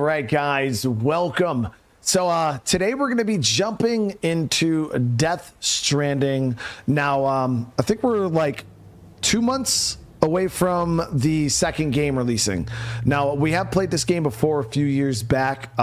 right, guys, welcome. So today we're going to be jumping into Death Stranding. Now, I think we're like 2 months away from the second game releasing. Now, we have played this game before a few years back.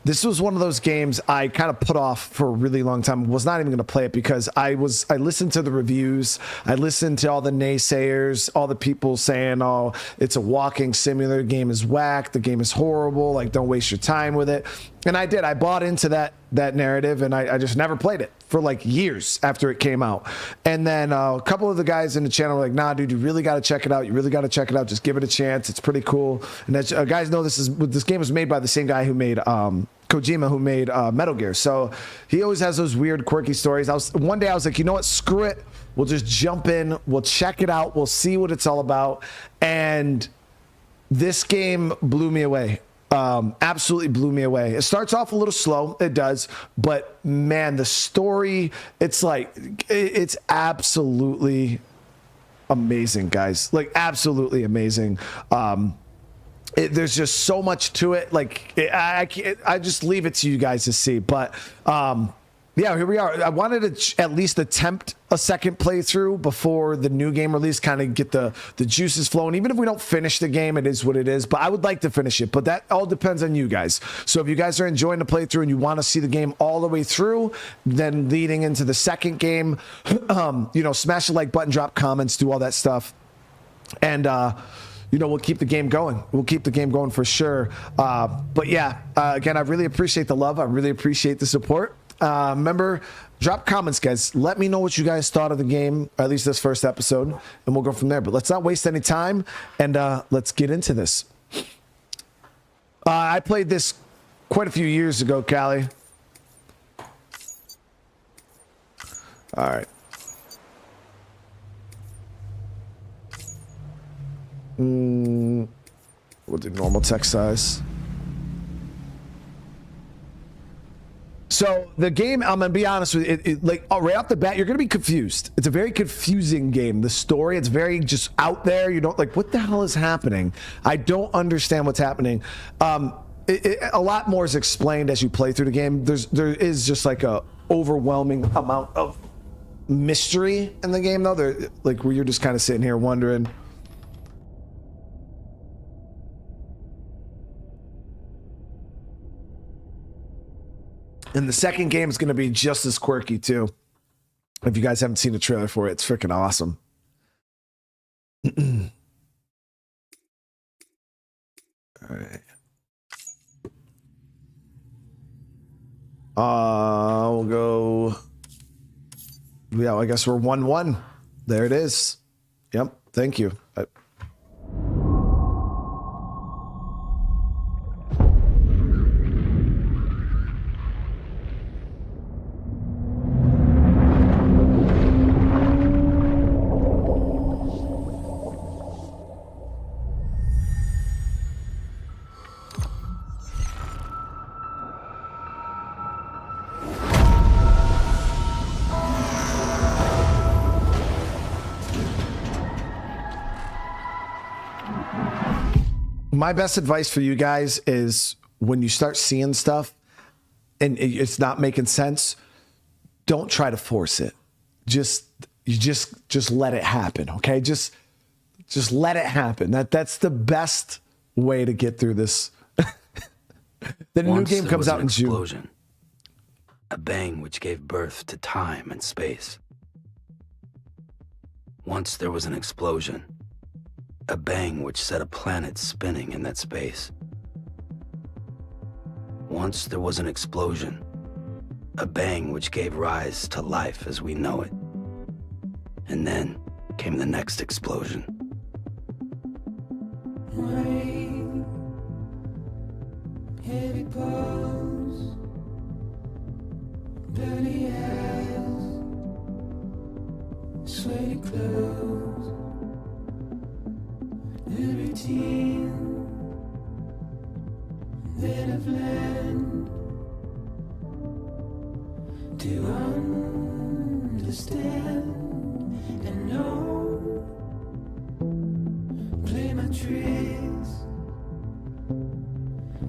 This was one of those games I kind of put off for a really long time. I was not even going to play it because I listened to the reviews. I listened to all the naysayers, all the people saying, oh, it's a walking simulator, the game is whack, the game is horrible, like don't waste your time with it. And I did. I bought into that narrative, and I just never played it for like years after it came out. And then a couple of the guys in the channel were like, nah, dude, you really got to check it out. You really got to check it out. Just give it a chance. It's pretty cool. And as guys know, this game was made by the same guy who made Kojima, who made Metal Gear. So he always has those weird, quirky stories. One day I was like, you know what? Screw it. We'll just jump in. We'll check it out. We'll see what it's all about. And this game blew me away. Absolutely blew me away. It starts off a little slow, it does, but man, the story, it's absolutely amazing, guys. Like absolutely amazing. There's just so much to it. Like I just leave it to you guys to see. But yeah, here we are. I wanted to at least attempt a second playthrough before the new game release, kind of get the juices flowing. Even if we don't finish the game, it is what it is. But I would like to finish it. But that all depends on you guys. So if you guys are enjoying the playthrough and you want to see the game all the way through, then leading into the second game, you know, smash the like button, drop comments, do all that stuff. And you know, we'll keep the game going. We'll keep the game going for sure. But yeah, again, I really appreciate the love. I really appreciate the support. Remember, drop comments, guys. Let me know what you guys thought of the game, or at least this first episode, and we'll go from there. But let's not waste any time, and let's get into this. I played this quite a few years ago, Callie. All right. We'll do normal text size. So the game, I'm gonna be honest with you, like right off the bat, you're gonna be confused. It's a very confusing game. The story, it's very just out there. You don't like, what the hell is happening? I don't understand what's happening. A lot more is explained as you play through the game. There is just like a overwhelming amount of mystery in the game, though. There, like where you're just kind of sitting here wondering. And the second game is going to be just as quirky, too. If you guys haven't seen the trailer for it, it's freaking awesome. All right. We'll go... Yeah, I guess we're 1-1. There it is. Yep, thank you. My best advice for you guys is when you start seeing stuff and it's not making sense, don't try to force it. Just let it happen, okay? Just let it happen. That's the best way to get through this. The new game comes out in June. A bang which gave birth to time and space. Once there was an explosion. A bang which set a planet spinning in that space. Once there was an explosion. A bang which gave rise to life as we know it. And then came the next explosion. Rain, heavy paws, dirty eyes, sweaty clothes. The routine that I've learned to understand and know, play my tricks,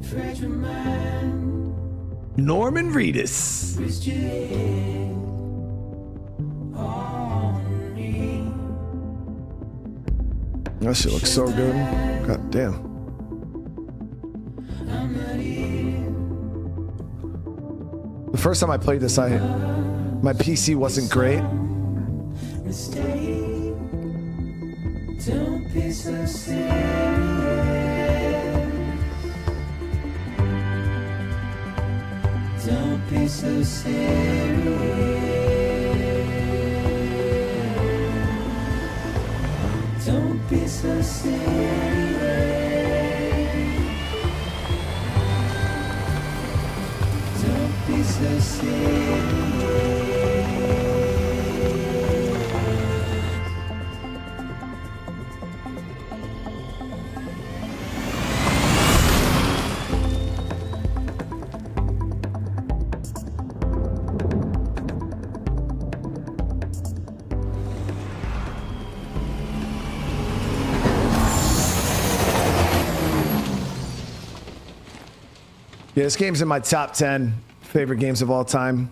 fragile mind, Norman Reedus. rest your head on me. That shit looks so good. God damn. I'm not here. The first time I played this, my PC wasn't great. Mistake. Don't be so serious. Don't be so serious. Don't be so serious. Don't be so serious. Yeah, this game's in my top 10 favorite games of all time.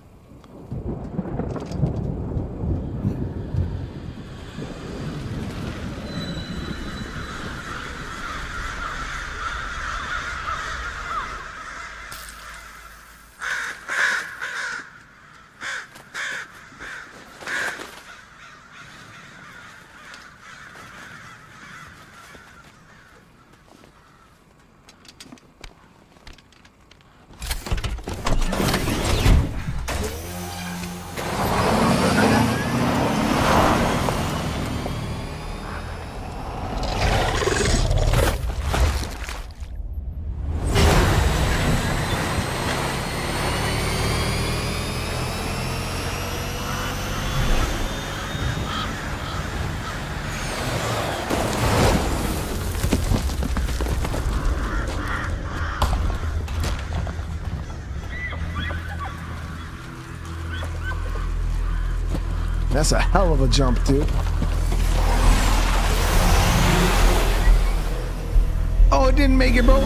That's a hell of a jump, dude. Oh, it didn't make it, bro.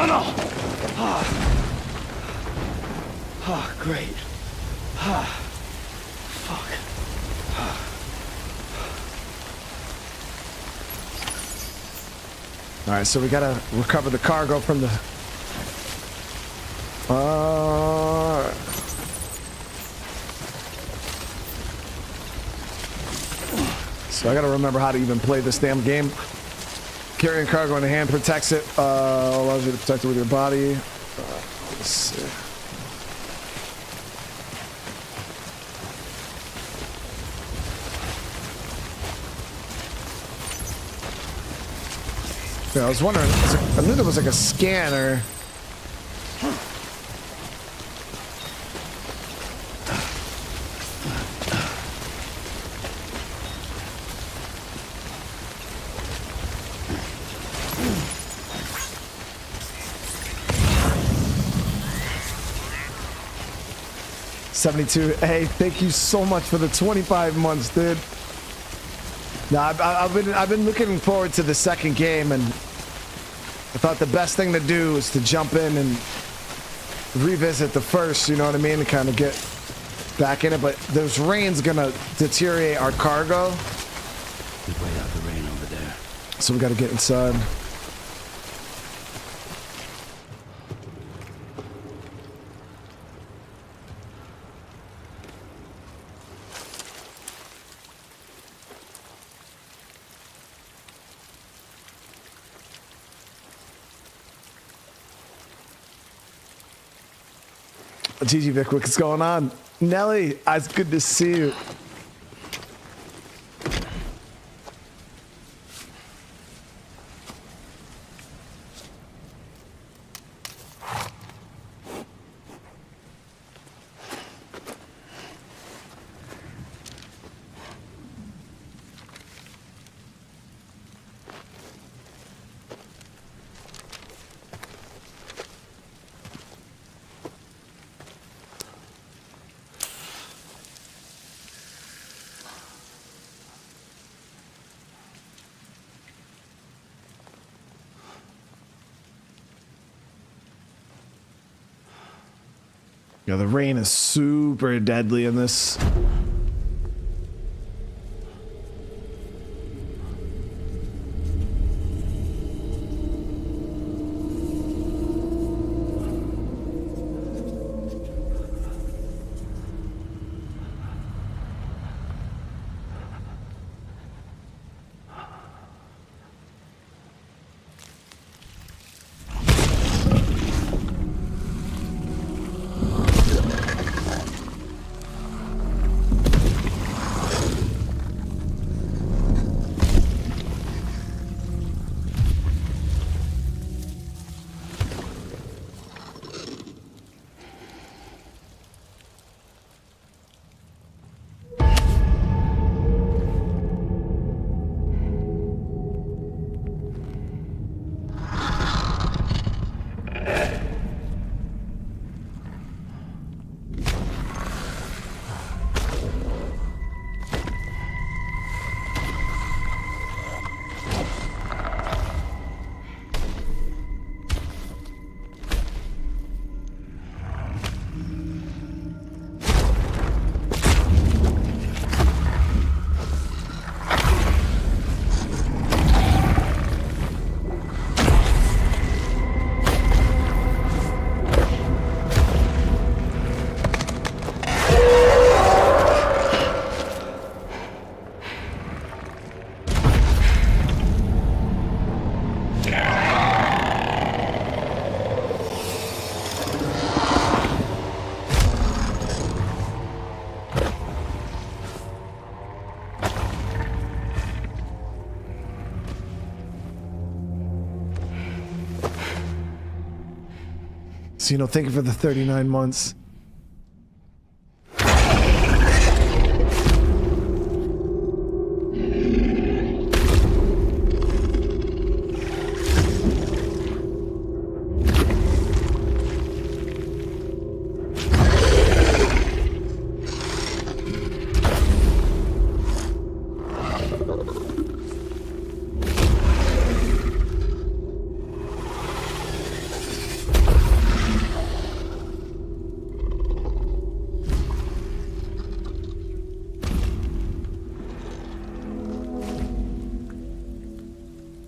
No. Ah, great. Fuck. All right, so we gotta recover the cargo from the. So I gotta remember how to even play this damn game. Carrying cargo in the hand protects it. Allows you to protect it with your body. Let's see. Yeah, I was wondering. I knew there was like a scanner. $72. Hey, thank you so much for the 25 months, dude. Now, I've been looking forward to the second game, and I thought the best thing to do is to jump in and revisit the first, you know what I mean, to kind of get back in it. But this rain's gonna deteriorate our cargo. We wait out the rain over there. So we gotta get inside. GG Vic, what's going on? Nelly, it's good to see you. Yeah, the rain is super deadly in this. So, thank you for the 39 months.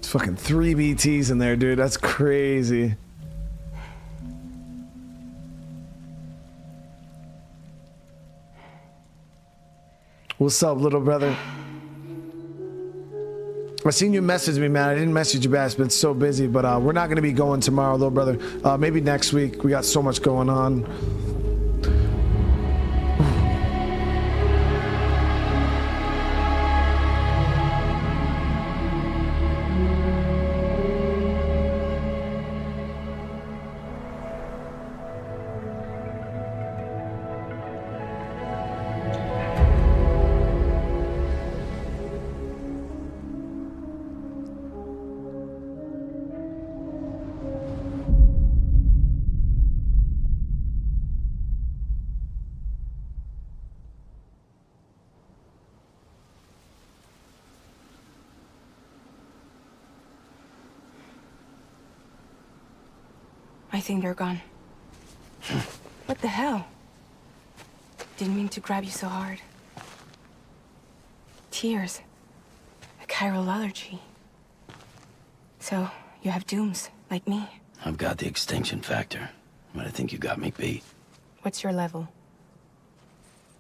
Fucking 3 BTs in there, dude. That's crazy. What's up, little brother? I seen you message me, man. I didn't message you back. It's been so busy, but we're not going to be going tomorrow, little brother. Maybe next week. We got so much going on. I think they're gone. What the hell? Didn't mean to grab you so hard. Tears. A chiral allergy. So, you have dooms, like me. I've got the extinction factor, but I think you got me beat. What's your level?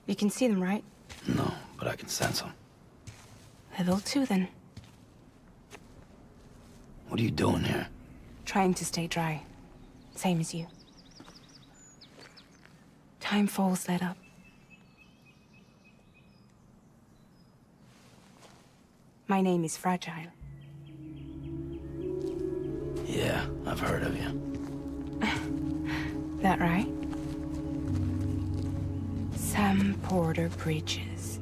You can see them, right? No, but I can sense them. Level 2, then. What are you doing here? Trying to stay dry. Same as you. Time falls let up. My name is Fragile. Yeah, I've heard of you. That right? Sam Porter Bridges.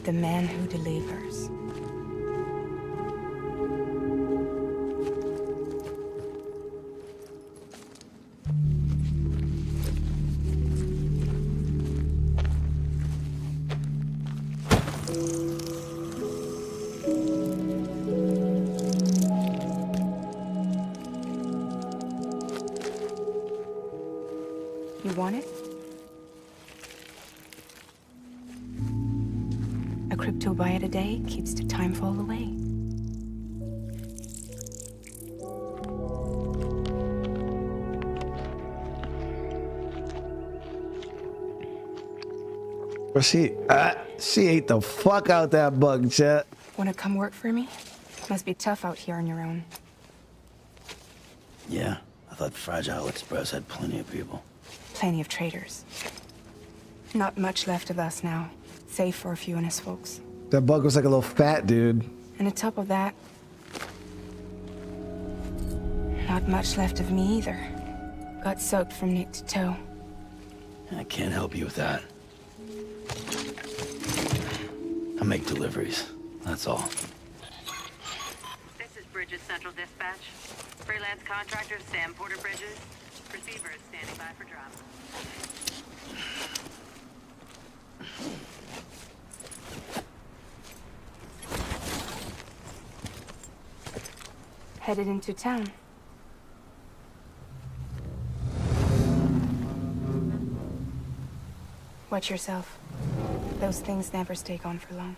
The man who delivers. You want it? A crypto byte a day keeps the time fall away. Well, she ate the fuck out that bug, chat. Wanna come work for me? Must be tough out here on your own. Yeah, I thought Fragile Express had plenty of people. Plenty of traitors. Not much left of us now, save for a few honest folks. That bug was like a little fat dude. And on top of that, not much left of me either. Got soaked from neck to toe. I can't help you with that. I make deliveries, that's all. This is Bridges Central Dispatch. Freelance contractor Sam Porter Bridges. Receiver is standing by for drop. Headed into town. Watch yourself. Those things never stay gone for long.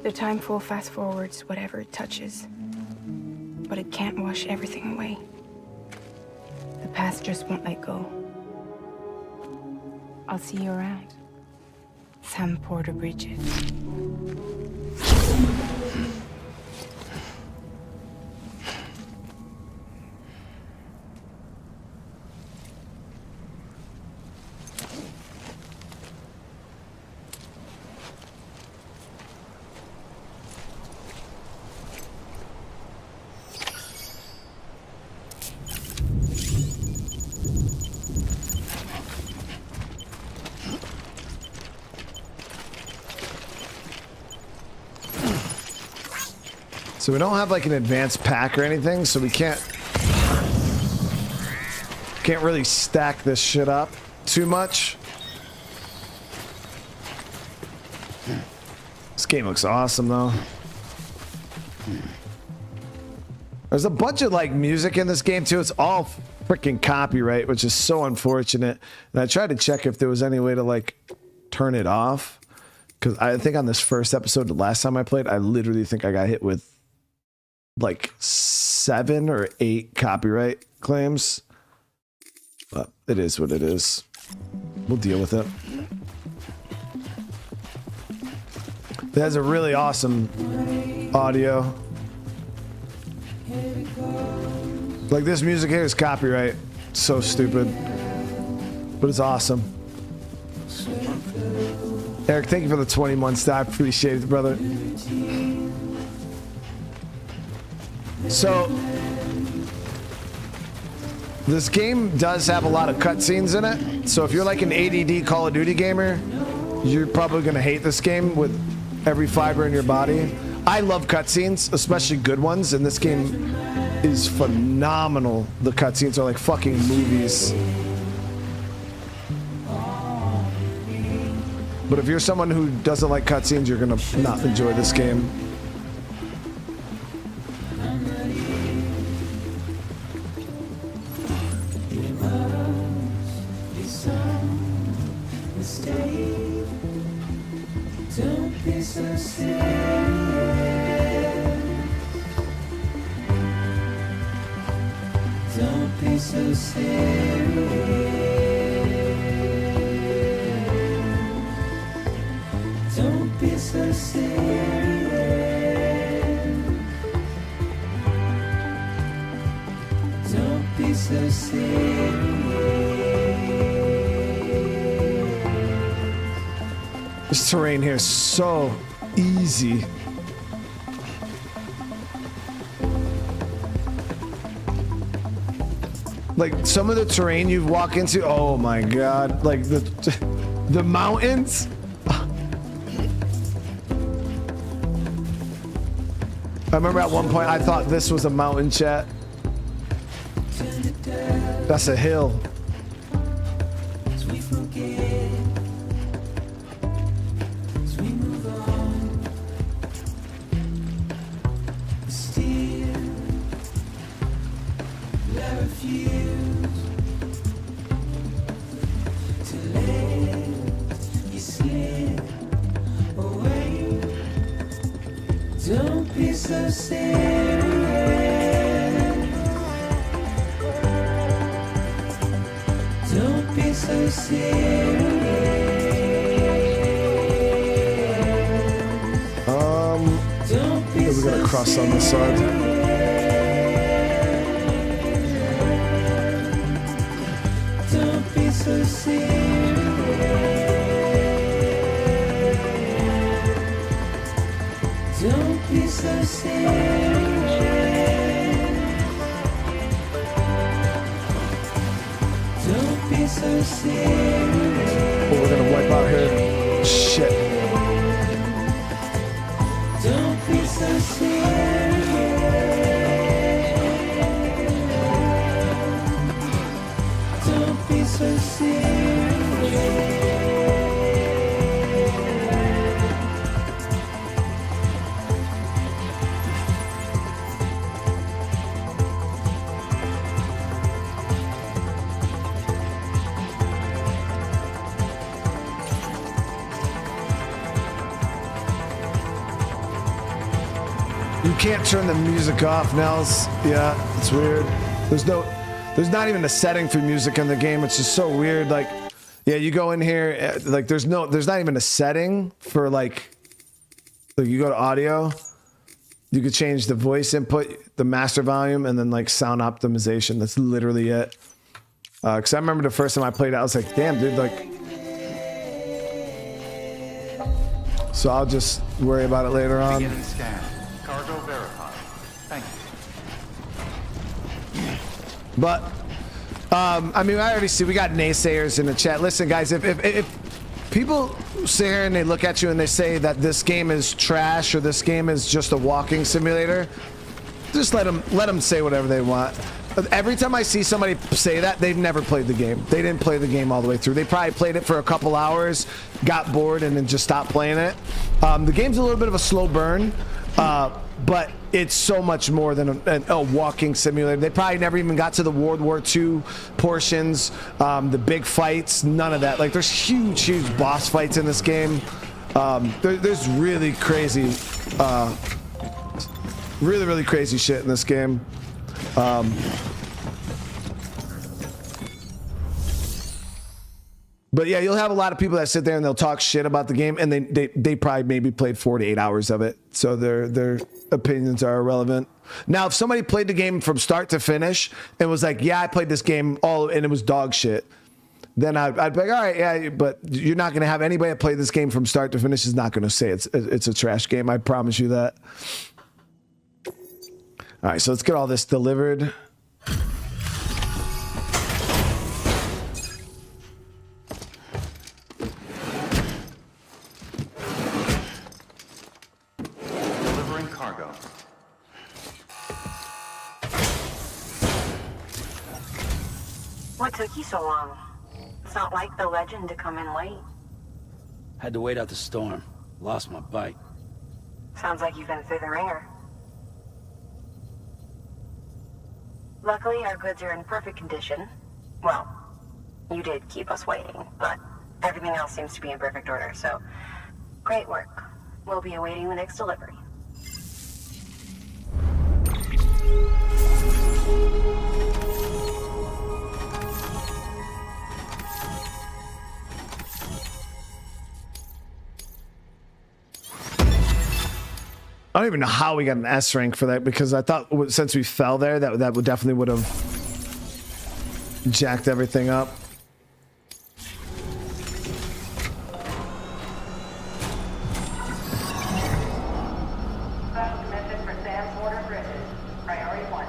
The time full fast forwards whatever it touches. But it can't wash everything away. The past just won't let go. I'll see you around. Sam Porter Bridges. So we don't have like an advanced pack or anything, so we can't really stack this shit up too much. This game looks awesome though. There's a bunch of like music in this game too. It's all freaking copyright, which is so unfortunate. And I tried to check if there was any way to like turn it off, because I think on this first episode, the last time I played, I literally think I got hit with like 7 or 8 copyright claims. But it is what it is. We'll deal with it. It has a really awesome audio. Like this music here is copyright. So stupid. But it's awesome. Eric, thank you for the 20 months. I appreciate it, brother. So, this game does have a lot of cutscenes in it. So if you're like an ADD Call of Duty gamer, you're probably going to hate this game with every fiber in your body. I love cutscenes, especially good ones, and this game is phenomenal. The cutscenes are like fucking movies. But if you're someone who doesn't like cutscenes, you're going to not enjoy this game. Don't Don't be so serious. Don't be so serious. Don't be so serious. Don't be so serious. This terrain here is so easy. Like some of the terrain you walk into, oh my god! Like the mountains. I remember at one point I thought this was a mountain, chat. That's a hill. As we forget, as we move on, still I refuse to let you slip away. Don't be so serious. Don't be so serious. Don't be We got a cross on this side. Don't be so serious. Don't be so serious. Don't be so serious. Oh, we're gonna wipe out here. Shit. Don't be so serious. Don't be so serious. You can't turn the music off, Nels. Yeah, it's weird. There's not even a setting for music in the game. It's just so weird. Like, yeah, you go in here, like there's not even a setting for like you go to audio, you could change the voice input, the master volume, and then like sound optimization. That's literally it. Cause I remember the first time I played it, I was like, damn, dude, like. So I'll just worry about it later on. Beginning scan. Cargo verified. Thank you. But, I mean, I already see we got naysayers in the chat. Listen, guys, if people sit here and they look at you and they say that this game is trash or this game is just a walking simulator, just let them say whatever they want. Every time I see somebody say that, they've never played the game. They didn't play the game all the way through. They probably played it for a couple hours, got bored, and then just stopped playing it. The game's a little bit of a slow burn, but it's so much more than a walking simulator. They probably never even got to the World War II portions, the big fights, none of that. Like, there's huge boss fights in this game. There's really crazy, really crazy shit in this game. But yeah, you'll have a lot of people that sit there and they'll talk shit about the game, and they probably maybe played 4 to 8 hours of it, so their opinions are irrelevant. Now, if somebody played the game from start to finish and was like, "Yeah, I played this game all and it was dog shit," then I'd be like, "All right, yeah," but you're not going to have anybody that played this game from start to finish is not going to say it's a trash game. I promise you that. All right, so let's get all this delivered. Delivering cargo. What took you so long? It's not like the legend to come in late. Had to wait out the storm. Lost my bike. Sounds like you've been through the ringer. Luckily, our goods are in perfect condition. Well, you did keep us waiting, but everything else seems to be in perfect order, so great work. We'll be awaiting the next delivery. I don't even know how we got an S rank for that, because I thought since we fell there, that would definitely would have jacked everything up. Special commitment for Sam's Border Bridges. Priority 1.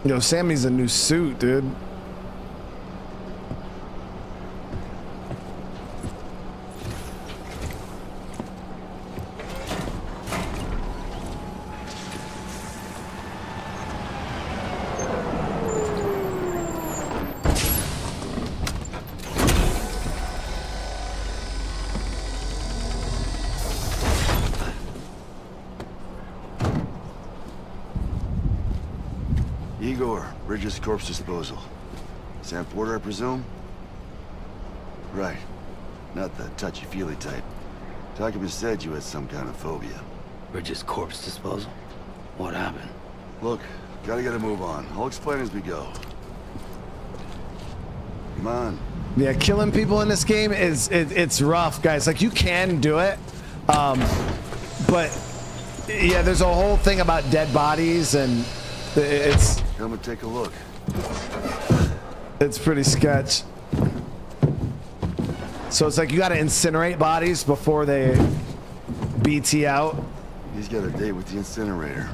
Yo, Sammy's a new suit, dude. Bridges corpse disposal. Sam Porter, I presume? Right. Not the touchy-feely type. Document said you had some kind of phobia. Bridges corpse disposal? What happened? Look, gotta get a move on. I'll explain as we go. Come on. Yeah, killing people in this game it's rough, guys. Like, you can do it, but yeah, there's a whole thing about dead bodies, and it's Come and take a look. It's pretty sketch. So it's like you gotta incinerate bodies before they BT out. He's got a date with the incinerator.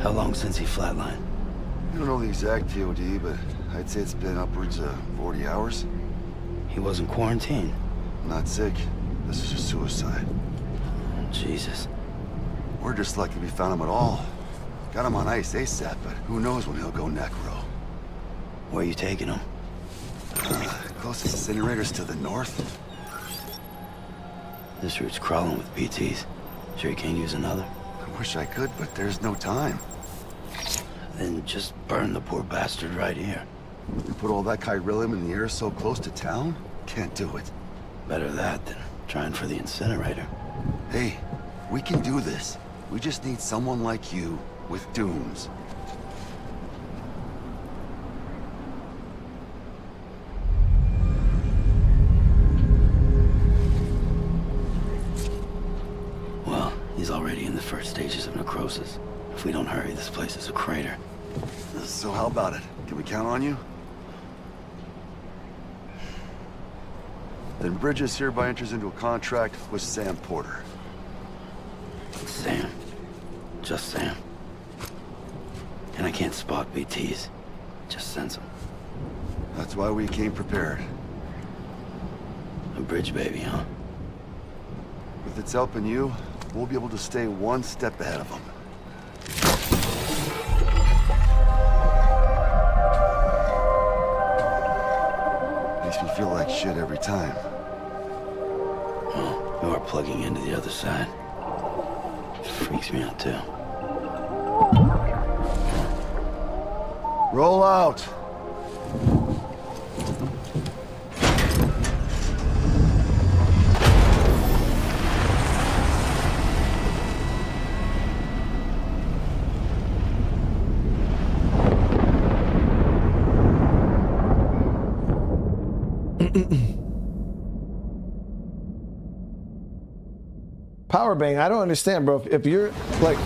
How long since he flatlined? I don't know the exact TOD, but I'd say it's been upwards of 40 hours. He wasn't quarantined. Not sick. This is a suicide. Jesus. We're just lucky we found him at all. Got him on ice ASAP, but who knows when he'll go necro. Where are you taking him? Closest incinerator's to the north. This route's crawling with PTs. Sure you can't use another? I wish I could, but there's no time. Then just burn the poor bastard right here. You put all that chiralium in the air so close to town? Can't do it. Better that than trying for the incinerator. Hey, we can do this. We just need someone like you with dooms. Well, he's already in the first stages of necrosis. If we don't hurry, this place is a crater. So how about it? Can we count on you? Then Bridges hereby enters into a contract with Sam Porter. Sam. Just Sam. And I can't spot BTs. Just sense them. That's why we came prepared. A bridge baby, huh? If it's helping you, we'll be able to stay one step ahead of them. Makes me feel like shit every time. Well, you are plugging into the other side. Freaks me out, too. Roll out! Power bang, I don't understand, bro. If you're like,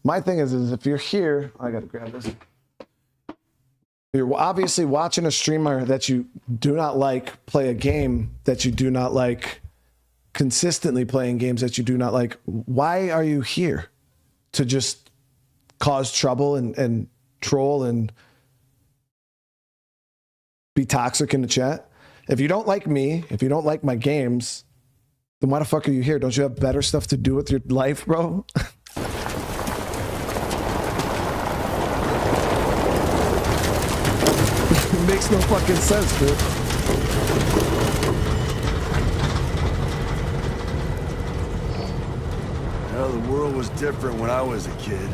my thing is if you're here, I gotta grab this. You're obviously watching a streamer that you do not like play a game that you do not like, consistently playing games that you do not like. Why are you here? To just cause trouble and troll and be toxic in the chat? If you don't like me, if you don't like my games, then why the fuck are you here? Don't you have better stuff to do with your life, bro? It makes no fucking sense, dude. Well, the world was different when I was a kid.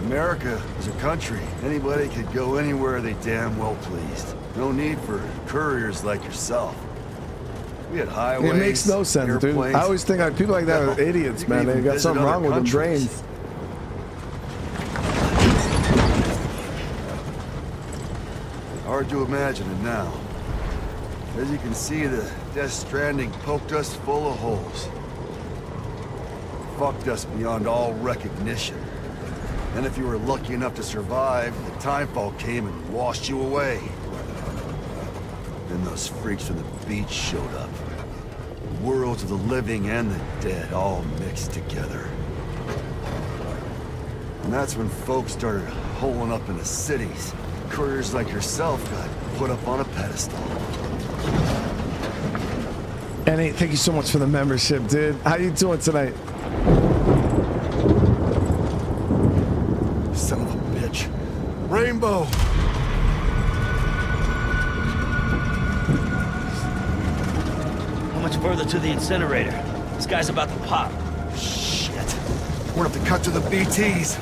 America was a country. Anybody could go anywhere they damn well pleased. No need for couriers like yourself. We had highways, It makes no sense, dude. airplanes. I always think like people like that are idiots, You can man. They even got visit something other wrong with their countries. brains. Hard to imagine it now. As you can see, the Death Stranding poked us full of holes. Fucked us beyond all recognition. And if you were lucky enough to survive, the timefall came and washed you away. Then those freaks from the beach showed up. Worlds of the living and the dead all mixed together. And that's when folks started holing up into cities. Couriers like yourself got put up on a pedestal. Annie, thank you so much for the membership, dude. How you doing tonight? Son of a bitch. Rainbow! How much further to the incinerator? This guy's about to pop. Shit. We're gonna have to cut to the BTs.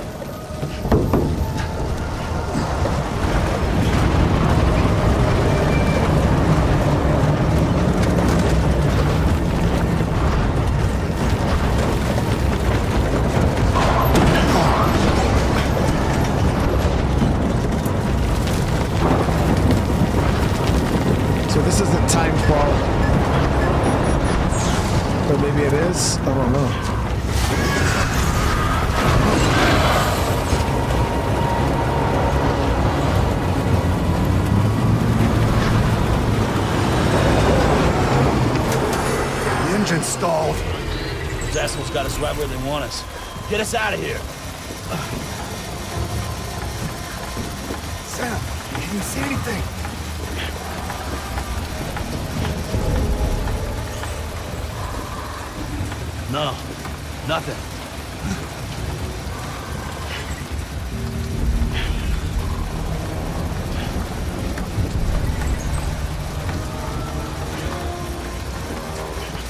So this isn't Timefall. Or maybe it is? I don't know. The engine stalled. Those assholes got us right where they want us. Get us out of here. Sam, can you see anything? No, nothing.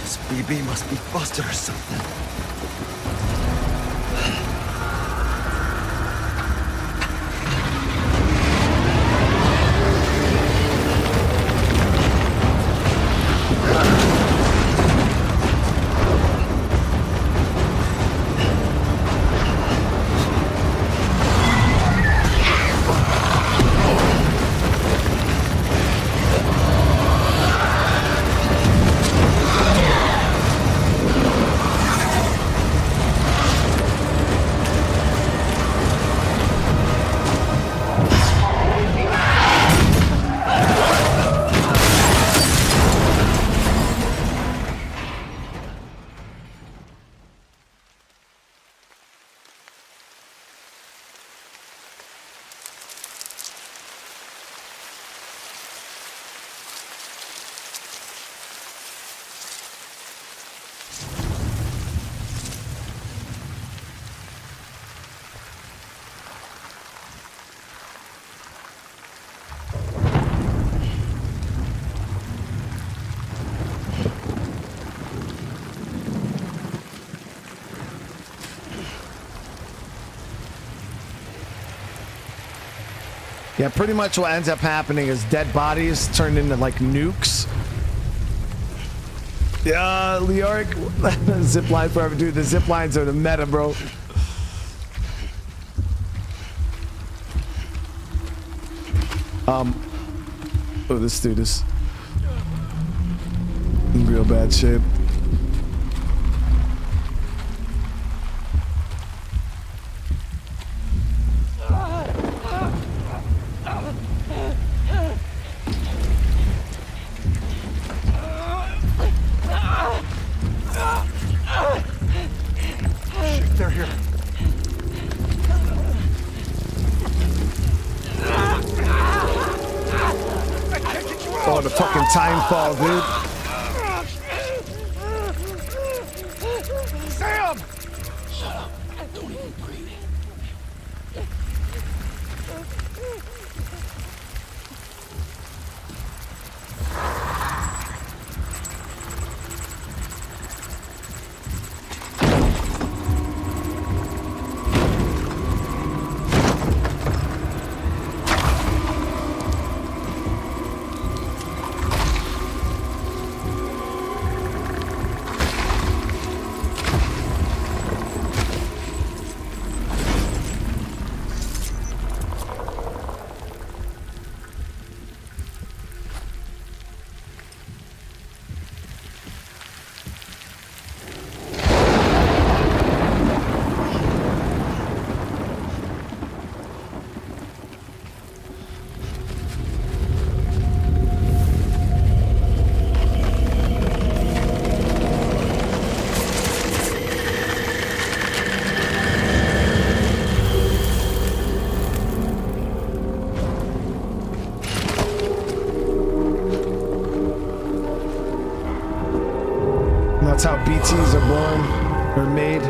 This BB must be busted or something. Yeah, pretty much what ends up happening is dead bodies turned into like nukes. Yeah, Leoric, zip line forever, dude. The zip lines are the meta, bro. Oh, this dude is in real bad shape. Shit, they're here. Oh, the fucking time fall, dude. Sam! Shut up. Don't even breathe. BTs are born or made.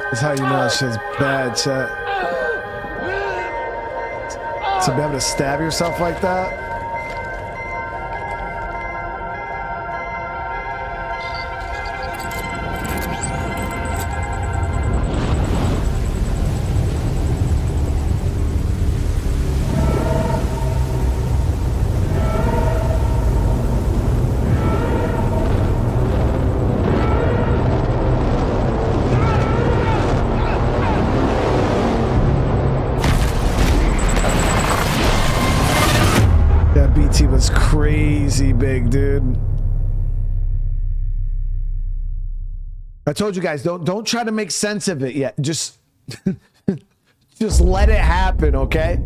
That's how you know that shit's bad, chat. To be able to stab yourself like that. Was crazy big, dude. I told you guys, don't try to make sense of it yet. Just just let it happen, okay?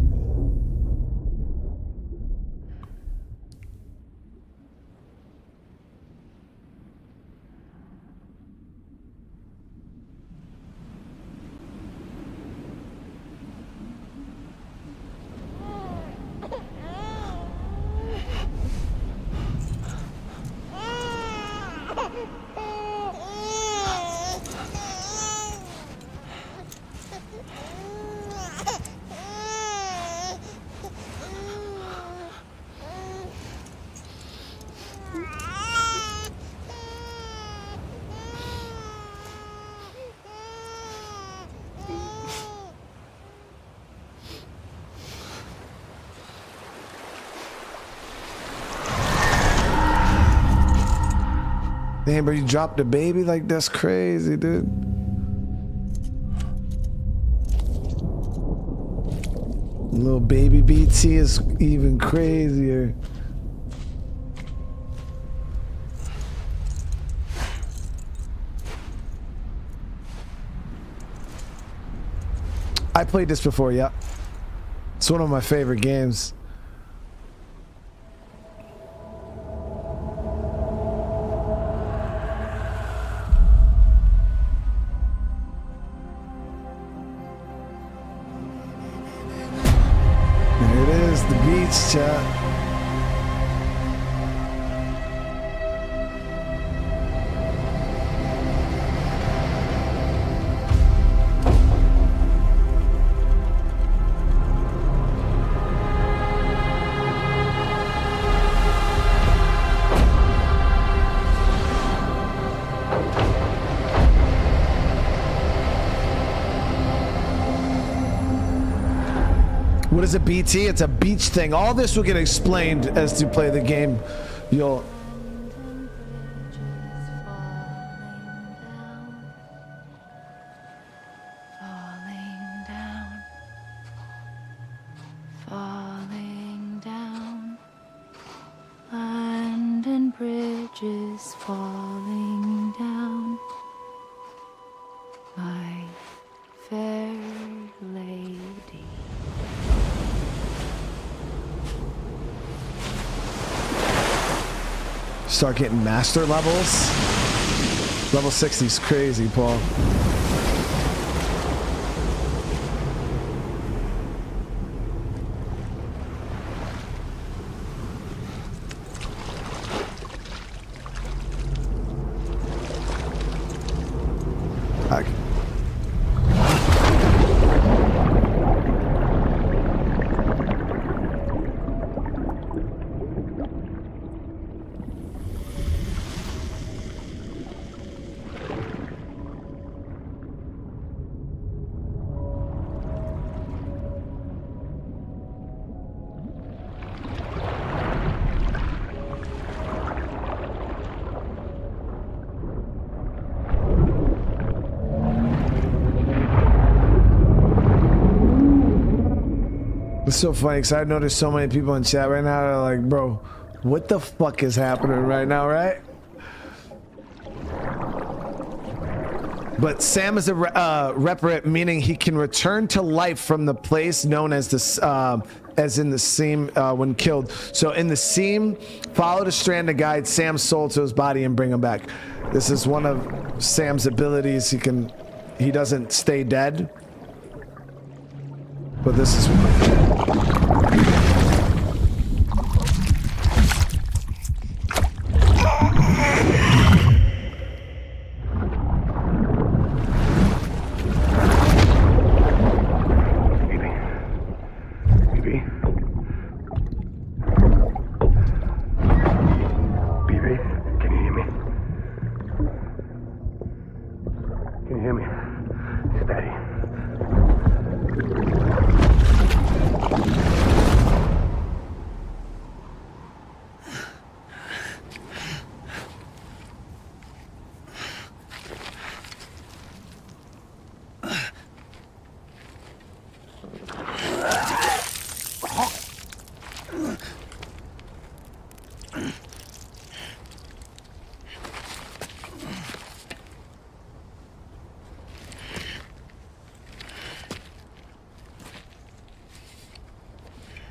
Damn, bro, you dropped a baby? Like, that's crazy, dude. Little baby BT is even crazier. I played this before, yeah. It's one of my favorite games. Chat. What is a BT? It's a beach thing. All this will get explained as you play the game. You'll... falling down. Land and bridges falling down. My fair lady. Start getting master levels. Level 60 is crazy, Paul. It's so funny because I noticed so many people in chat right now are like, bro, what the fuck is happening right now, right? But Sam is a reparate, meaning he can return to life from the place known as the as in the seam when killed. So in the seam, follow the strand of guide Sam's soul to his body and bring him back. This is one of Sam's abilities. He doesn't stay dead. But this is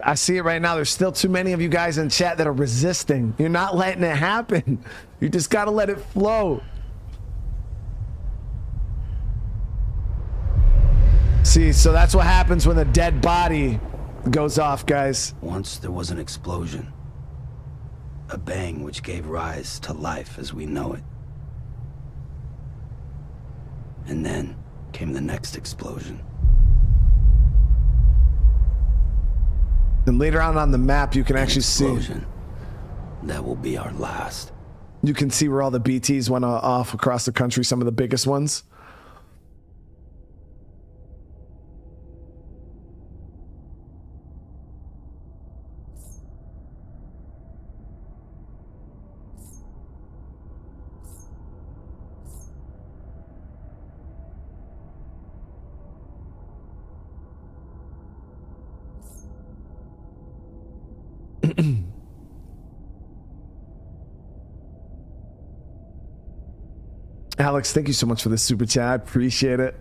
I see it right now. There's still too many of you guys in chat that are resisting. You're not letting it happen. You just got to let it flow. See, so that's what happens when a dead body goes off, guys. Once there was an explosion. A bang which gave rise to life as we know it. And then came the next explosion. And later on the map, you can actually see. That will be our last. You can see where all the BTs went off across the country, some of the biggest ones. Alex, thank you so much for the super chat. I appreciate it.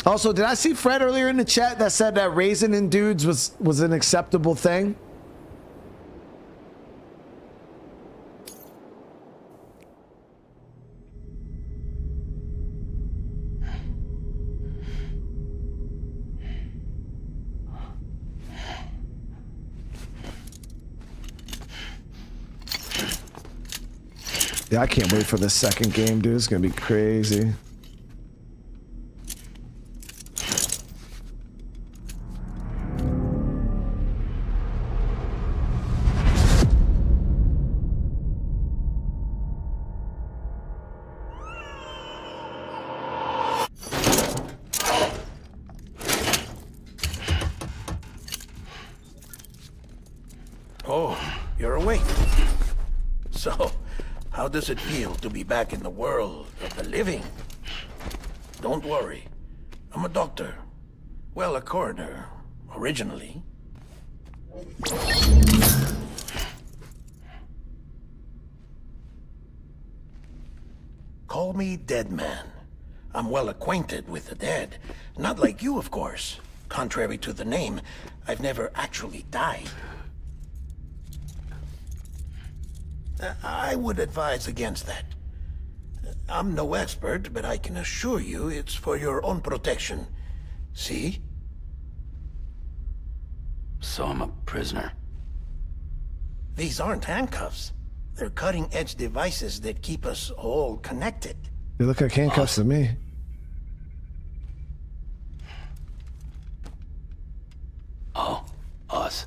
Also, did I see Fred earlier in the chat that said that raising in dudes was an acceptable thing? Yeah, I can't wait for the second game, dude. It's gonna be crazy. Oh, you're awake. So, how does it feel to be back in the world of the living? Don't worry. I'm a doctor. Well, a coroner, originally. Call me Deadman. I'm well acquainted with the dead. Not like you, of course. Contrary to the name, I've never actually died. I would advise against that. I'm no expert, but I can assure you it's for your own protection. See? So I'm a prisoner. These aren't handcuffs. They're cutting-edge devices that keep us all connected. They look like handcuffs to me. Oh, us.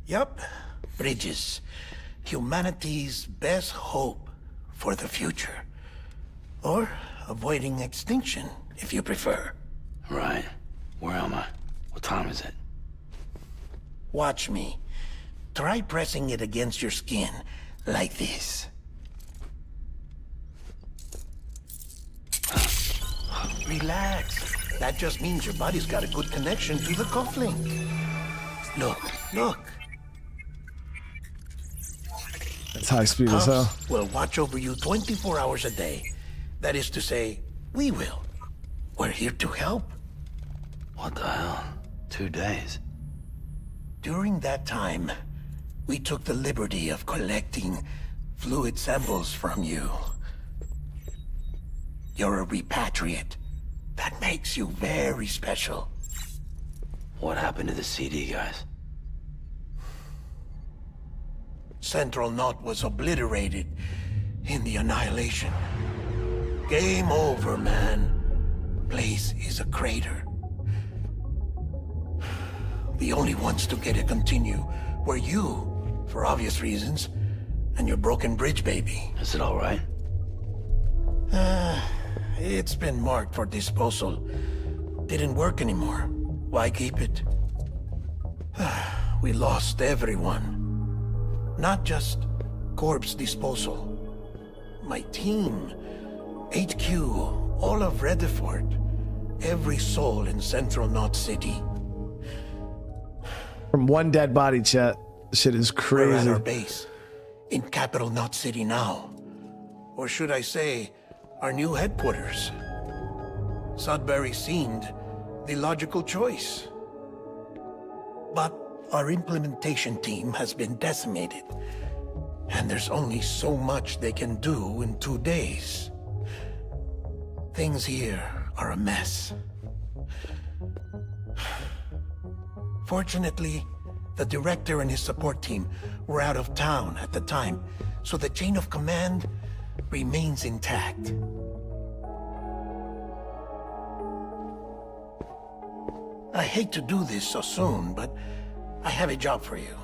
Yup. Bridges. Humanity's best hope for the future. Or avoiding extinction, if you prefer. Right. Where am I? What time is it? Watch me. Try pressing it against your skin, like this. Relax. That just means your body's got a good connection to the cufflink. Look, look. That's high speed as hell. Cuffs will watch over you 24 hours a day. That is to say, we will. We're here to help. What the hell? 2 days. During that time, we took the liberty of collecting fluid samples from you. You're a repatriate. That makes you very special. What happened to the CD guys? Central Knot was obliterated in the Annihilation. Game over, man. Place is a crater. The only ones to get to continue were you, for obvious reasons, and your broken bridge baby. Is it all right? It's been marked for disposal. Didn't work anymore. Why keep it? We lost everyone. Not just corpse disposal. My team, HQ, all of Redford, every soul in Central Knot City. From one dead body, chat. Shit is We're at crazy. our base, in Capital Knot City now. Or should I say, our new headquarters. Sudbury seemed the logical choice. But our implementation team has been decimated, and there's only so much they can do in 2 days. Things here are a mess. Fortunately, the director and his support team were out of town at the time, so the chain of command remains intact. I hate to do this so soon, but I have a job for you.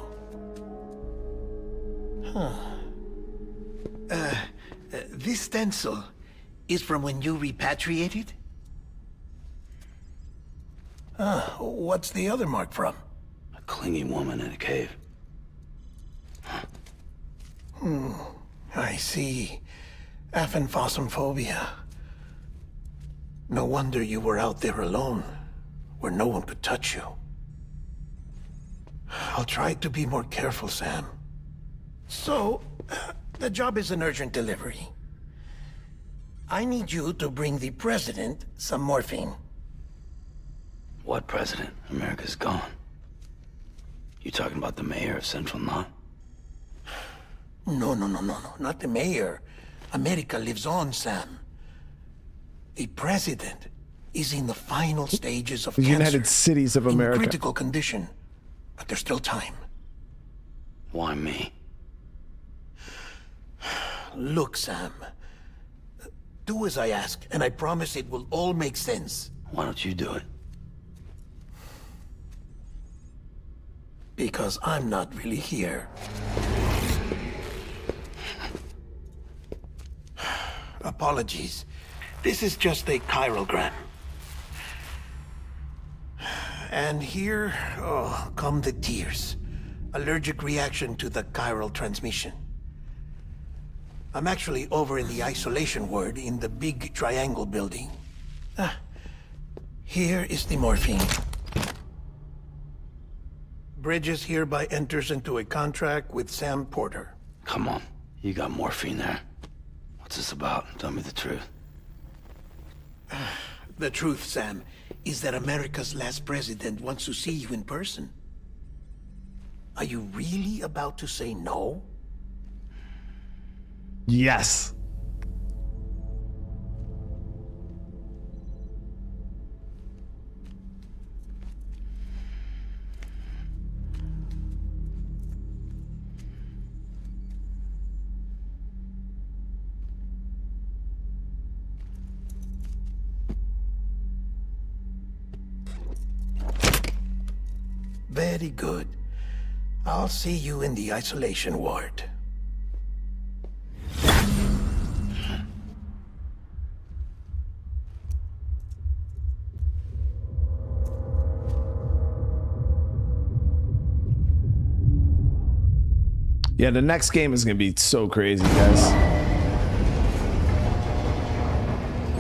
This stencil is from when you repatriated? What's the other mark from? A clingy woman in a cave. I see. Aphenphosmphobia. No wonder you were out there alone, where no one could touch you. I'll try to be more careful, Sam. So, the job is an urgent delivery. I need you to bring the president some morphine. What president? America's gone. You talking about the mayor of Central Knot? No, not the mayor. America lives on, Sam. The president is in the final stages of The cancer. United Cities of In America. critical condition, but there's still time. Why me? Look, Sam. Do as I ask, and I promise it will all make sense. Why don't you do it? Because I'm not really here. Apologies. This is just a chiralgram. And here, come the tears. Allergic reaction to the chiral transmission. I'm actually over in the isolation ward in the big triangle building. Here is the morphine. Bridges hereby enters into a contract with Sam Porter. Come on, you got morphine there. What's this about? Tell me the truth. The truth, Sam, is that America's last president wants to see you in person. Are you really about to say no? Yes. Very good. I'll see you in the isolation ward. Yeah, the next game is going to be so crazy, guys.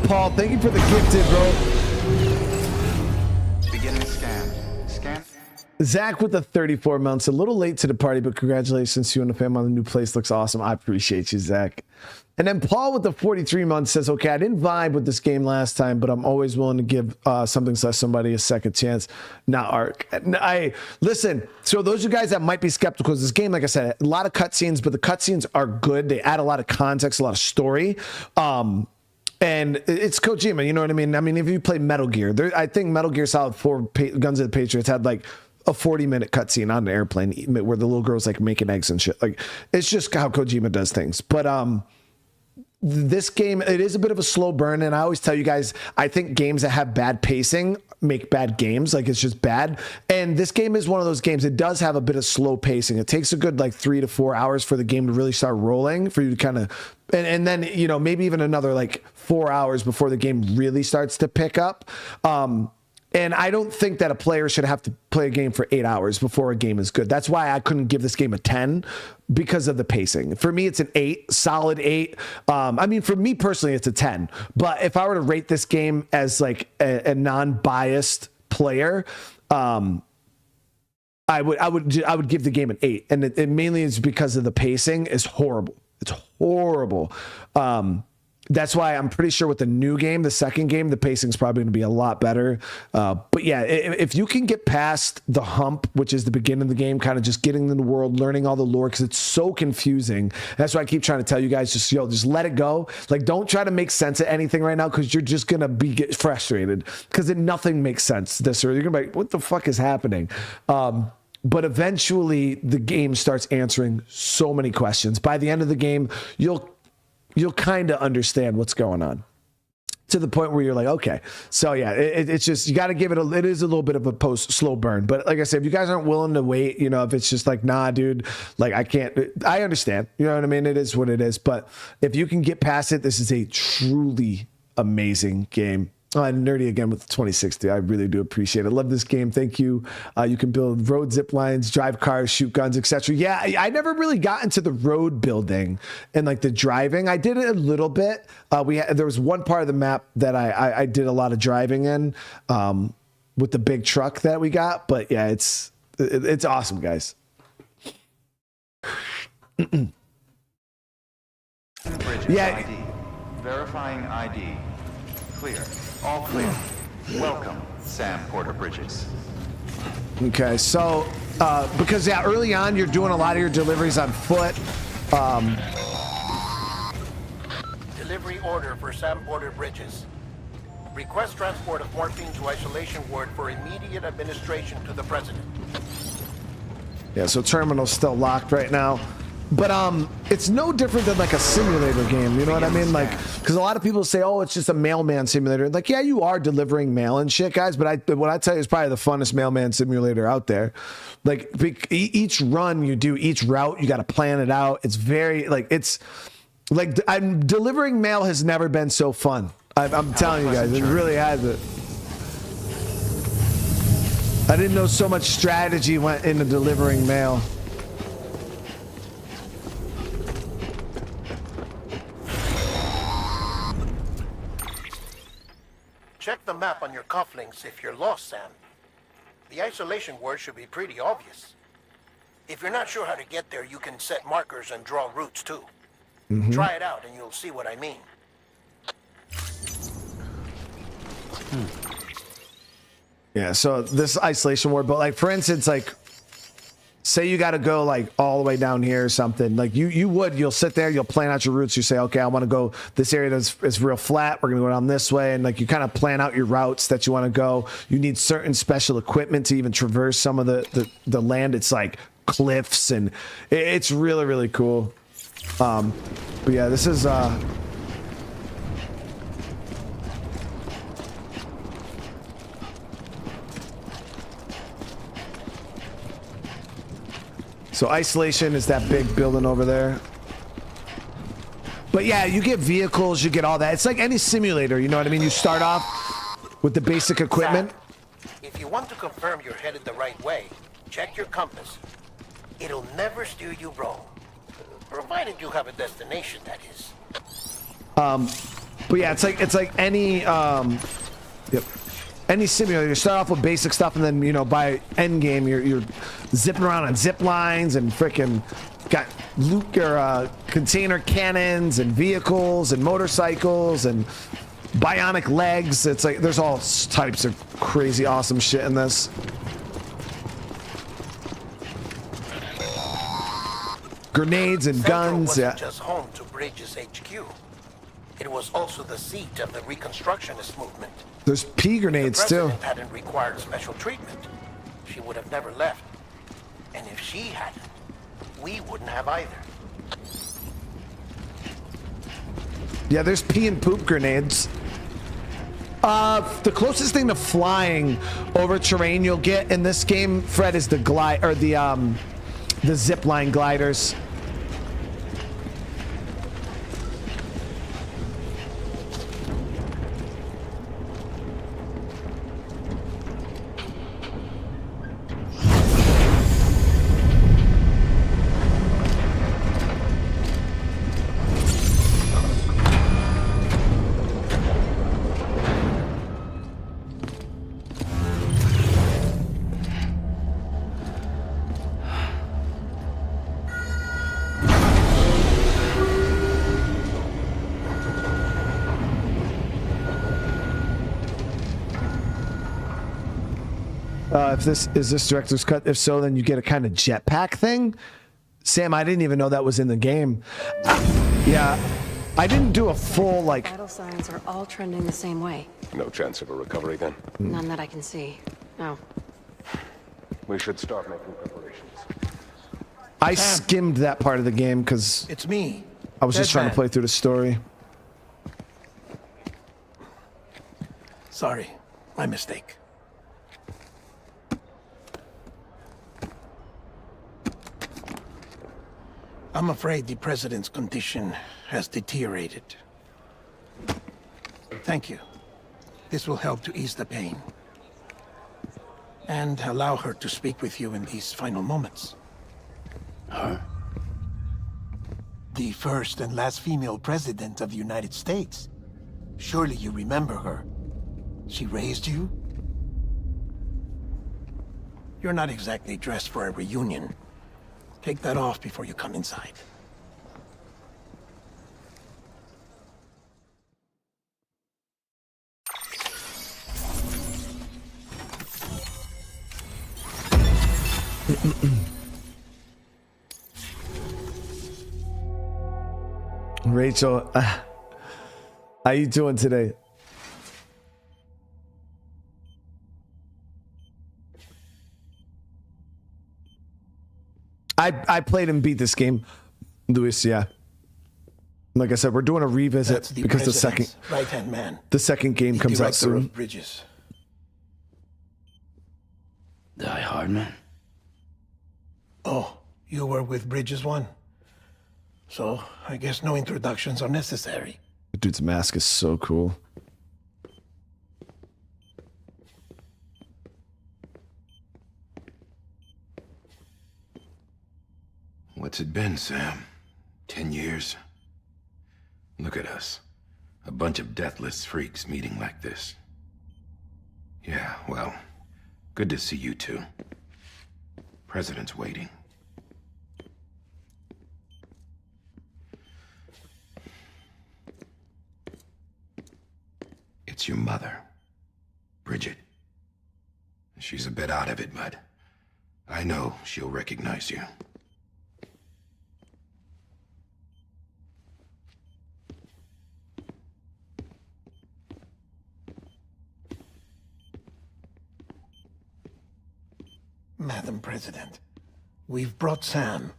Paul, thank you for the gifted, bro. Beginning scan. Scan. Zach with the 34 months, a little late to the party, but congratulations to you and the fam on the new place. Looks awesome. I appreciate you, Zach. And then Paul with the 43 months says, okay, I didn't vibe with this game last time, but I'm always willing to give something to somebody a second chance. Not Ark. Listen, so those of you guys that might be skeptical of this game, like I said, a lot of cutscenes, but the cutscenes are good. They add a lot of context, a lot of story. And it's Kojima, you know what I mean? I mean, if you play Metal Gear, I think Metal Gear Solid 4 Guns of the Patriots had like a 40-minute cutscene on an airplane where the little girl's like making eggs and shit. Like, it's just how Kojima does things. But this game, it is a bit of a slow burn, and I always tell you guys, I think games that have bad pacing make bad games. Like, it's just bad. And this game is one of those games. It does have a bit of slow pacing. It takes a good like 3 to 4 hours for the game to really start rolling, for you to kind of, and then, you know, maybe even another like 4 hours before the game really starts to pick up. And I don't think that a player should have to play a game for 8 hours before a game is good. That's why I couldn't give this game a 10, because of the pacing. For me, it's an 8, solid 8. I mean, for me personally, it's a 10. But if I were to rate this game as like a non-biased player, I would give the game an 8. And it mainly is because of the pacing is horrible. It's horrible. That's why I'm pretty sure with the new game, the second game, the pacing is probably going to be a lot better. But yeah, if you can get past the hump, which is the beginning of the game, kind of just getting in the world, learning all the lore, because it's so confusing. That's why I keep trying to tell you guys, just let it go. Like, don't try to make sense of anything right now, because you're just going to get frustrated, because nothing makes sense. You're going to be like, what the fuck is happening? But eventually the game starts answering so many questions. By the end of the game, you'll kind of understand what's going on, to the point where you're like, okay. So yeah, it's just, you got to give it it is a little bit of a slow burn. But like I said, if you guys aren't willing to wait, you know, if it's just like, nah, dude, like I understand, you know what I mean? It is what it is. But if you can get past it, this is a truly amazing game. Nerdy again with 2060. I really do appreciate it. Love this game. Thank you. You can build road zip lines, drive cars, shoot guns, etc. Yeah, I never really got into the road building and like the driving. I did it a little bit. There was one part of the map that I did a lot of driving in with the big truck that we got. But yeah, it's awesome, guys. Yeah. ID. Verifying ID. Clear. All clear. Welcome, Sam Porter Bridges. Okay, so because yeah, early on you're doing a lot of your deliveries on foot. Delivery order for Sam Porter Bridges. Request transport of morphine to isolation ward for immediate administration to the president. Yeah, so terminal's still locked right now. But it's no different than like a simulator game, you know what I mean? Like, because a lot of people say, oh, it's just a mailman simulator. Like, yeah, you are delivering mail and shit, guys, but what I tell you is probably the funnest mailman simulator out there. Like, each run you do, each route, you got to plan it out. It's very, like, it's like, delivering mail has never been so fun. I'm telling you guys, it really hasn't. I didn't know so much strategy went into delivering mail. Check the map on your cufflinks if you're lost, Sam. The isolation word should be pretty obvious. If you're not sure how to get there, you can set markers and draw routes too. Try it out and you'll see what I mean. Yeah, so this isolation ward, but like for instance, like say you got to go like all the way down here or something, like you'll sit there, you'll plan out your routes. You say, okay, I want to go this area is real flat. We're going to go down this way. And like you kind of plan out your routes that you want to go. You need certain special equipment to even traverse some of the land. It's like cliffs and it's really, really cool. But yeah, this is, so isolation is that big building over there. But yeah, you get vehicles, you get all that. It's like any simulator, you know what I mean? You start off with the basic equipment. If you want to confirm you're headed the right way, check your compass. It'll never steer you wrong. Provided you have a destination, that is. But yeah, it's like any any simulator. You start off with basic stuff, and then you know by end game you're zipping around on zip lines and freaking got loot or container cannons and vehicles and motorcycles and bionic legs. It's like there's all types of crazy awesome shit in this. Grenades and guns. Central Yeah. wasn't just home to Bridges HQ. It was also the seat of the Reconstructionist movement. There's pea grenades If the too. president hadn't required special treatment, she would have never left. And if she hadn't, we wouldn't have either. Yeah, there's pee and poop grenades. The closest thing to flying over terrain you'll get in this game, Fred, is the zip line gliders. If this is this director's cut, if so, then you get a kind of jetpack thing. Sam, I didn't even know that was in the game. Yeah, I didn't do a full like. Vital signs are all trending the same way. No chance of a recovery then? None that I can see. No. We should start making preparations. I skimmed that part of the game because it's me. I was just trying to play through the story. Sorry, my mistake. I'm afraid the president's condition has deteriorated. Thank you. This will help to ease the pain. And allow her to speak with you in these final moments. Her? The first and last female president of the United States. Surely you remember her. She raised you? You're not exactly dressed for a reunion. Take that off before you come inside. Rachel, how you doing today? I played and beat this game, Luis. Yeah, like I said, we're doing a revisit because the second right-hand man, the second game comes out soon. Of Bridges. Die-Hardman? Oh, you were with Bridges 1? So, I guess no introductions are necessary. The dude's mask is so cool. What's it been, Sam? 10 years? Look at us. A bunch of deathless freaks meeting like this. Yeah, well, Good to see you two. President's waiting. It's your mother, Bridget. She's a bit out of it, but I know she'll recognize you. Madam President, we've brought Sam.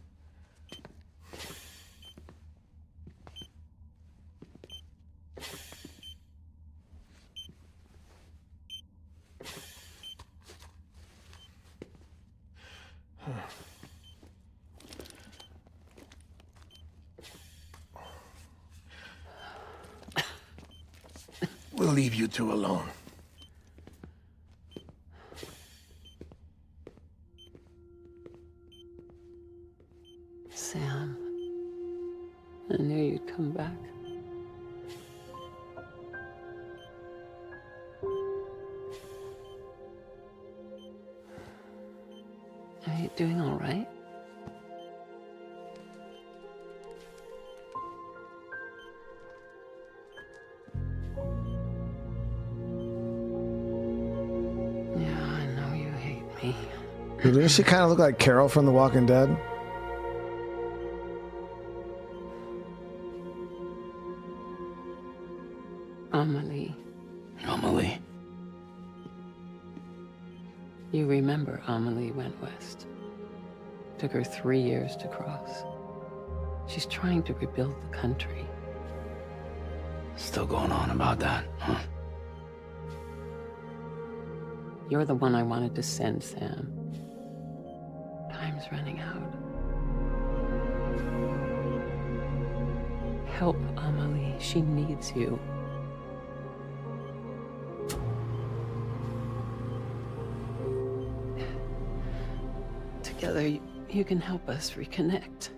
We'll leave you two alone. Sam, I knew you'd come back. Are you doing all right? Yeah, I know you hate me. Doesn't she kind of look like Carol from The Walking Dead? Amelie. Amelie? You remember Amelie went west. Took her 3 years to cross. She's trying to rebuild the country. Still going on about that, huh? You're the one I wanted to send, Sam. Time's running out. Help Amelie. She needs you. Together, you can help us reconnect.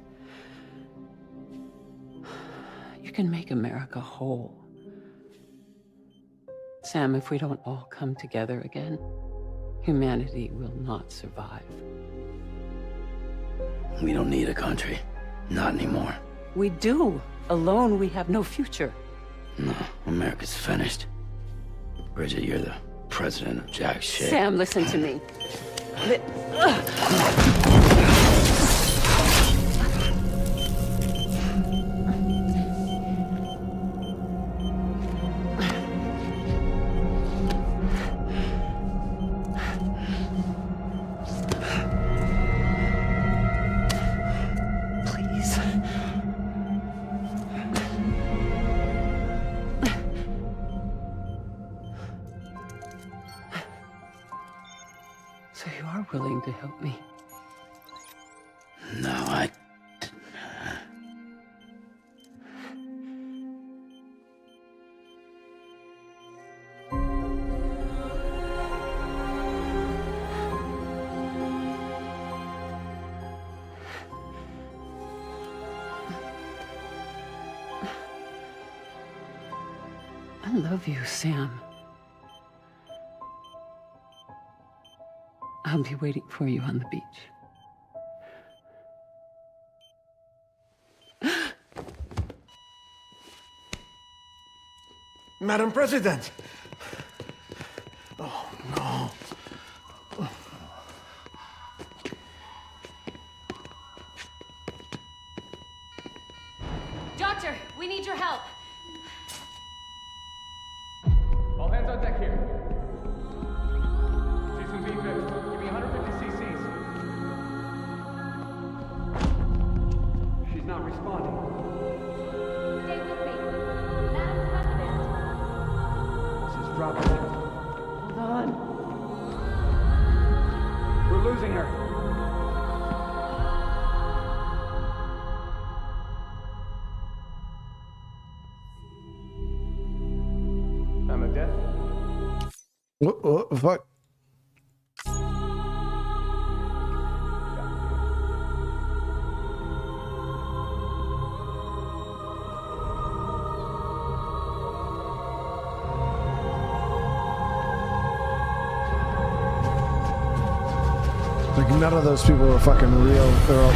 You can make America whole. Sam, if we don't all come together again, humanity will not survive. We don't need a country. Not anymore. We do. Alone, we have no future. No, America's finished. Bridget, you're the president of jack shit. Sam, listen to me. So you are willing to help me? No, I love you, Sam. I'll be waiting for you on the beach. Madam President! Oh, no. Doctor, we need your help. All hands on deck here. Season B fixed. Give me 150 cc's. She's not responding. Stay with me. Madam President. This is dropping. Hold on. We're losing her. I'm a death. What the fuck? Like none of those people were fucking real.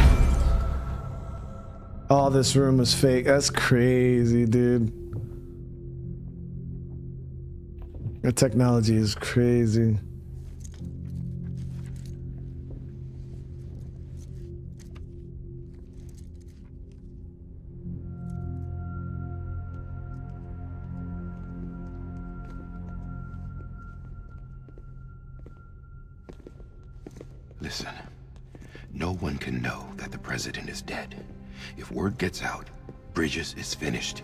All this room was fake. That's crazy, dude. The technology is crazy. Listen, no one can know that the president is dead. If word gets out, Bridges is finished.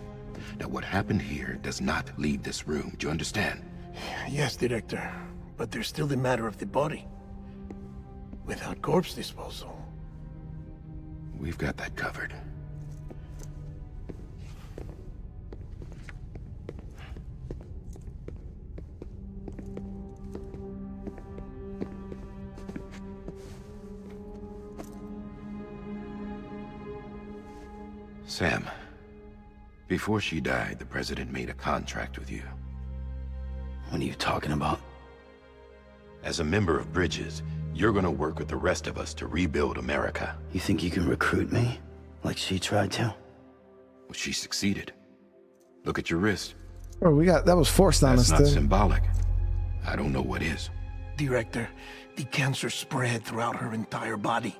Now what happened here does not leave this room, do you understand? Yes, Director, but there's still the matter of the body. Without corpse disposal. We've got that covered. Sam, before she died, the president made a contract with you. What are you talking about? As a member of Bridges, you're gonna work with the rest of us to rebuild America. You think you can recruit me? Like she tried to? Well, she succeeded. Look at your wrist. Bro, that was forced on us, That's not dude. symbolic. I don't know what is. Director, the cancer spread throughout her entire body.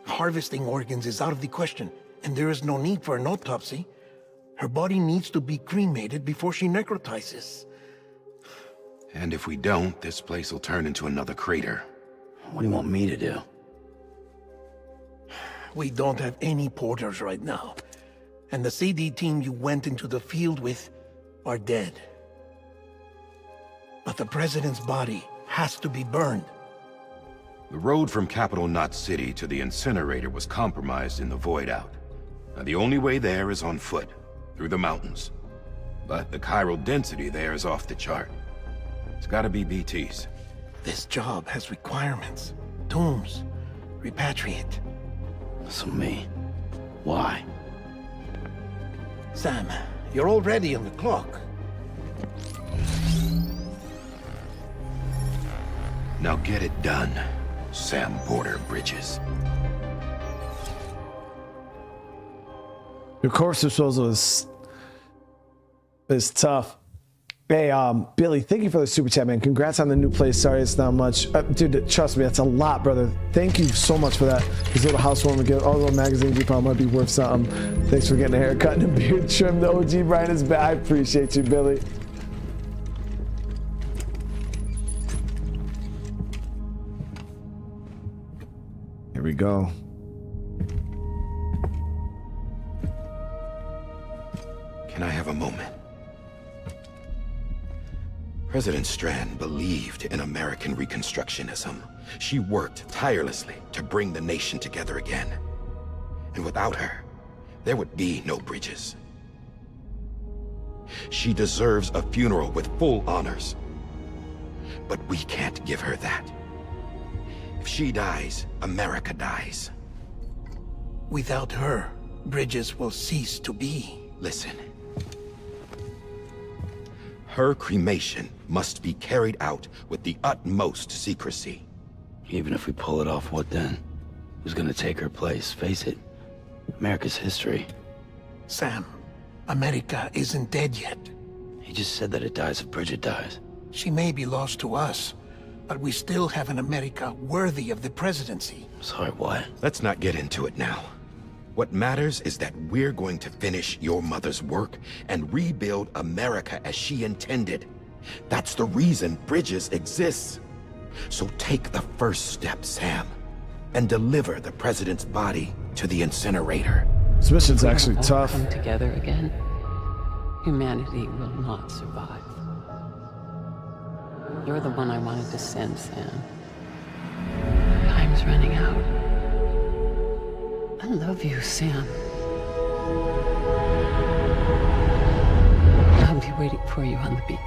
Harvesting organs is out of the question, and there is no need for an autopsy. Her body needs to be cremated before she necrotizes. And if we don't, this place will turn into another crater. What do you want me to do? We don't have any porters right now. And the CD team you went into the field with are dead. But the president's body has to be burned. The road from Capital Knot City to the incinerator was compromised in the void out. Now the only way there is on foot, through the mountains. But the chiral density there is off the chart. It's gotta be BTs. This job has requirements. Tombs. Repatriate. So me. Why? Sam, you're already on the clock. Now get it done, Sam Porter Bridges. Your corpse disposal is tough. Hey, Billy, thank you for the super chat, man. Congrats on the new place. Sorry it's not much. Dude, trust me, that's a lot, brother. Thank you so much for that. This little housewarming gift, all the little magazines you probably might be worth something. Thanks for getting a haircut and a beard trim. The OG Brian is back. I appreciate you, Billy. Here we go. Can I have a moment? President Strand believed in American Reconstructionism. She worked tirelessly to bring the nation together again. And without her, there would be no Bridges. She deserves a funeral with full honors. But we can't give her that. If she dies, America dies. Without her, Bridges will cease to be. Listen. Her cremation must be carried out with the utmost secrecy. Even if we pull it off, what then? Who's gonna take her place? Face it, America's history. Sam, America isn't dead yet. He just said that it dies if Bridget dies. She may be lost to us, but we still have an America worthy of the presidency. Sorry, what? Let's not get into it now. What matters is that we're going to finish your mother's work and rebuild America as she intended. That's the reason Bridges exists. So take the first step, Sam, and deliver the president's body to the incinerator. This mission's actually If we tough. come together again, humanity will not survive. You're the one I wanted to send, Sam. Time's running out. I love you, Sam. I'll be waiting for you on the beach.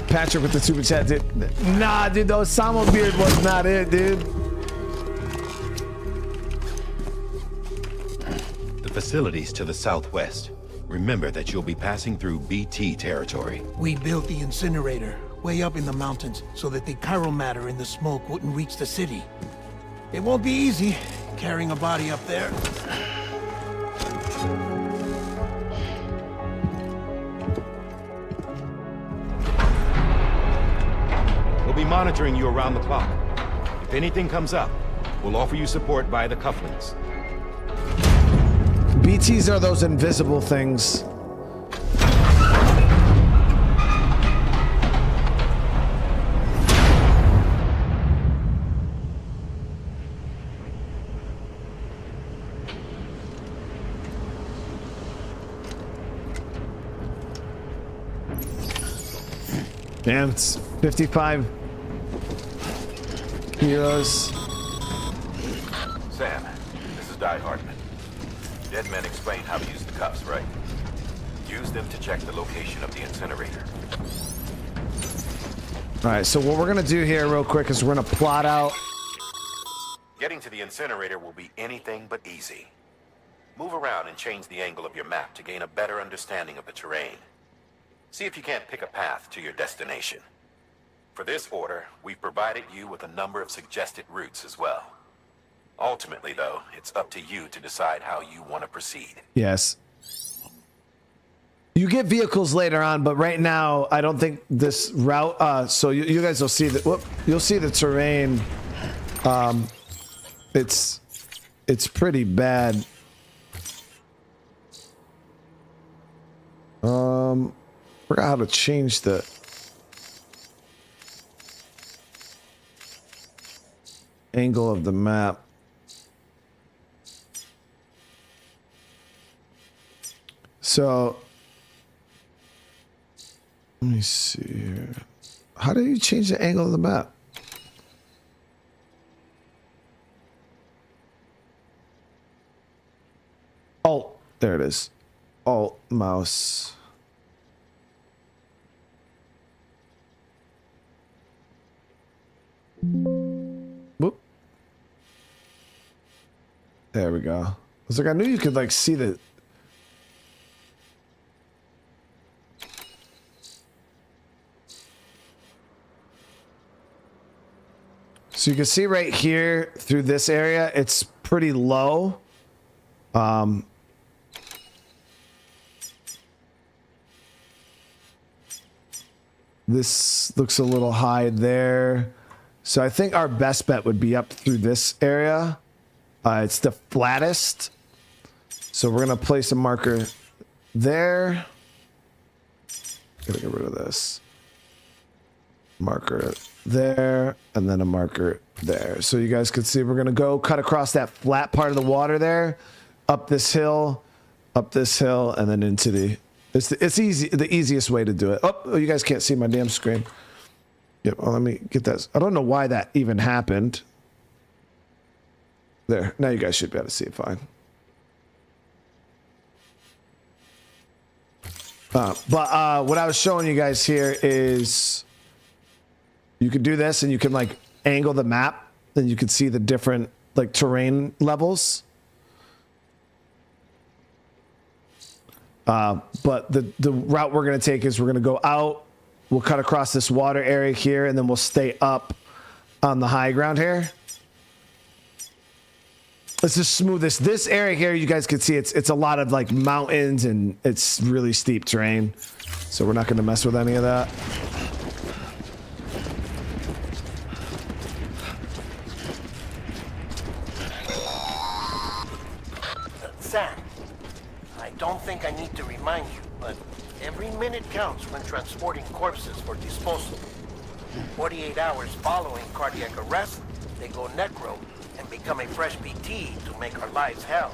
Patrick with the super chat, dude. Nah, dude, the Osama beard was not it, dude. The facilities to the southwest. Remember that you'll be passing through BT territory. We built the incinerator way up in the mountains so that the chiral matter in the smoke wouldn't reach the city. It won't be easy carrying a body up there. We'll be monitoring you around the clock. If anything comes up, we'll offer you support via the cufflinks. BTs are those invisible things. Damn, it's 55 kilos. Sam, this is Die-Hardman. Deadman explained how to use the cuffs, right? Use them to check the location of the incinerator. All right, so what we're gonna do here real quick is we're gonna plot out. Getting to the incinerator will be anything but easy. Move around and change the angle of your map to gain a better understanding of the terrain. See if you can't pick a path to your destination. For this order, we've provided you with a number of suggested routes as well. Ultimately, though, it's up to you to decide how you want to proceed. Yes. You get vehicles later on, but right now, I don't think this route. So you guys will see that. Whoop, you'll see the terrain. It's pretty bad. Forgot how to change the. Angle of the map. So let me see here. How do you change the angle of the map? Alt, there it is. Alt mouse. Whoop. There we go. I was like, I knew you could like see the. So you can see right here through this area, it's pretty low. This looks a little high there. So I think our best bet would be up through this area. It's the flattest. So we're going to place a marker there. Gotta get rid of this. Marker there, and then a marker there. So you guys can see we're going to go cut across that flat part of the water there, up this hill, and then into the... It's easy, the easiest way to do it. Oh, you guys can't see my damn screen. Yep, well, let me get that. I don't know why that even happened. There, now you guys should be able to see it fine. But what I was showing you guys here is you could do this and you can like angle the map and you can see the different like terrain levels. But the route we're going to take is we're going to go out, we'll cut across this water area here, and then we'll stay up on the high ground here. Let's just smooth this. This area here, you guys can see it's a lot of like mountains and it's really steep terrain. So we're not going to mess with any of that. Sam, I don't think I need to remind you, but every minute counts when transporting corpses for disposal. 48 hours following cardiac arrest, they go necro and become a fresh BT to make our lives hell.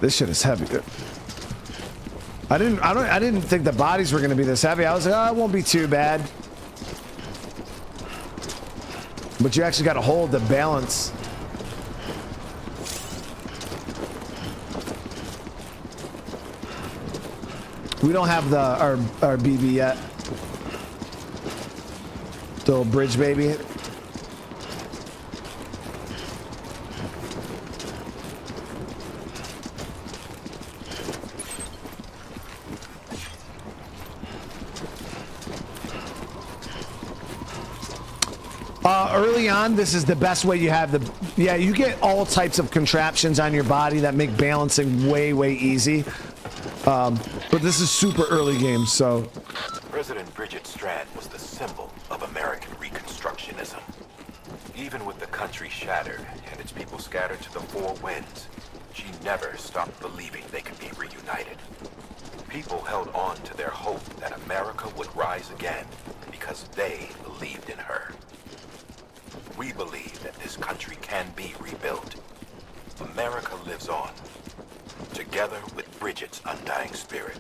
This shit is heavy. I didn't think the bodies were going to be this heavy. I was like, oh, it won't be too bad. But you actually got to hold the balance. We don't have our BB yet. The little bridge baby. Early on, this is the best way. You have you get all types of contraptions on your body that make balancing way easy. But this is super early game, so. President Bridget Strand was the symbol of American Reconstructionism. Even with the country shattered and its people scattered to the four winds, she never stopped believing they could be reunited. People held on to their hope that America would rise again because they believed in her. We believe that this country can be rebuilt. America lives on, together with Bridget's undying spirit.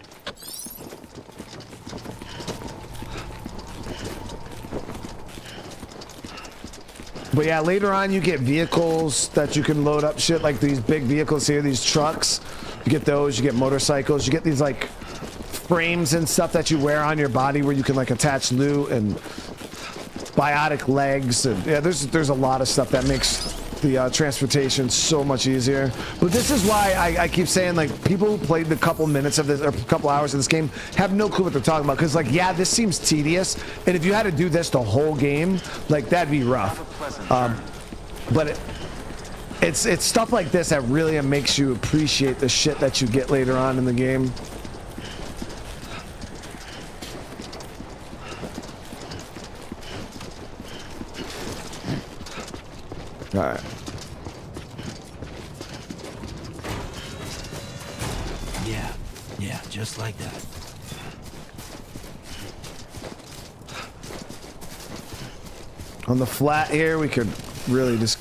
But yeah, later on you get vehicles that you can load up shit, like these big vehicles here, these trucks. You get those, you get motorcycles, you get these like frames and stuff that you wear on your body where you can like attach loot and biotic legs, and yeah, there's a lot of stuff that makes the transportation so much easier. But this is why I keep saying, like, people who played the couple minutes of this or a couple hours of this game have no clue what they're talking about, because like, yeah, this seems tedious, and if you had to do this the whole game, like, that'd be rough. But it's stuff like this that really makes you appreciate the shit that you get later on in the game. All right. Yeah, just like that. On the flat here, we could really just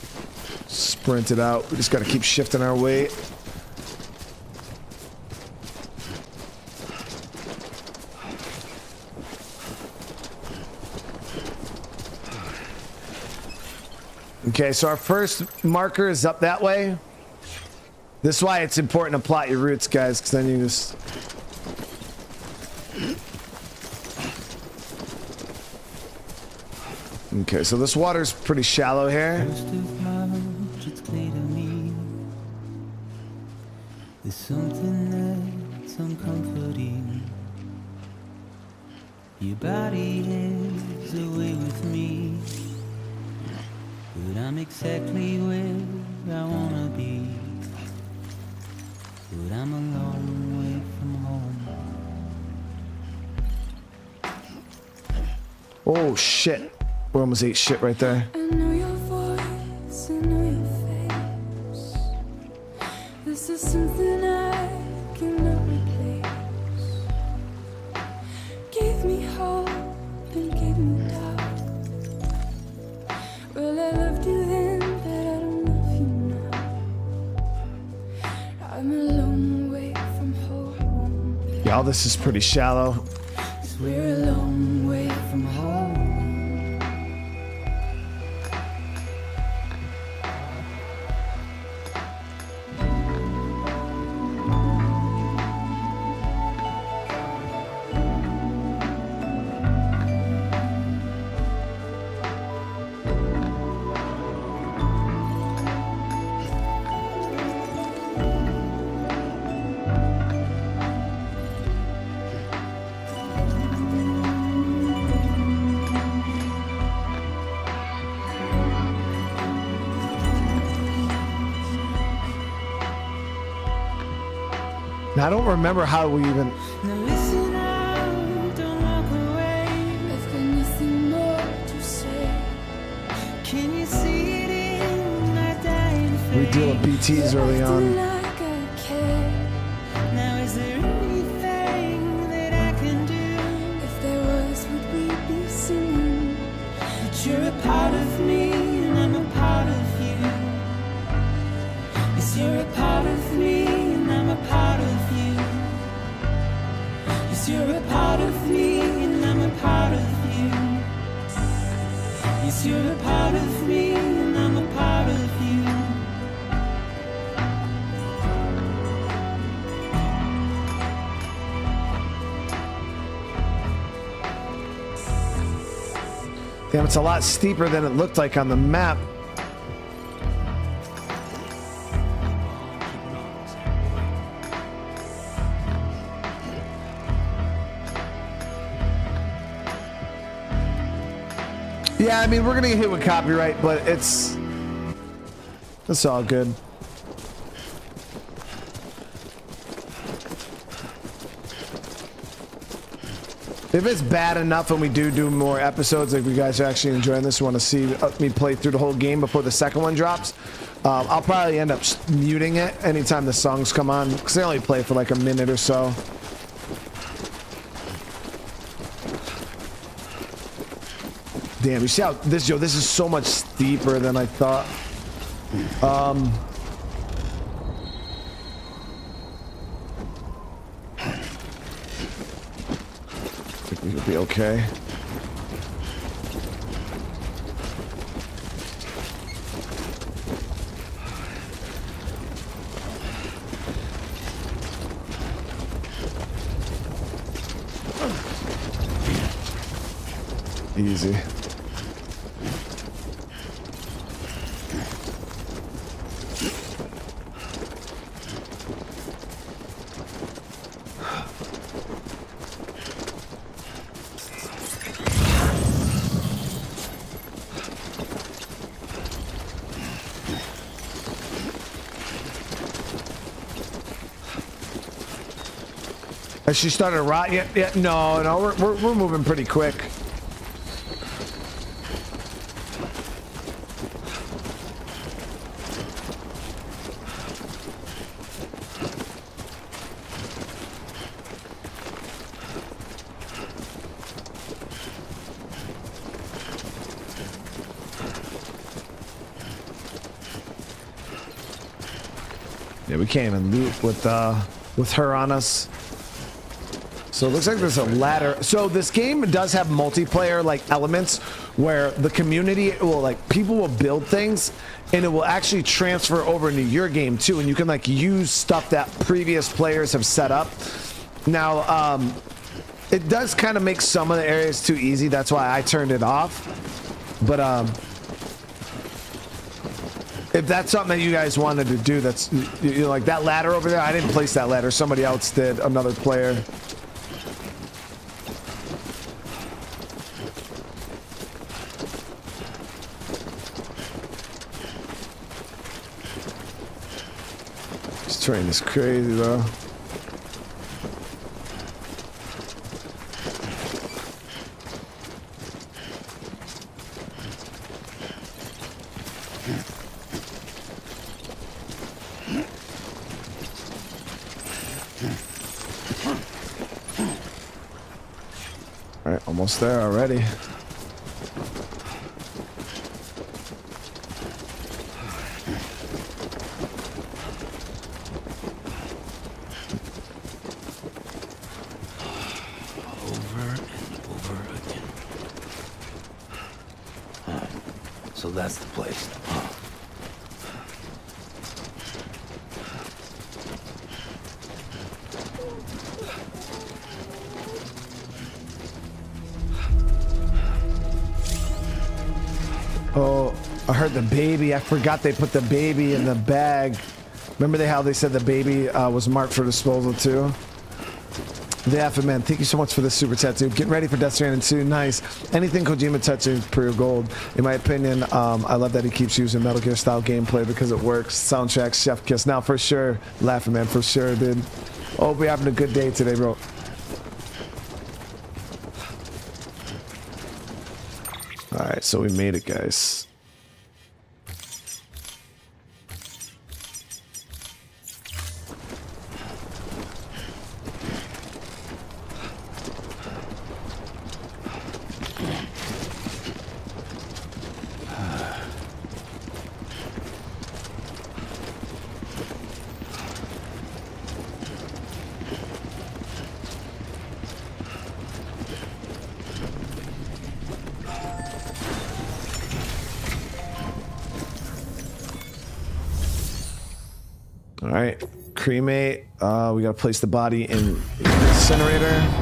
sprint it out. We just got to keep shifting our weight. Okay, so our first marker is up that way. This is why it's important to plot your routes, guys, because then you just... Okay, so this water's pretty shallow here. There's something that's uncomforting. Your body is away with me, but I'm exactly where I wanna be. But I'm a long way from home. Oh shit. We almost ate shit right there. I know your voice, I know your face. This is something I cannot replace. Gave me hope and gave me doubt. Well, I loved you then, but I don't love you now. I'm a long way from home. Y'all, this is pretty shallow. 'Cause we're a long way from home. Now, I don't remember how we even... Now listen out, don't walk away. I've got nothing more to say. Can you see it in my dying face? We deal with BTs early on. Like I care. Now is there anything that I can do? If there was, would we be singing? That you're a part of me and I'm a part of you. Yes, you're a part of me and I'm a part of you. Yes, you're a part of me and I'm a part of you. Yes, you're a part of me and I'm a part of you. Damn, it's a lot steeper than it looked like on the map. Yeah, I mean, we're gonna get hit with copyright, but it's all good. If it's bad enough and we do more episodes, like you guys are actually enjoying this, you want to see me play through the whole game before the second one drops, I'll probably end up muting it anytime the songs come on, because they only play for like a minute or so. Damn, you see how this is so much steeper than I thought. I think we'll be okay. Easy. Has she started to rot yet? Yeah, no, we're moving pretty quick. Yeah, we can't even loot with her on us. So it looks like there's a ladder. So this game does have multiplayer like elements where the community will like people will build things and it will actually transfer over into your game too, and you can like use stuff that previous players have set up. Now it does kind of make some of the areas too easy. That's why I turned it off. But if that's something that you guys wanted to do, that's you know, like that ladder over there, I didn't place that ladder, somebody else did, another player. This train is crazy though. All right, almost there already. So that's the place. Oh, I heard the baby. I forgot they put the baby in the bag. Remember how they said the baby was marked for disposal too? The AFA-Man, thank you so much for the super chat, dude. Getting ready for Death Stranding 2. Nice. Anything Kojima touches is pure gold. In my opinion, I love that he keeps using Metal Gear style gameplay because it works. Soundtrack, chef kiss. Now, for sure, AFA-Man, for sure, dude. Hope we're having a good day today, bro. All right, so we made it, guys. All right, cremate. We gotta place the body in the incinerator.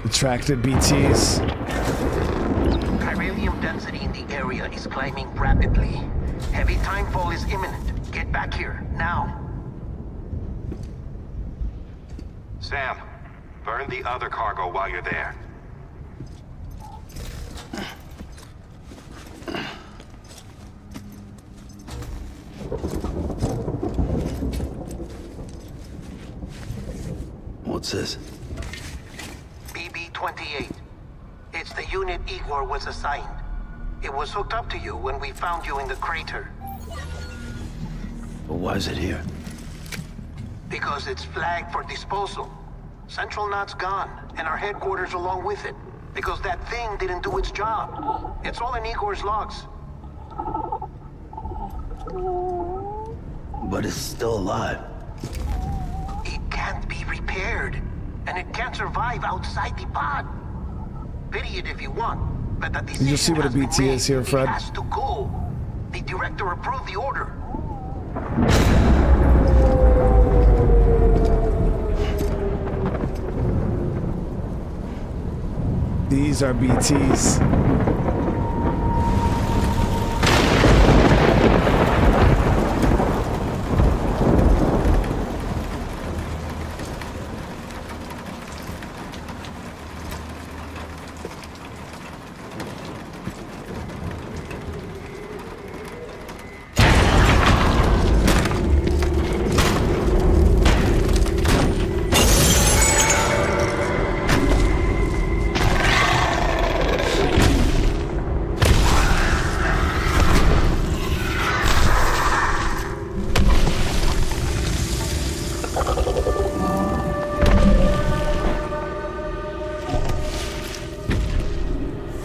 Attracted BTs. Chiralium density in the area is climbing rapidly. Heavy timefall is imminent. Get back here, now. Sam, burn the other cargo while you're there. What's this? BB-28. It's the unit Igor was assigned. It was hooked up to you when we found you in the crater. But why is it here? Because it's flagged for disposal. Central Knot's gone, and our headquarters along with it. Because that thing didn't do its job. It's all in Igor's logs. But it's still alive. It can't be repaired, and it can't survive outside the pod. Pity it if you want, but the decision You see what a BT is here, Fred? It has to go. The director approved the order. These are BTs.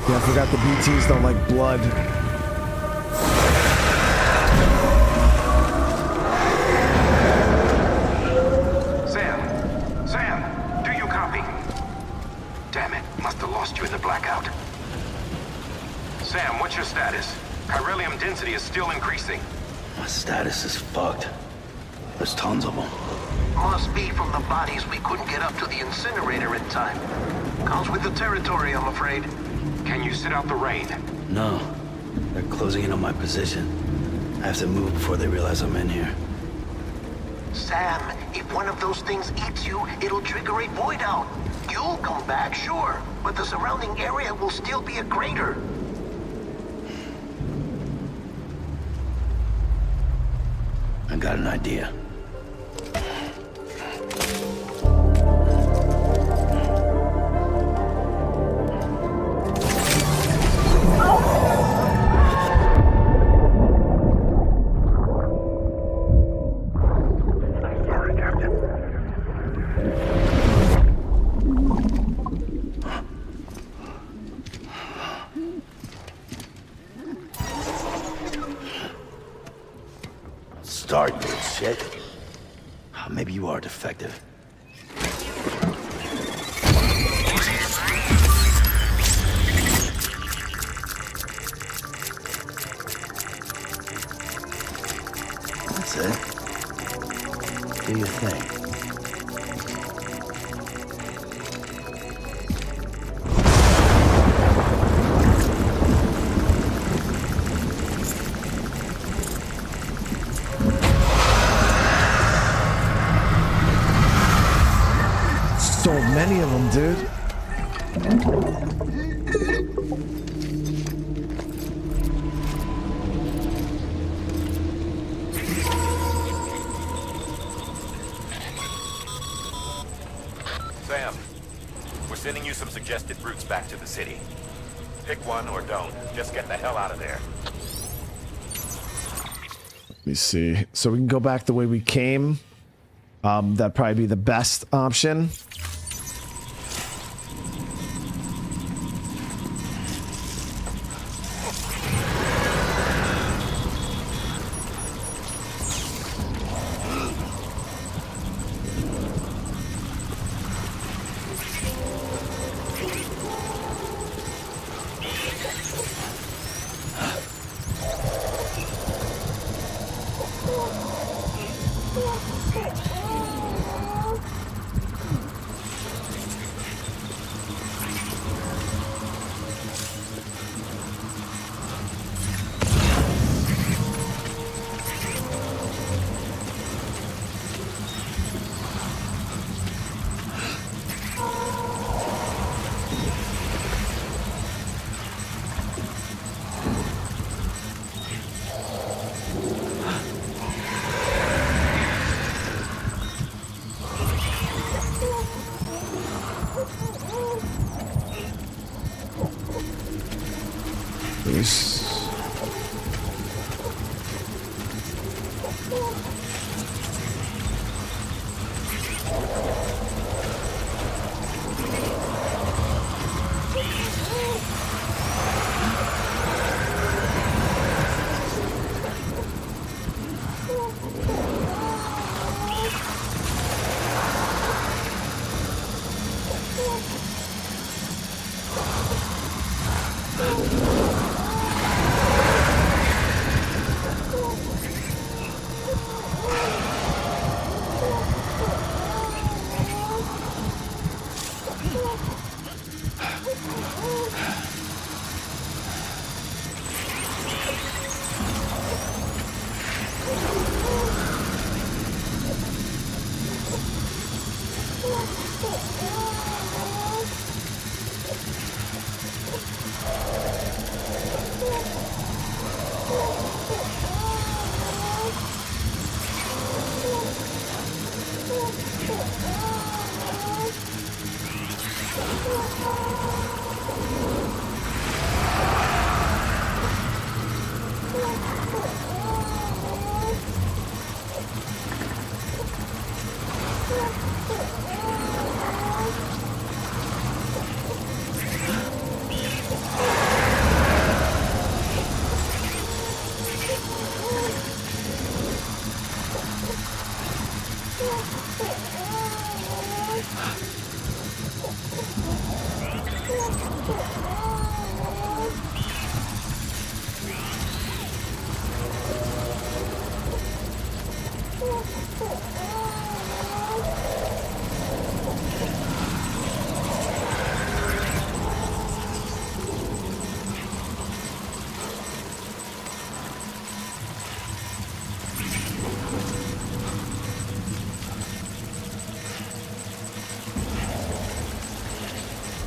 Yeah, I forgot the BTs don't like blood. Sam, do you copy? Damn it, must have lost you in the blackout. Sam, what's your status? Chiralium density is still increasing. My status is fucked. There's tons of them. Must be from the bodies we couldn't get up to the incinerator in time. Comes with the territory, I'm afraid. Can you sit out the rain? No. They're closing in on my position. I have to move before they realize I'm in here. Sam, if one of those things eats you, it'll trigger a void out. You'll come back, sure, but the surrounding area will still be a crater. I got an idea. Start, you shit. Maybe you are defective. That's it. Do your thing. So many of them, dude. Sam, we're sending you some suggested routes back to the city. Pick one or don't. Just get the hell out of there. Let me see. So we can go back the way we came. That'd probably be the best option. Nice.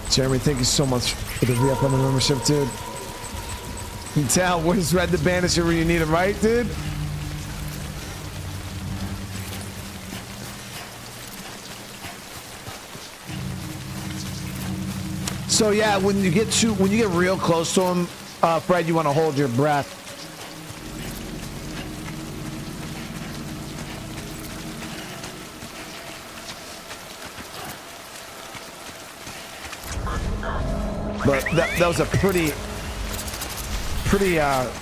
Jeremy, thank you so much for the re-up on the membership, dude. Tell, where's Red the Banisher when you need him, right, dude? So yeah, when you get real close to him, Fred, you want to hold your breath. But that was a pretty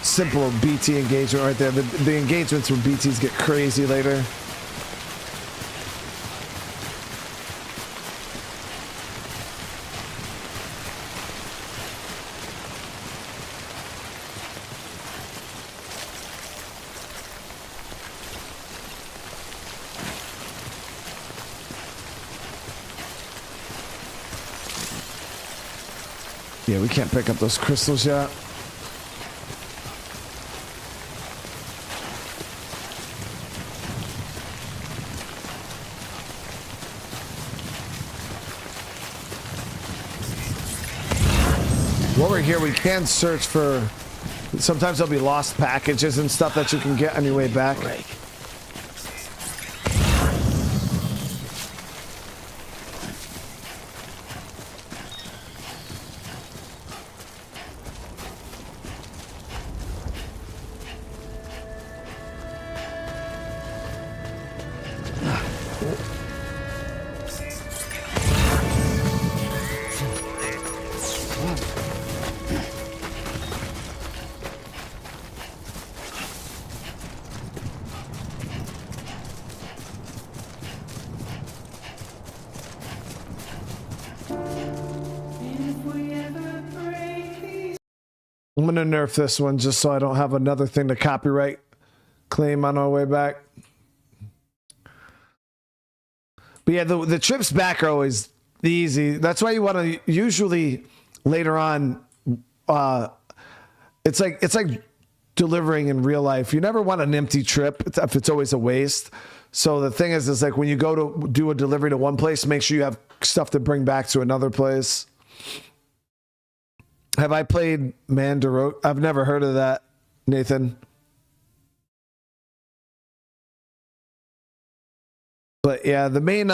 simple BT engagement right there. The engagements with BTs get crazy later. Yeah, we can't pick up those crystals yet. While we're here, we can search for... Sometimes there'll be lost packages and stuff that you can get on your way back. I'm gonna nerf this one just so I don't have another thing to copyright claim on our way back. But yeah, the trips back are always easy. That's why you want to usually later on. It's like delivering in real life. You never want an empty trip if it's always a waste. So the thing is like when you go to do a delivery to one place, make sure you have stuff to bring back to another place. Have I played Mandaro? I've never heard of that, Nathan. But yeah, the main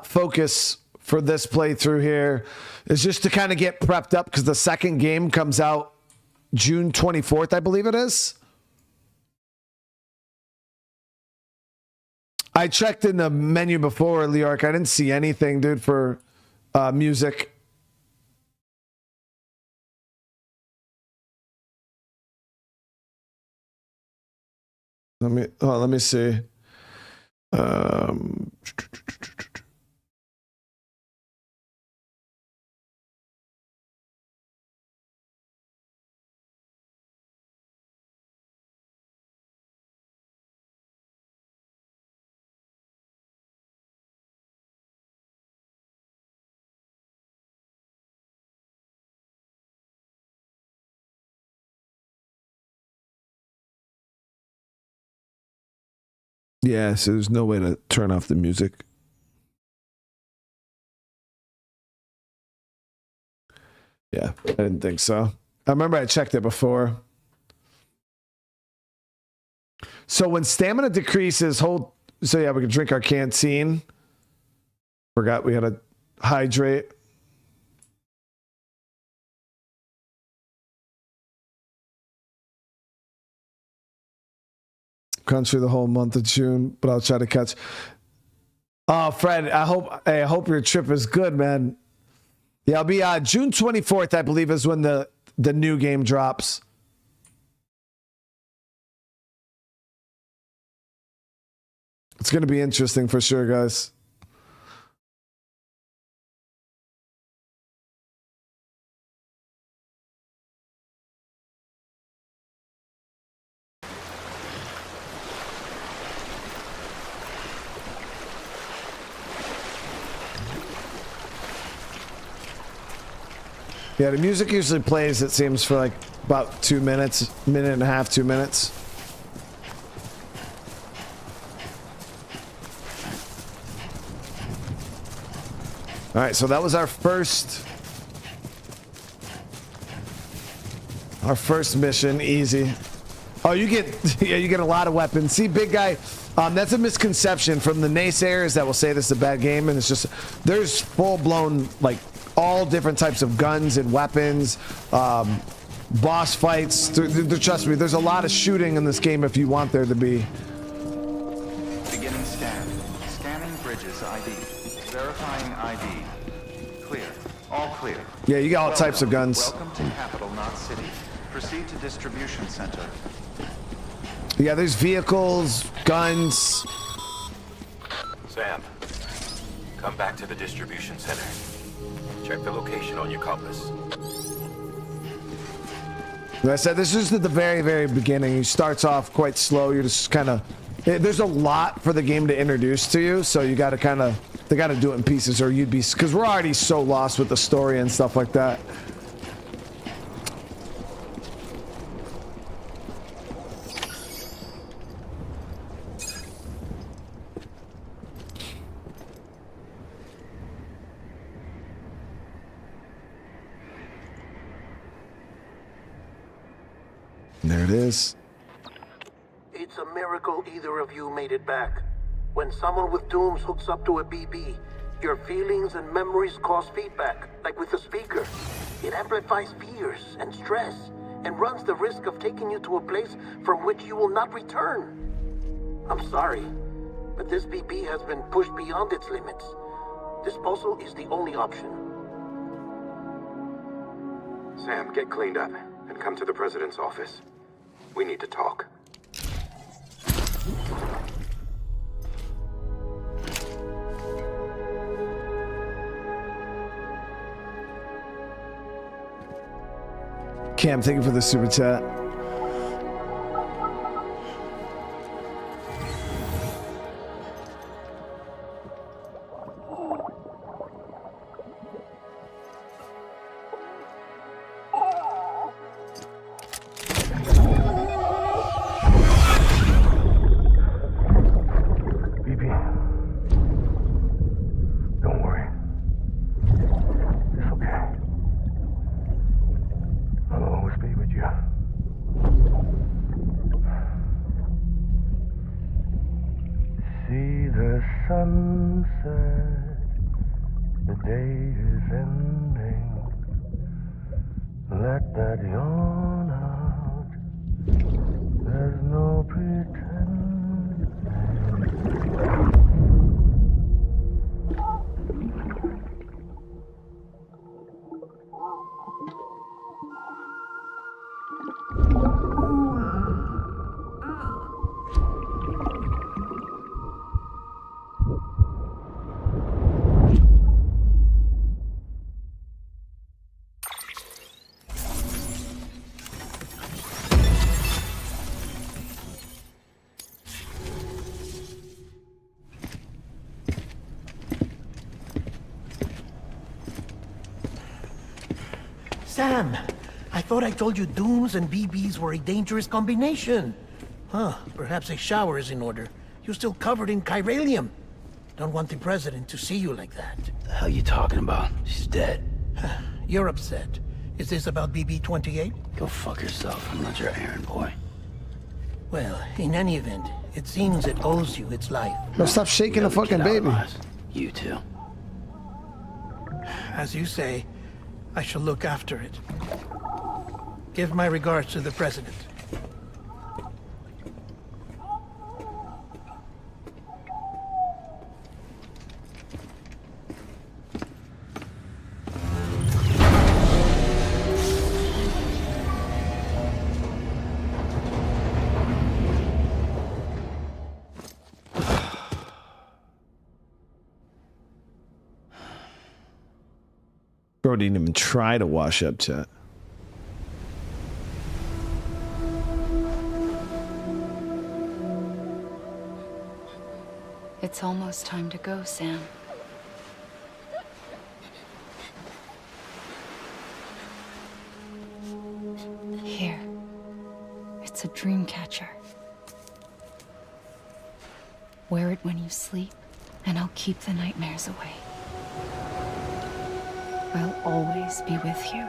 focus for this playthrough here is just to kind of get prepped up because the second game comes out June 24th, I believe it is. I checked in the menu before, Leork. I didn't see anything, dude, for music. Let me see. Yeah, so there's no way to turn off the music. Yeah, I didn't think so. I remember I checked it before. So when stamina decreases, hold. So yeah, we can drink our canteen. Forgot we had to hydrate. Country the whole month of June, but I'll try to catch. Oh, Fred, I hope your trip is good, man. Yeah, I'll be June 24th, I believe, is when the new game drops. It's going to be interesting for sure, guys. Yeah, the music usually plays, it seems, for like about 2 minutes, minute and a half, 2 minutes. All right, so that was our first mission, easy. Oh, you get you get a lot of weapons. See, big guy, that's a misconception from the naysayers that will say this is a bad game, and it's just there's full-blown like all different types of guns and weapons, boss fights. Trust me, there's a lot of shooting in this game if you want there to be. Beginning scan. Scanning bridges ID. Verifying ID. Clear. All clear. Yeah, you got all types of guns. Welcome to Capital, not City. Proceed to distribution center. Yeah, there's vehicles, guns. Sam, come back to the distribution center. Check the location on your compass. Like I said, this is at the very, very beginning. He starts off quite slow. You're just kind of... There's a lot for the game to introduce to you, so you got to kind of... They got to do it in pieces or you'd be... Because we're already so lost with the story and stuff like that. There it is. It's a miracle either of you made it back. When someone with dooms hooks up to a BB, your feelings and memories cause feedback, like with the speaker. It amplifies fears and stress, and runs the risk of taking you to a place from which you will not return. I'm sorry, but this BB has been pushed beyond its limits. Disposal is the only option. Sam, get cleaned up and come to the president's office. We need to talk. Cam, thank you for the super chat. Sunset, the day is ending. Let that yawn out. There's no pretend. Sam, I thought I told you dooms and BBs were a dangerous combination. Huh, perhaps a shower is in order. You're still covered in chiralium. Don't want the president to see you like that. The hell you talking about? She's dead. You're upset. Is this about BB-28? Go fuck yourself. I'm not your errand boy. Well, in any event, it seems it owes you its life. No, stop shaking the fucking baby. You too. As you say, I shall look after it. Give my regards to the president. Bro didn't even try to wash up chat. It's almost time to go, Sam. Here. It's a dream catcher. Wear it when you sleep, and I'll keep the nightmares away. I'll always be with you.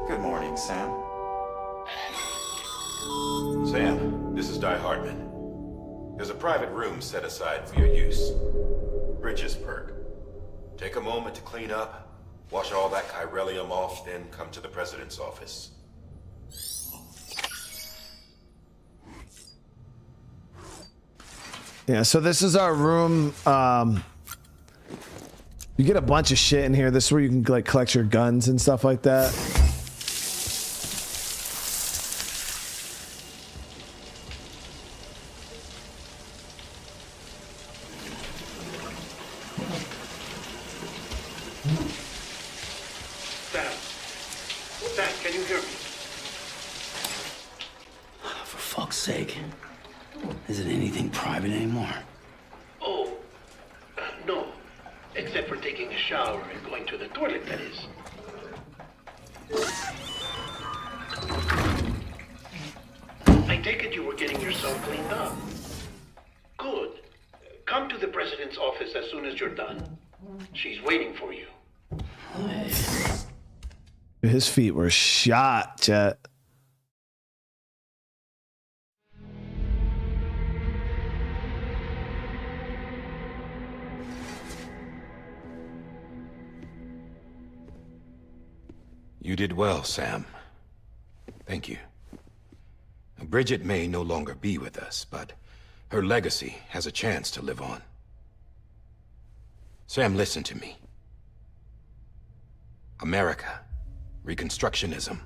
Good morning, Sam. Sam, this is Die-Hardman. There's a private room set aside for your use. Bridges perk. Take a moment to clean up, wash all that chiralium off, then come to the president's office. Yeah, so this is our room. You get a bunch of shit in here. This is where you can like collect your guns and stuff like that. Sam, can you hear me? For fuck's sake. Isn't anything private anymore? Oh, no. Except for taking a shower and going to the toilet, that is. I take it you were getting yourself cleaned up. Good. Come to the president's office as soon as you're done. She's waiting for you. His feet were shot, chat. You did well, Sam. Thank you. Bridget may no longer be with us, but her legacy has a chance to live on. Sam, listen to me. America, Reconstructionism,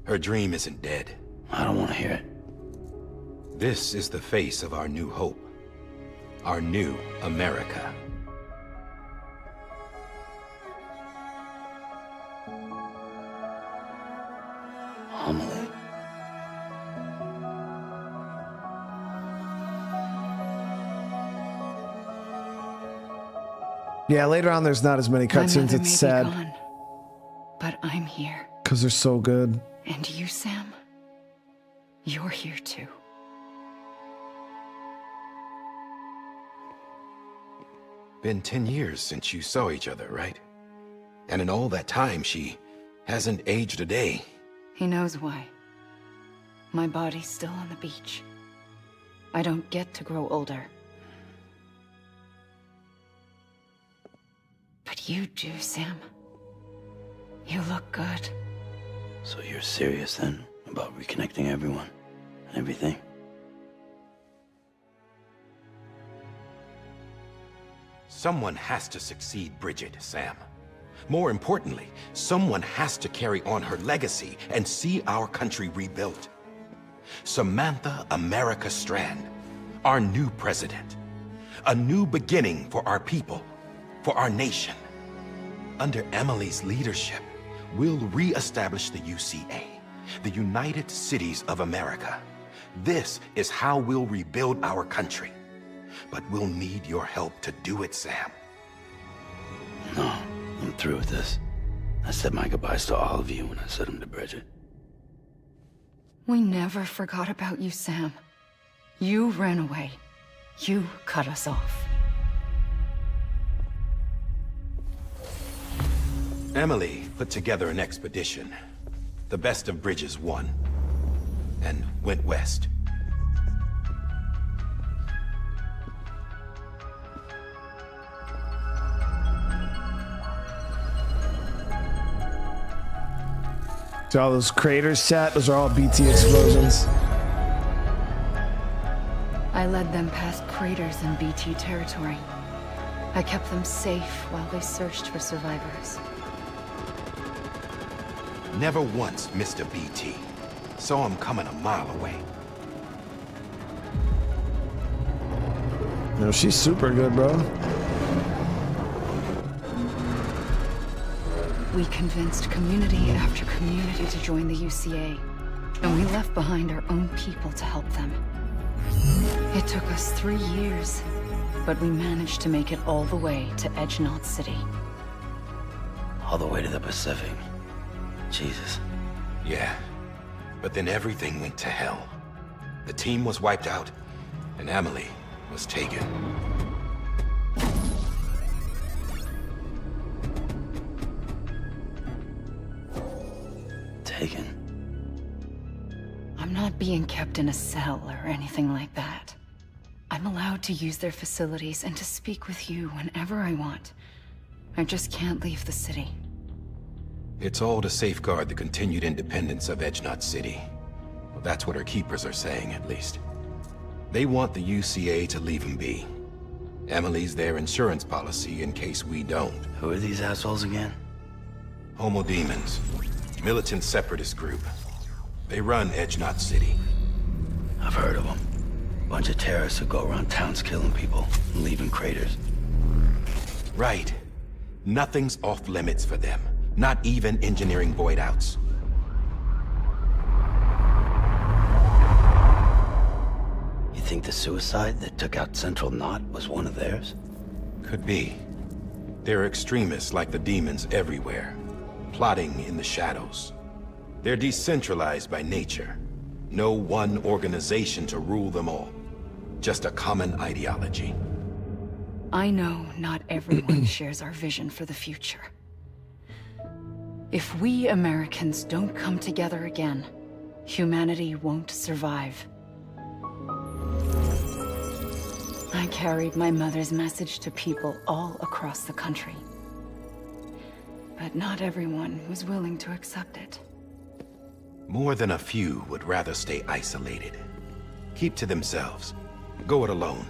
her dream isn't dead. I don't want to hear it. This is the face of our new hope. Our new America. Amelie. Yeah, later on there's not as many My cutscenes. mother It's may sad be gone, but I'm here. because they're so good. And you, Sam, you're here too. Been 10 years since you saw each other, right? And in all that time, she hasn't aged a day. He knows why. My body's still on the beach. I don't get to grow older. But you do, Sam. You look good. So you're serious then about reconnecting everyone and everything? Someone has to succeed Bridget, Sam. More importantly, someone has to carry on her legacy and see our country rebuilt. Samantha America Strand, our new president. A new beginning for our people, for our nation. Under Amelie's leadership, we'll re-establish the UCA, the United Cities of America. This is how we'll rebuild our country. But we'll need your help to do it, Sam. No, I'm through with this. I said my goodbyes to all of you when I said them to Bridget. We never forgot about you, Sam. You ran away. You cut us off. Amelie put together an expedition. The best of Bridges won. And went west. So all those craters set, those are all BT explosions. I led them past craters in BT territory. I kept them safe while they searched for survivors. Never once missed a BT. Saw him coming a mile away. No, she's super good, bro. We convinced community after community to join the UCA, and we left behind our own people to help them. It took us 3 years, but we managed to make it all the way to Edge Knot City. All the way to the Pacific. Jesus. Yeah, but then everything went to hell. The team was wiped out, and Amelie was taken. Taken? I'm not being kept in a cell or anything like that. I'm allowed to use their facilities and to speak with you whenever I want. I just can't leave the city. It's all to safeguard the continued independence of Edge Knot City. Well, that's what our keepers are saying, at least. They want the UCA to leave them be. Amelie's their insurance policy in case we don't. Who are these assholes again? Homo Demons. Militant separatist group. They run Edge Knot City. I've heard of them. Bunch of terrorists who go around towns killing people and leaving craters. Right. Nothing's off limits for them. Not even engineering void outs. You think the suicide that took out Central Knot was one of theirs? Could be. There are extremists like the demons everywhere, plotting in the shadows. They're decentralized by nature. No one organization to rule them all. Just a common ideology. I know not everyone shares our vision for the future. If we Americans don't come together again, humanity won't survive. I carried my mother's message to people all across the country. But not everyone was willing to accept it. More than a few would rather stay isolated. Keep to themselves. Go it alone.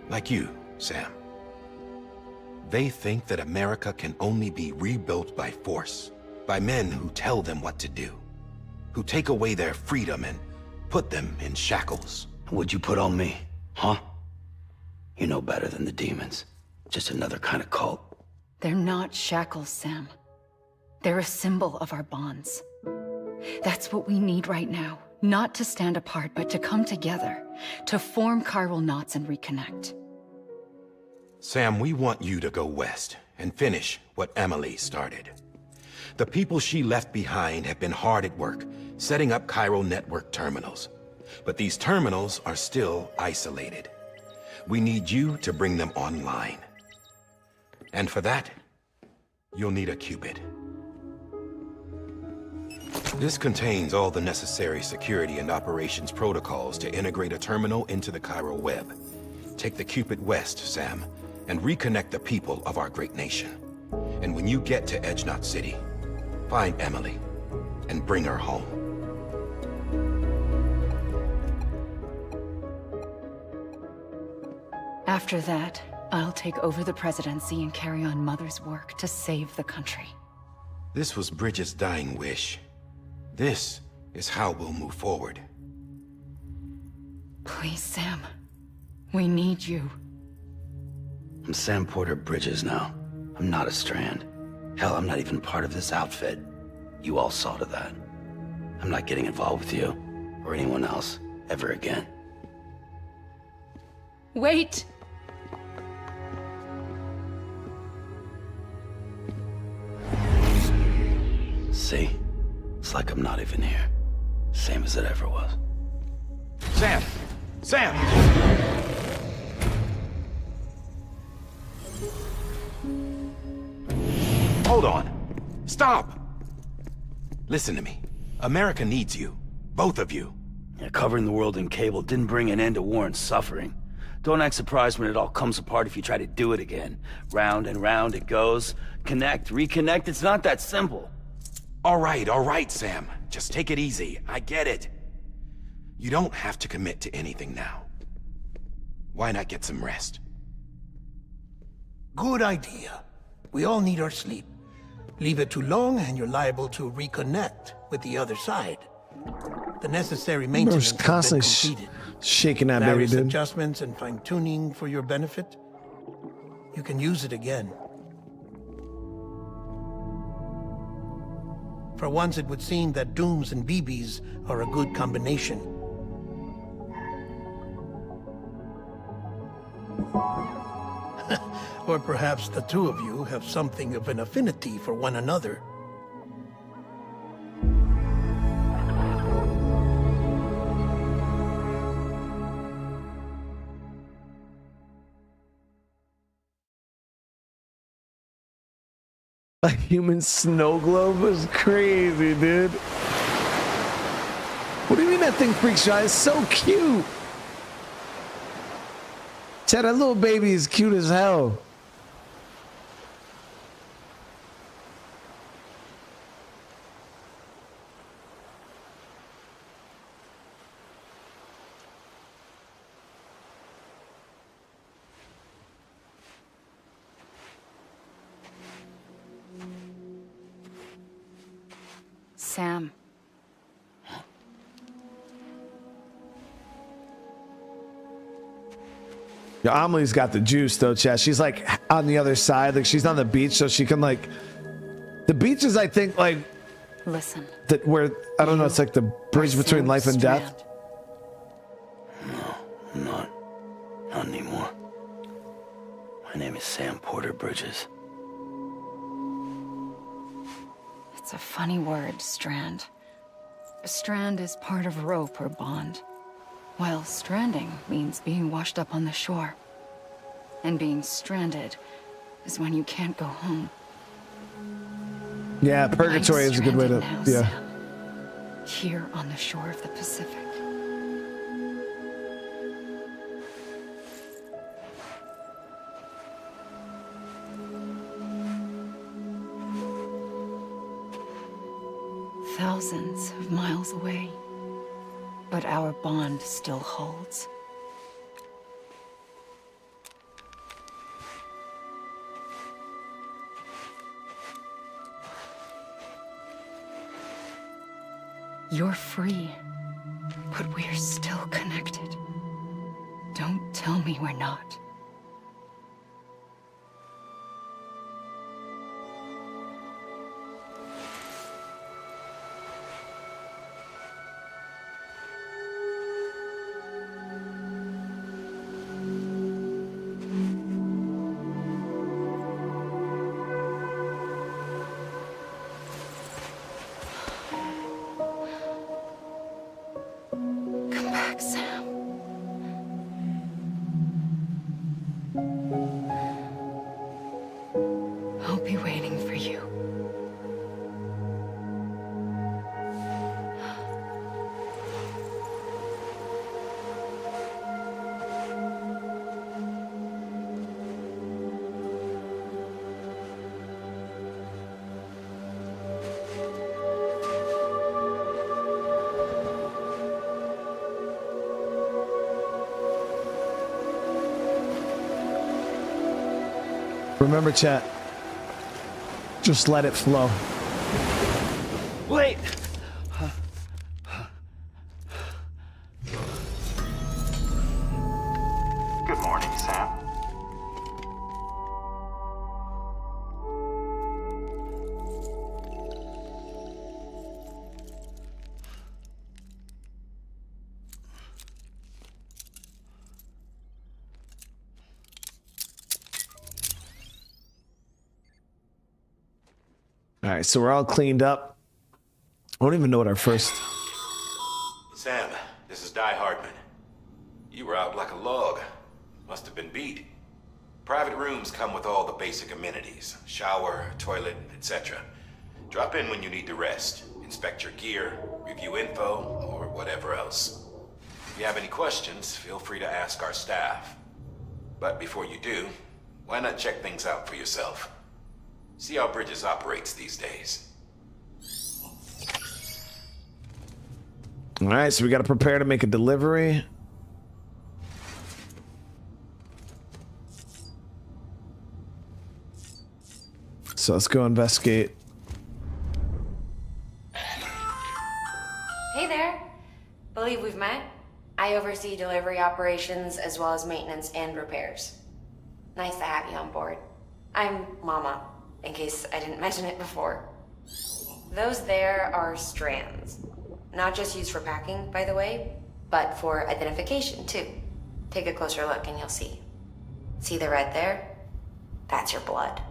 Like you, Sam. They think that America can only be rebuilt by force, by men who tell them what to do, who take away their freedom and put them in shackles. What'd you put on me, huh? You know better than the demons. Just another kind of cult. They're not shackles, Sam. They're a symbol of our bonds. That's what we need right now. Not to stand apart, but to come together, to form chiral knots and reconnect. Sam, we want you to go west and finish what Amelie started. The people she left behind have been hard at work, setting up chiral network terminals. But these terminals are still isolated. We need you to bring them online. And for that, you'll need a Cupid. This contains all the necessary security and operations protocols to integrate a terminal into the Chiral web. Take the Cupid west, Sam, and reconnect the people of our great nation. And when you get to Edge Knot City, find Amelie and bring her home. After that, I'll take over the presidency and carry on Mother's work to save the country. This was Bridget's dying wish. This is how we'll move forward. Please, Sam. We need you. I'm Sam Porter Bridges now. I'm not a Strand. Hell, I'm not even part of this outfit. You all saw to that. I'm not getting involved with you, or anyone else, ever again. Wait! See? It's like I'm not even here. Same as it ever was. Sam! Sam! Hold on. Stop! Listen to me. America needs you. Both of you. Yeah, covering the world in cable didn't bring an end to war and suffering. Don't act surprised when it all comes apart if you try to do it again. Round and round it goes. Connect, reconnect, it's not that simple. All right, Sam. Just take it easy. I get it. You don't have to commit to anything now. Why not get some rest? Good idea. We all need our sleep. Leave it too long and you're liable to reconnect with the other side. The necessary maintenance Just constantly has been completed. shaking that baby, Various dude. adjustments and fine-tuning for your benefit. You can use it again. For once, it would seem that Dooms and BBs are a good combination. Or perhaps the two of you have something of an affinity for one another. A human snow globe was crazy, dude. What do you mean that thing freaks you out? It's so cute. Chad, that little baby is cute as hell. Sam. Yeah, Amelie's got the juice though, Chad. She's like on the other side, like she's on the beach, so she can like. The beach is, I think, like. Listen. That where I don't know. It's like the bridge between life and death. No, I'm not. Not anymore. My name is Sam Porter Bridges. It's a funny word, Strand. A strand is part of rope or bond, while stranding means being washed up on the shore. And being stranded is when you can't go home. Yeah, purgatory is a good way to. Now, Yeah. Sam, here on the shore of the Pacific. Thousands of miles away, but our bond still holds. You're free, but we're still connected. Don't tell me we're not. Remember, chat. Just let it flow. Wait! Good morning, Sam. All right, so we're all cleaned up. I don't even know what our first... Sam, this is Die-Hardman. You were out like a log. Must have been beat. Private rooms come with all the basic amenities. Shower, toilet, etc. Drop in when you need to rest. Inspect your gear, review info, or whatever else. If you have any questions, feel free to ask our staff. But before you do, why not check things out for yourself? See how Bridges operates these days. All right, so we got to prepare to make a delivery. So let's go investigate. Hey there. Believe we've met. I oversee delivery operations as well as maintenance and repairs. Nice to have you on board. I'm Mama, in case I didn't mention it before. Those there are strands. Not just used for packing, by the way, but for identification too. Take a closer look and you'll see. See the red there? That's your blood.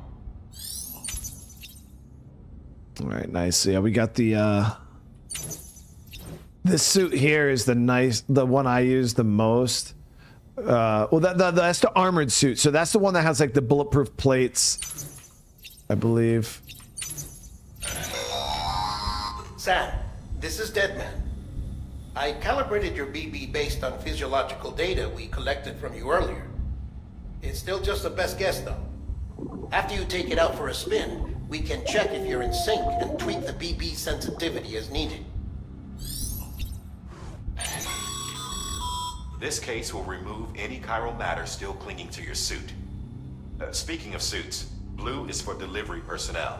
All right, nice. Yeah, we got the this suit here is the one I use the most. Well, that's the armored suit. So that's the one that has like the bulletproof plates, I believe. Sam, this is Deadman. I calibrated your BB based on physiological data we collected from you earlier. It's still just a best guess, though. After you take it out for a spin, we can check if you're in sync and tweak the BB sensitivity as needed. This case will remove any chiral matter still clinging to your suit. Speaking of suits, blue is for delivery personnel,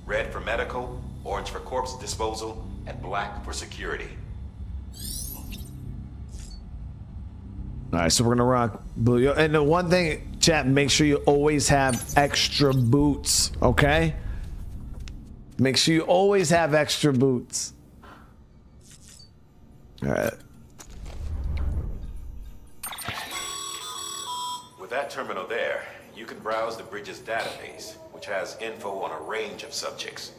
red for medical, orange for corpse disposal, and black for security. All right, so we're gonna rock blue. And the one thing, chat, make sure you always have extra boots, okay? Make sure you always have extra boots. All right. With that terminal there, you can browse the Bridges database, which has info on a range of subjects.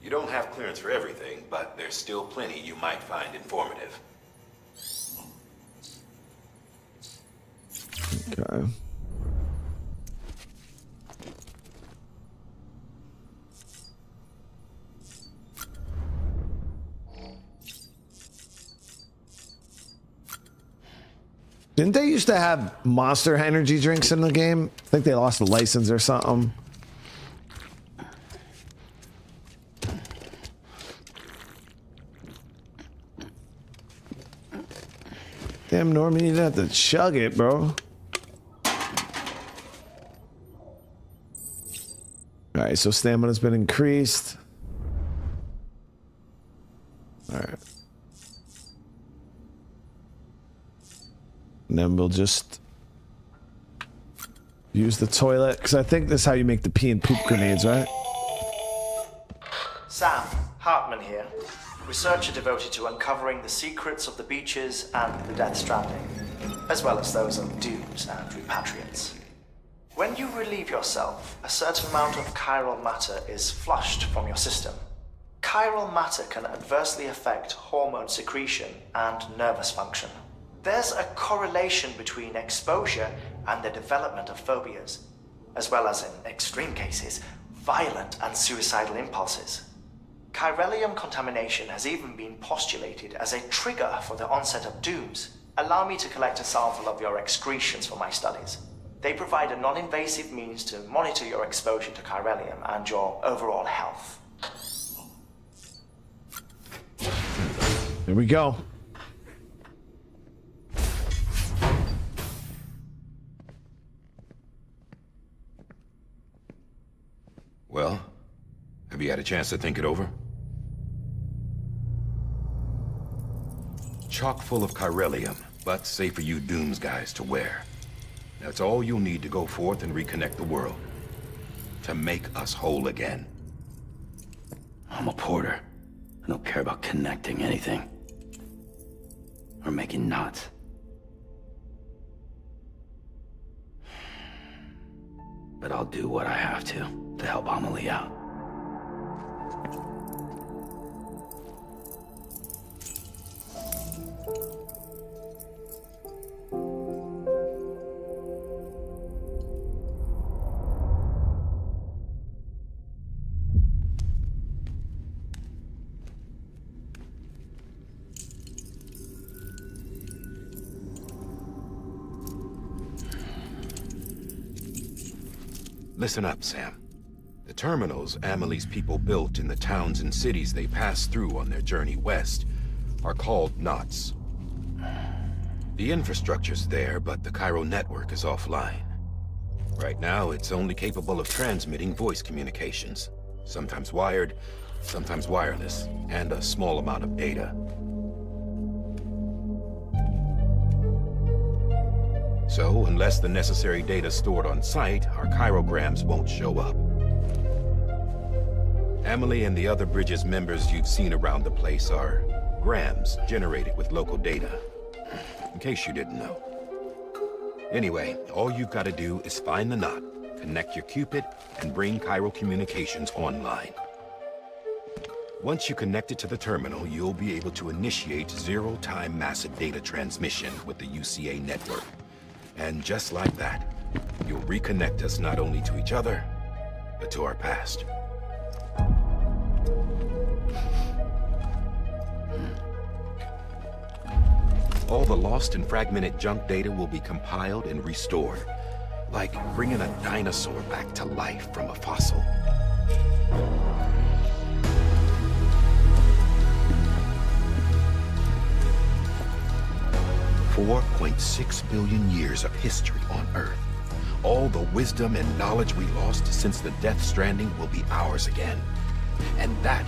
You don't have clearance for everything, but there's still plenty you might find informative. Okay. Didn't they used to have Monster energy drinks in the game? I think they lost the license or something. Damn, Norman, you didn't have to chug it, bro. All right, so stamina's been increased. All right. And then we'll just use the toilet, because I think this is how you make the pee and poop grenades, right? Sam, Hartman here, researcher devoted to uncovering the secrets of the beaches and the Death Stranding, as well as those of dooms and repatriates. When you relieve yourself, a certain amount of chiral matter is flushed from your system. Chiral matter can adversely affect hormone secretion and nervous function. There's a correlation between exposure and the development of phobias, as well as, in extreme cases, violent and suicidal impulses. Chiralium contamination has even been postulated as a trigger for the onset of dooms. Allow me to collect a sample of your excretions for my studies. They provide a non-invasive means to monitor your exposure to chiralium and your overall health. Here we go. Have you had a chance to think it over? Chock full of chiralium, but safe for you Dooms guys to wear. That's all you'll need to go forth and reconnect the world. To make us whole again. I'm a porter. I don't care about connecting anything. Or making knots. But I'll do what I have to help Amelie out. Listen up, Sam. The terminals Amelie's people built in the towns and cities they passed through on their journey west are called knots. The infrastructure's there, but the Cairo network is offline. Right now, it's only capable of transmitting voice communications. Sometimes wired, sometimes wireless, and a small amount of data. So, unless the necessary data stored on site, our chirograms won't show up. Amelie and the other Bridges members you've seen around the place are grams generated with local data. In case you didn't know. Anyway, all you've got to do is find the knot, connect your Cupid, and bring Cairo communications online. Once you connect it to the terminal, you'll be able to initiate zero-time massive data transmission with the UCA network. And just like that, you'll reconnect us not only to each other, but to our past. All the lost and fragmented junk data will be compiled and restored, like bringing a dinosaur back to life from a fossil. $4.6 billion years of history on Earth. All the wisdom and knowledge we lost since the Death Stranding will be ours again. And that,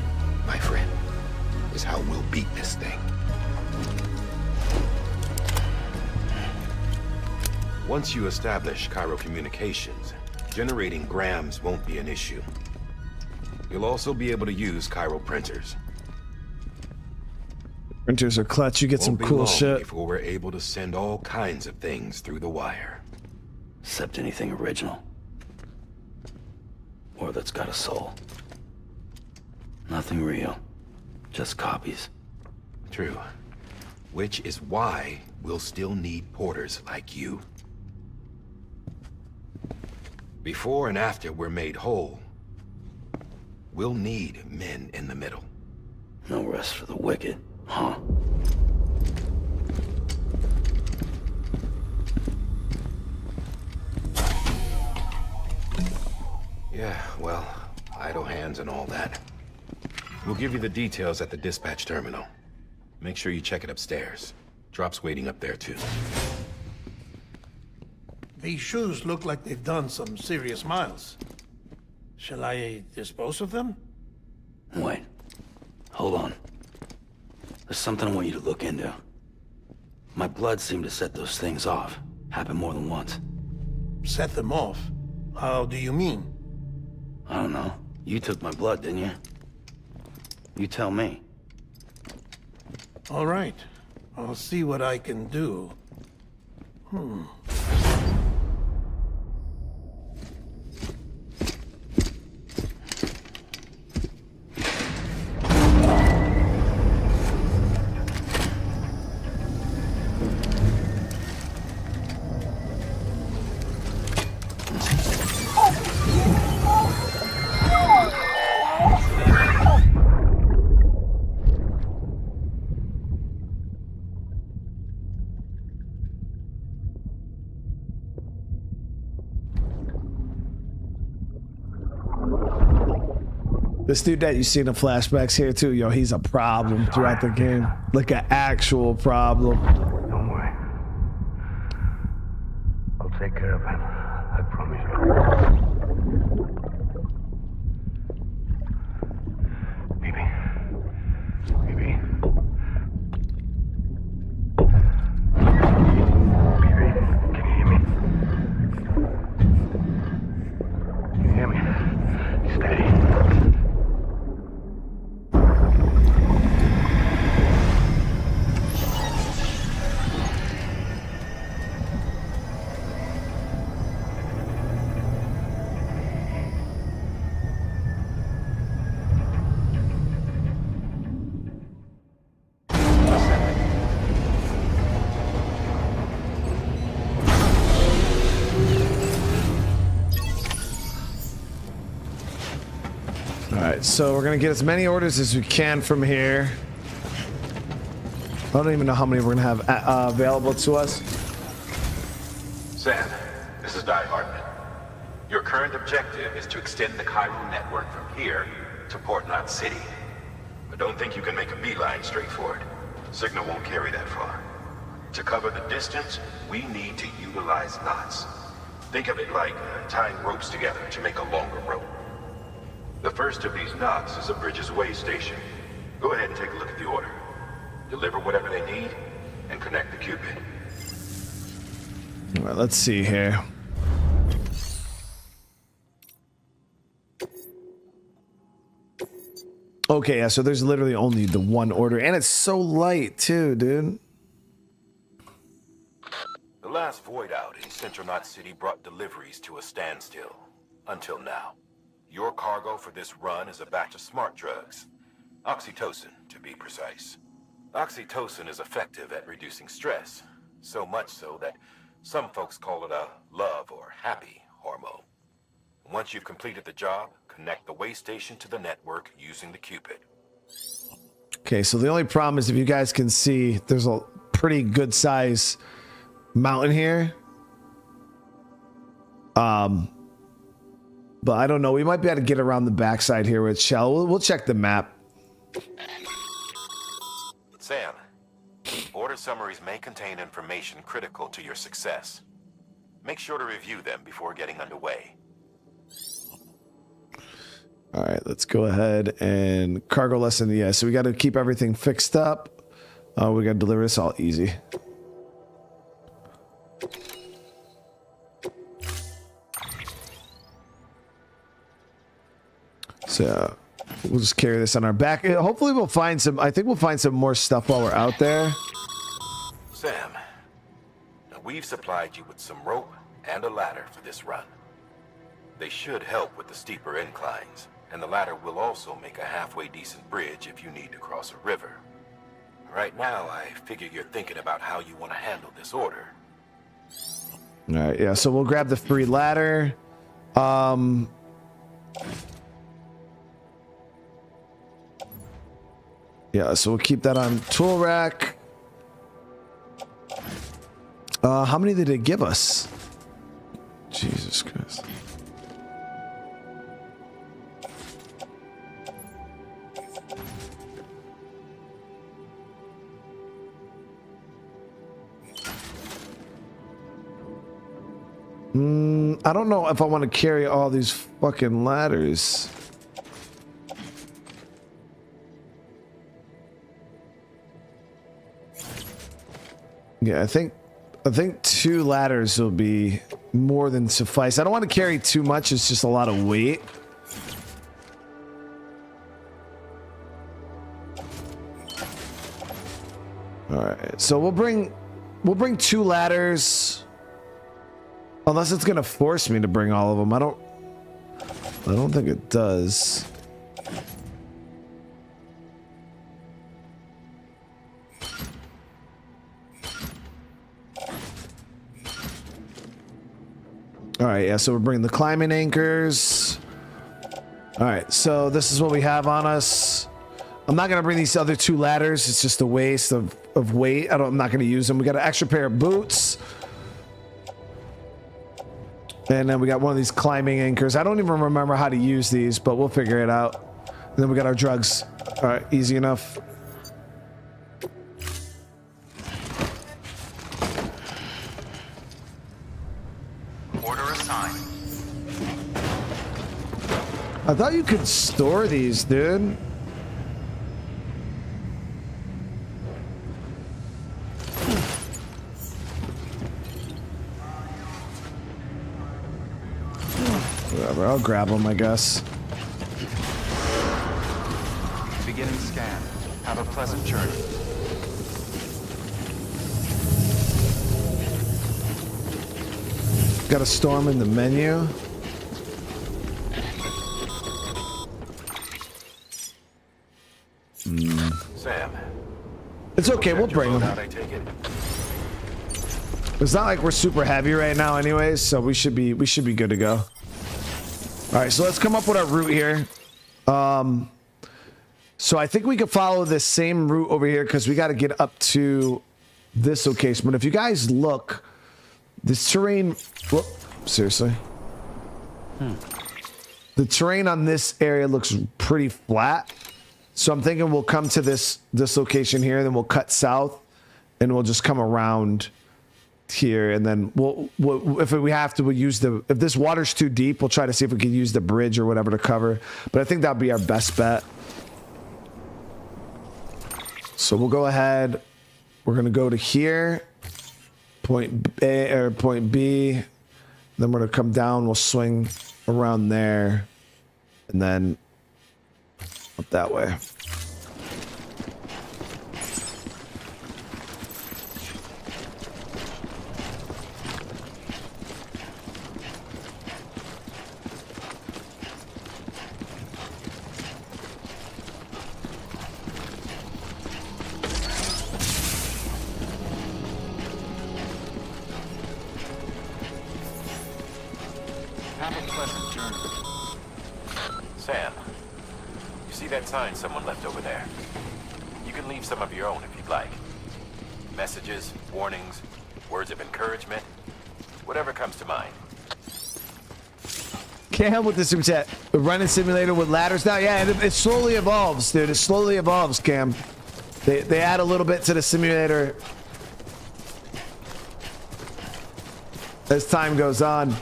my friend, is how we'll beat this thing. Once you establish Cairo communications, generating grams won't be an issue. You'll also be able to use Cairo printers. Printers are clutch. You get some cool shit. Before we're able to send all kinds of things through the wire. Except anything original. Or that's got a soul. Nothing real. Just copies. True. Which is why we'll still need porters like you. Before and after we're made whole, we'll need men in the middle. No rest for the wicked, huh? Yeah, well, idle hands and all that. We'll give you the details at the dispatch terminal. Make sure you check it upstairs. Drop's waiting up there, too. These shoes look like they've done some serious miles. Shall I dispose of them? Wait. Hold on. There's something I want you to look into. My blood seemed to set those things off. Happened more than once. Set them off? How do you mean? I don't know. You took my blood, didn't you? You tell me. All right. I'll see what I can do. This dude that you see in the flashbacks here too, yo, he's a problem throughout the game. Like an actual problem. Don't worry. I'll take care of him. I promise you. right, so we're gonna get as many orders as we can from here. I don't even know how many we're gonna have available to us. Sam, this is Die-Hardman. Your current objective is to extend the Cairo network from here to Port Knot City. But don't think you can make a beeline straight for it. Signal won't carry that far. To cover the distance, we need to utilize knots. Think of it like tying ropes together to make a longer rope. The first of these knots is a Bridges way station. Go ahead and take a look at the order. Deliver whatever they need, and connect the Cupid. All right, let's see here. Okay, yeah, so there's literally only the one order, and it's so light too, dude. The last void out in Central Knot City brought deliveries to a standstill. Until now. Your cargo for this run is a batch of smart drugs. Oxytocin, to be precise. Oxytocin is effective at reducing stress. So much so that some folks call it a love or happy hormone. Once you've completed the job, connect the way station to the network using the Cupid. Okay, so the only problem is if you guys can see, there's a pretty good size mountain here. But I don't know. We might be able to get around the backside here with Shell. We'll check the map. Sam, order summaries may contain information critical to your success. Make sure to review them before getting underway. All right, let's go ahead and cargo lesson. Yeah, so we got to keep everything fixed up. We got to deliver this all easy. So we'll just carry this on our back. Hopefully we'll find some, I think we'll find some more stuff while we're out there. Sam, now we've supplied you with some rope and a ladder for this run. They should help with the steeper inclines, and the ladder will also make a halfway decent bridge if you need to cross a river. Right now, I figure you're thinking about how you want to handle this order. All right, yeah, so we'll grab the free ladder. Yeah, so we'll keep that on tool rack. How many did it give us? Jesus Christ. I don't know if I want to carry all these fucking ladders. Yeah, I think 2 ladders will be more than suffice. I don't want to carry too much. It's just a lot of weight. All right, so we'll bring 2 ladders. Unless it's gonna force me to bring all of them. I don't think it does. All right, yeah, so we're bringing the climbing anchors. All right, so this is what we have on us. I'm not gonna bring these other 2 ladders. It's just a waste of weight. I'm not gonna use them. We got an extra pair of boots. And then we got one of these climbing anchors. I don't even remember how to use these, but we'll figure it out. And then we got our drugs. All right, easy enough. Order assigned. I thought you could store these, dude. Whatever, I'll grab them, I guess. Beginning scan. Have a pleasant journey. Got a storm in the menu. Sam. It's okay, we'll bring them. I take it. It's not like we're super heavy right now anyways, so we should be good to go. All right, so let's come up with our route here. So I think we could follow this same route over here because we got to get up to this location. But if you guys look, this terrain, whoop, seriously. The terrain on this area looks pretty flat. So I'm thinking we'll come to this location here, then we'll cut south and we'll just come around here. And then we'll if we have to, we'll use if this water's too deep, we'll try to see if we can use the bridge or whatever to cover. But I think that'll be our best bet. So we'll go ahead. We're going to go to here, point A or point B. Then we're going to come down. We'll swing around there and then up that way. Sam, you see that sign someone left over there? You can leave some of your own if you'd like. Messages, warnings, words of encouragement, whatever comes to mind. Can't help with the super chat. A running simulator with ladders now. Yeah, it slowly evolves, dude. It slowly evolves, Cam. They add a little bit to the simulator as time goes on.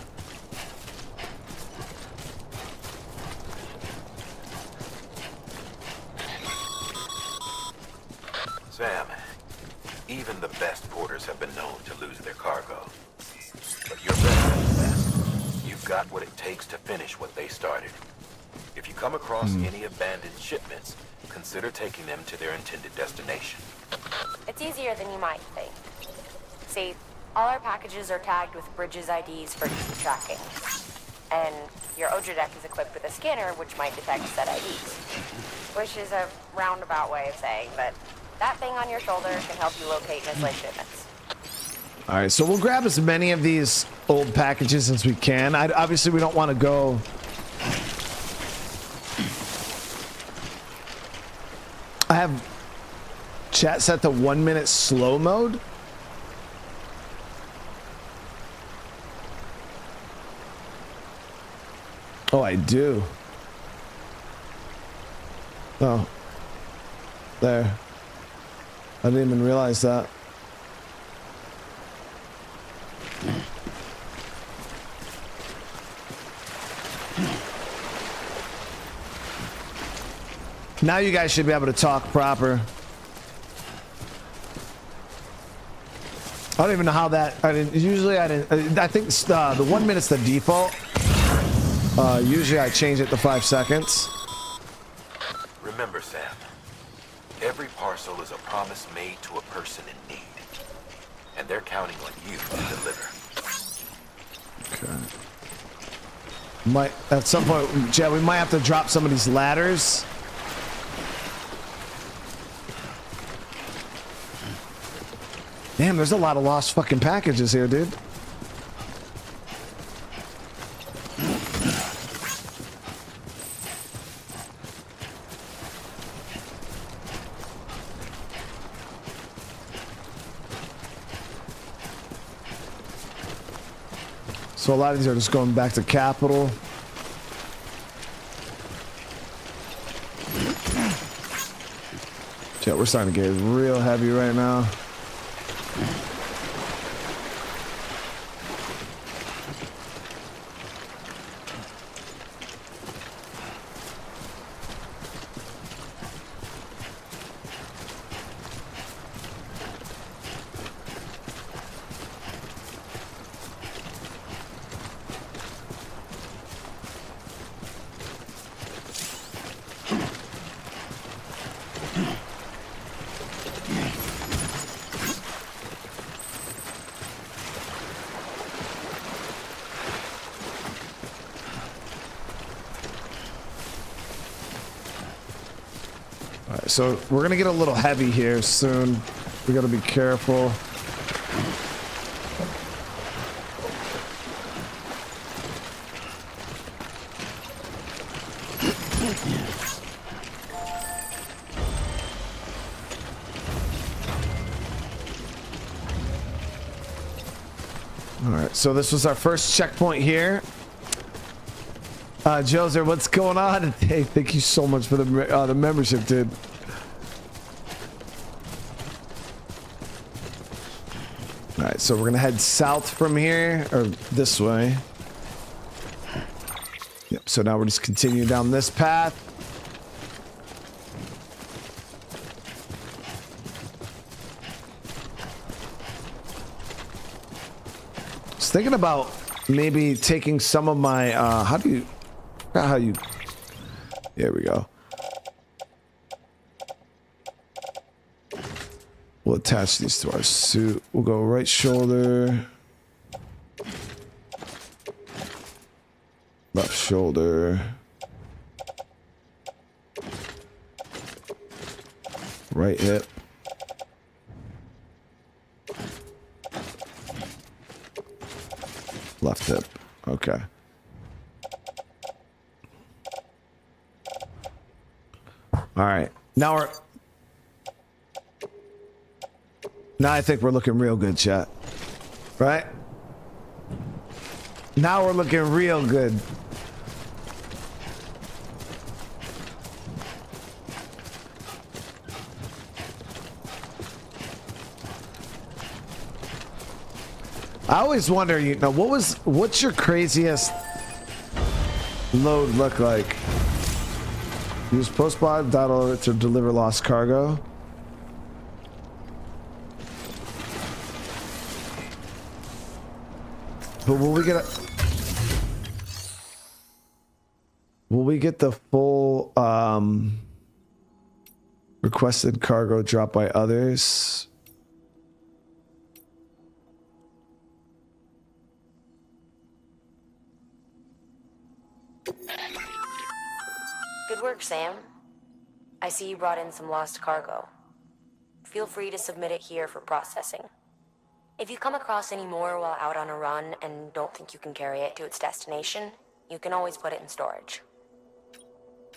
Sam, even the best porters have been known to lose their cargo. But you're better than the best. You've got what it takes to finish what they started. If you come across any abandoned shipments, consider taking them to their intended destination. It's easier than you might think. See, all our packages are tagged with Bridges IDs for easy tracking. And your Odra deck is equipped with a scanner which might detect said IDs. Which is a roundabout way of saying that that thing on your shoulder can help you locate mislaid shipments. All right, so we'll grab as many of these old packages as we can. Obviously, we don't want to go... I have chat set to 1 minute slow mode. Oh, I do. Oh. There. I didn't even realize that. Now you guys should be able to talk proper. I don't even know how that. I think the 1 minute's the default. Usually I change it to 5 seconds. Remember, Sam, every parcel is a promise made to a person in need. And they're counting on you to deliver. Okay. At some point, Jed, we might have to drop some of these ladders. Damn, there's a lot of lost fucking packages here, dude. So a lot of these are just going back to Capital. Yeah, we're starting to get real heavy right now. So we're gonna get a little heavy here soon. We gotta be careful. All right, so this was our first checkpoint here. Joser, what's going on? Hey, thank you so much for the membership, dude. All right, so we're gonna head south from here, or this way. Yep, so now we're just continuing down this path. I was thinking about maybe taking some of my, there we go. We'll attach these to our suit. We'll go right shoulder. Left shoulder. Right hip. Left hip. Okay. All right. Now I think we're looking real good, chat. Right? Now we're looking real good. I always wonder, you know, what's your craziest load look like? Use postbot data to deliver lost cargo. But will we get the full requested cargo dropped by others? Good work, Sam. I see you brought in some lost cargo. Feel free to submit it here for processing. If you come across any more while out on a run and don't think you can carry it to its destination, you can always put it in storage.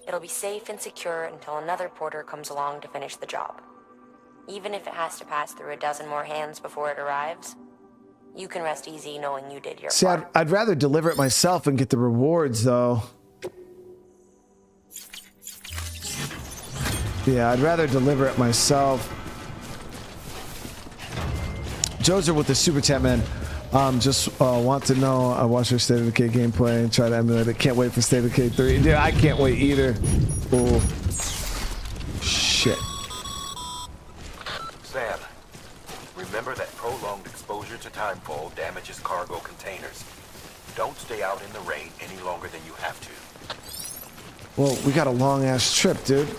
It'll be safe and secure until another porter comes along to finish the job. Even if it has to pass through a dozen more hands before it arrives, you can rest easy knowing you did your part. See, I'd rather deliver it myself and get the rewards, though. Yeah, I'd rather deliver it myself. Joser with the super chat, man. Just want to know. I watched your State of Decay gameplay and try to emulate it. Can't wait for State of Decay 3. Dude, I can't wait either. Oh, shit. Sam, remember that prolonged exposure to timefall damages cargo containers. Don't stay out in the rain any longer than you have to. Well, we got a long ass trip, dude.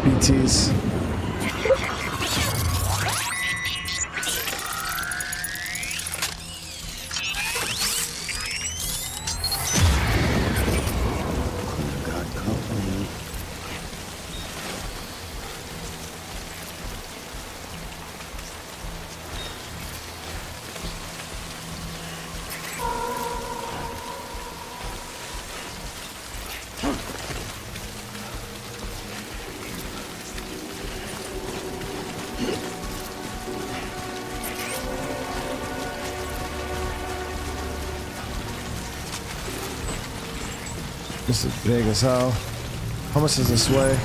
BTs. This is big as hell. How much does this weigh?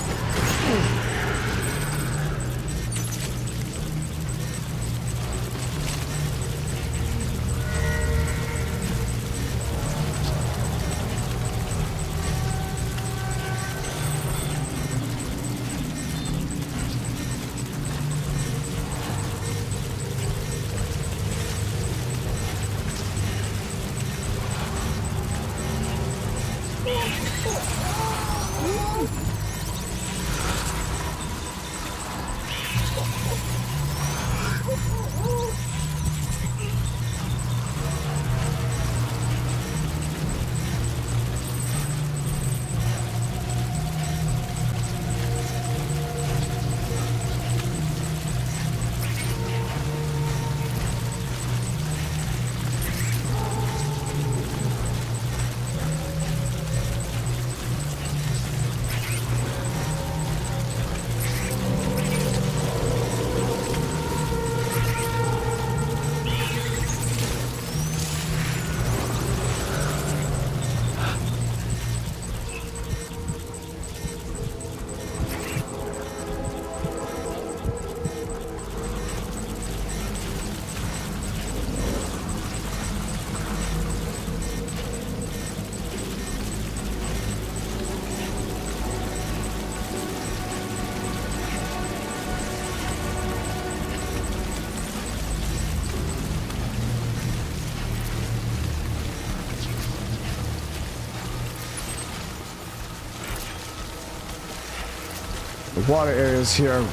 The water areas here are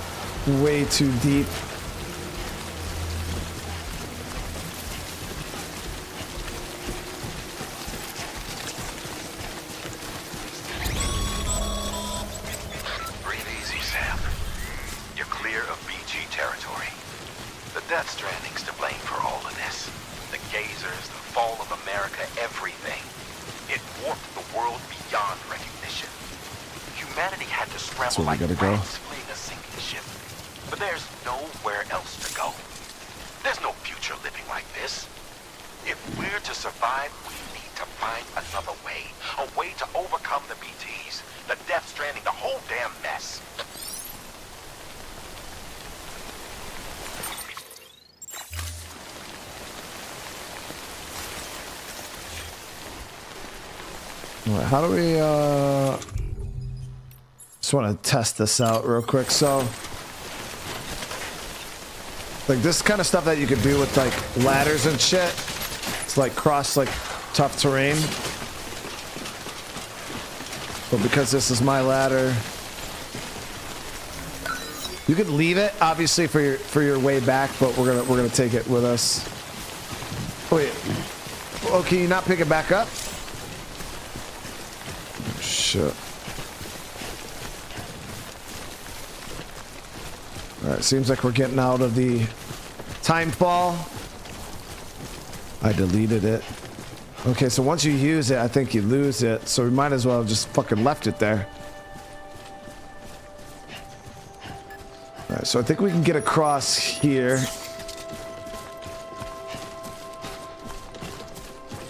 way too deep. Breathe easy, Sam. You're clear of BG territory. The Death Stranding's to blame for all of this. The gazers, the fall of America, everything. It warped the world beyond recognition. Humanity had to scramble like rats fleeing a sinking ship. But there's nowhere else to go. There's no future living like this. If we're to survive, we need to find another way. A way to overcome the BTs, the Death Stranding, the whole damn mess. How do we, just want to test this out real quick. So, like this kind of stuff that you could do with like ladders and shit. It's like cross like tough terrain. But because this is my ladder, you could leave it obviously for your way back, but we're gonna take it with us. Wait, oh, can you not pick it back up? Shit. Alright, seems like we're getting out of the time fall. I deleted it. Okay, so once you use it, I think you lose it. So we might as well have just fucking left it there. Alright, so I think we can get across here.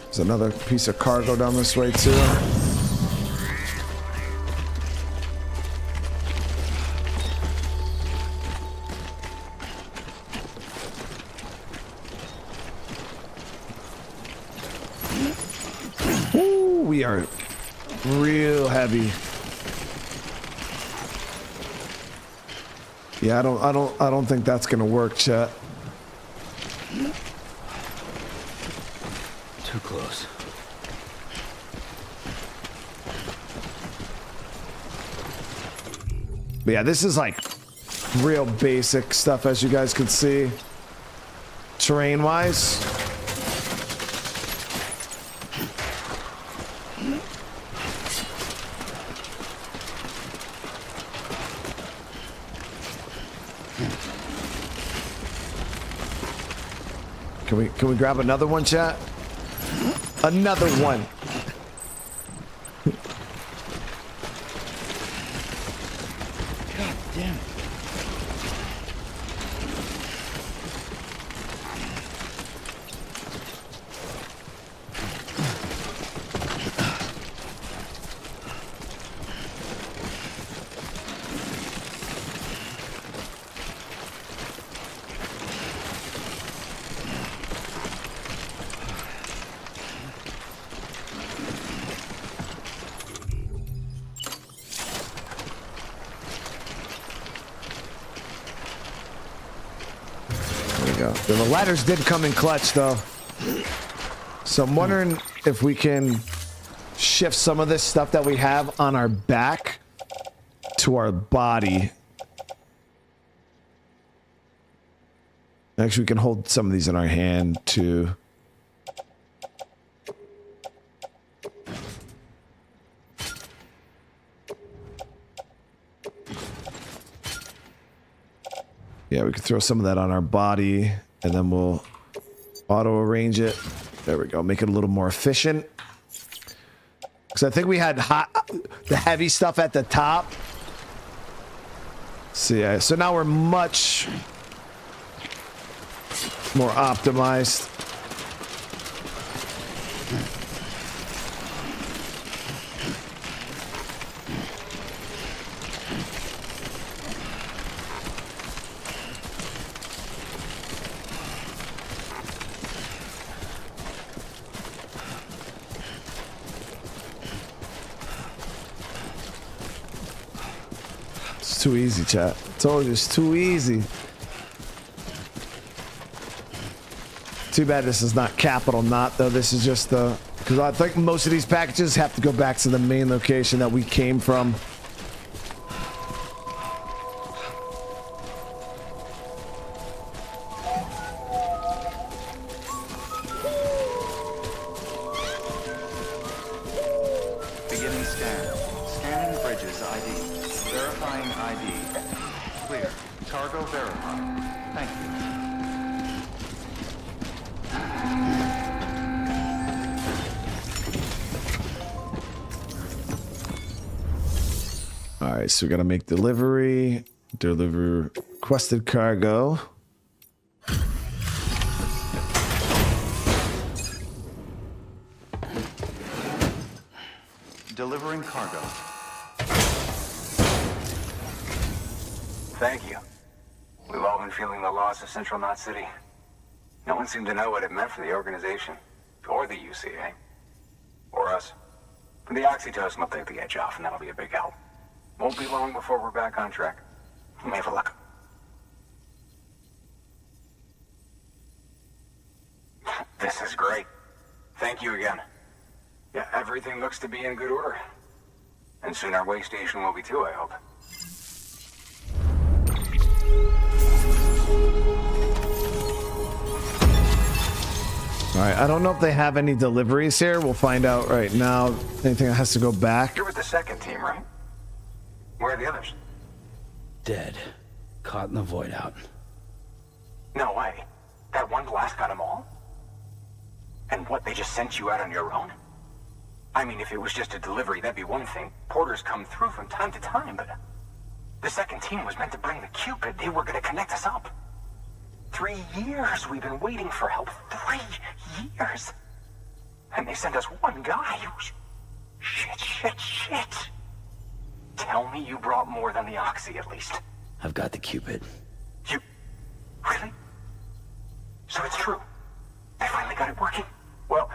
There's another piece of cargo down this way too. We are real heavy. Yeah, I don't think that's gonna work, chat. Too close. But yeah, this is like real basic stuff, as you guys can see, terrain-wise. Can we grab another one, chat? Another one. God damn it. The ladders did come in clutch though. So I'm wondering if we can shift some of this stuff that we have on our back to our body. Actually, we can hold some of these in our hand too. Yeah, we could throw some of that on our body, and then we'll auto arrange it. There we go. Make it a little more efficient. Because I think we had the heavy stuff at the top. So yeah, so now we're much more optimized. Too easy, chat. Told you it's too easy. Too bad this is not Capital Knot though. This is just the, because I think most of these packages have to go back to the main location that we came from. Bridges ID. Verifying ID. Clear. Cargo verified. Thank you. All right, so we got to make delivery. Deliver requested cargo. Delivering cargo. Thank you. We've all been feeling the loss of Central Knot City. No one seemed to know what it meant for the organization, or the UCA, or us. The oxytocin will take the edge off, and that'll be a big help. Won't be long before we're back on track. You may have a look. This is great. Thank you again. Yeah, everything looks to be in good order. And soon our way station will be too, I hope. All right, I don't know if they have any deliveries here. We'll find out right now. Anything that has to go back. You're with the second team, right? Where are the others? Dead. Caught in the void out. No way. That one blast got them all? And what, they just sent you out on your own? I mean, if it was just a delivery, that'd be one thing. Porters come through from time to time, but the second team was meant to bring the Cupid. They were going to connect us up. 3 years we've been waiting for help. 3 years. And they sent us one guy. Shit. Tell me you brought more than the Oxy, at least. I've got the Cupid. You... Really? So it's true. They finally got it working. Well,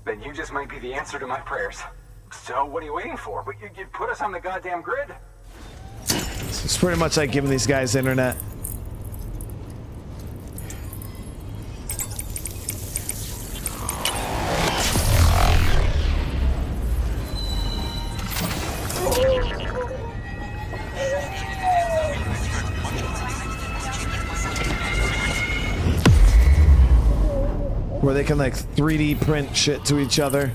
then you just might be the answer to my prayers. So what are you waiting for? You put us on the goddamn grid. It's pretty much like giving these guys internet. Where they can like 3D print shit to each other.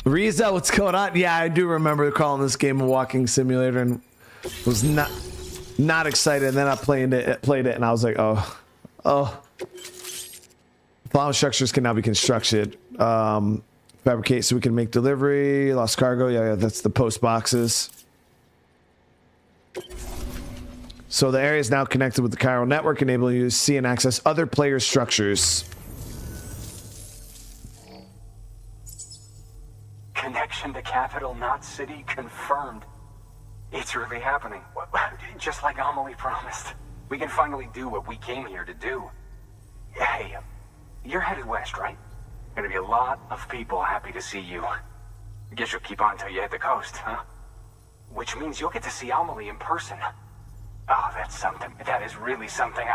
Riza, what's going on? Yeah, I do remember calling this game a walking simulator and was not excited. And then I played it and I was like, oh. Following structures can now be constructed. Fabricate so we can make delivery. Lost cargo. Yeah, that's the post boxes. So the area is now connected with the chiral network, enabling you to see and access other player structures. Connection to Capital Knot City confirmed. It's really happening. Just like Amelie promised. We can finally do what we came here to do. Hey, you're headed west, right? Gonna be a lot of people happy to see you. Guess you'll keep on till you hit the coast, huh? Which means you'll get to see Amelie in person. Oh, that's something. That is really something.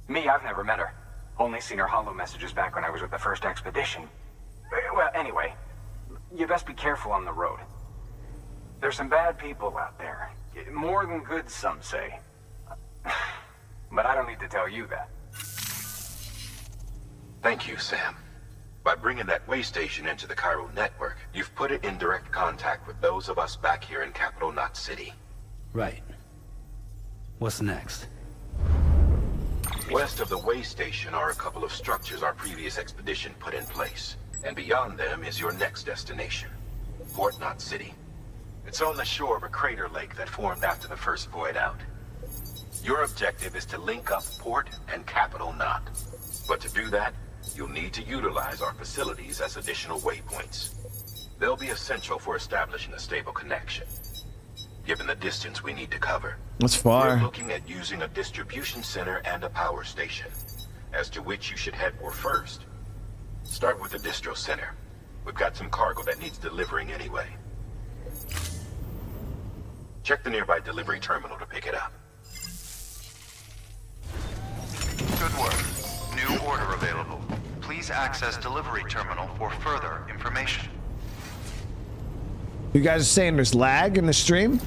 I've never met her. Only seen her holo messages back when I was with the first expedition. Well, anyway, you best be careful on the road. There's some bad people out there. More than good, some say. But I don't need to tell you that. Thank you, Sam. By bringing that way station into the chiral network, you've put it in direct contact with those of us back here in Capital Knot City. Right. What's next? West of the way station are a couple of structures our previous expedition put in place. And beyond them is your next destination, Port Knot City. It's on the shore of a crater lake that formed after the first void out. Your objective is to link up Port and Capital Knot. But to do that, you'll need to utilize our facilities as additional waypoints. They'll be essential for establishing a stable connection. Given the distance we need to cover, that's far. We're looking at using a distribution center and a power station, as to which you should head for first. Start with the distro center. We've got some cargo that needs delivering anyway. Check the nearby delivery terminal to pick it up. Good work. New order available. Please access delivery terminal for further information. You guys are saying there's lag in the stream?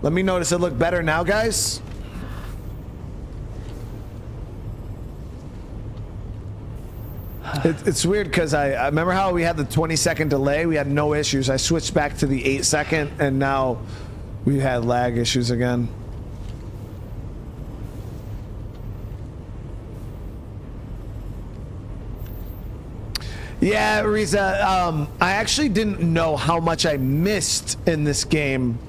Let me know, does it look better now, guys? It's weird because I remember how we had the 20-second delay. We had no issues. I switched back to the 8-second, and now we had lag issues again. Yeah, Riza, I actually didn't know how much I missed in this game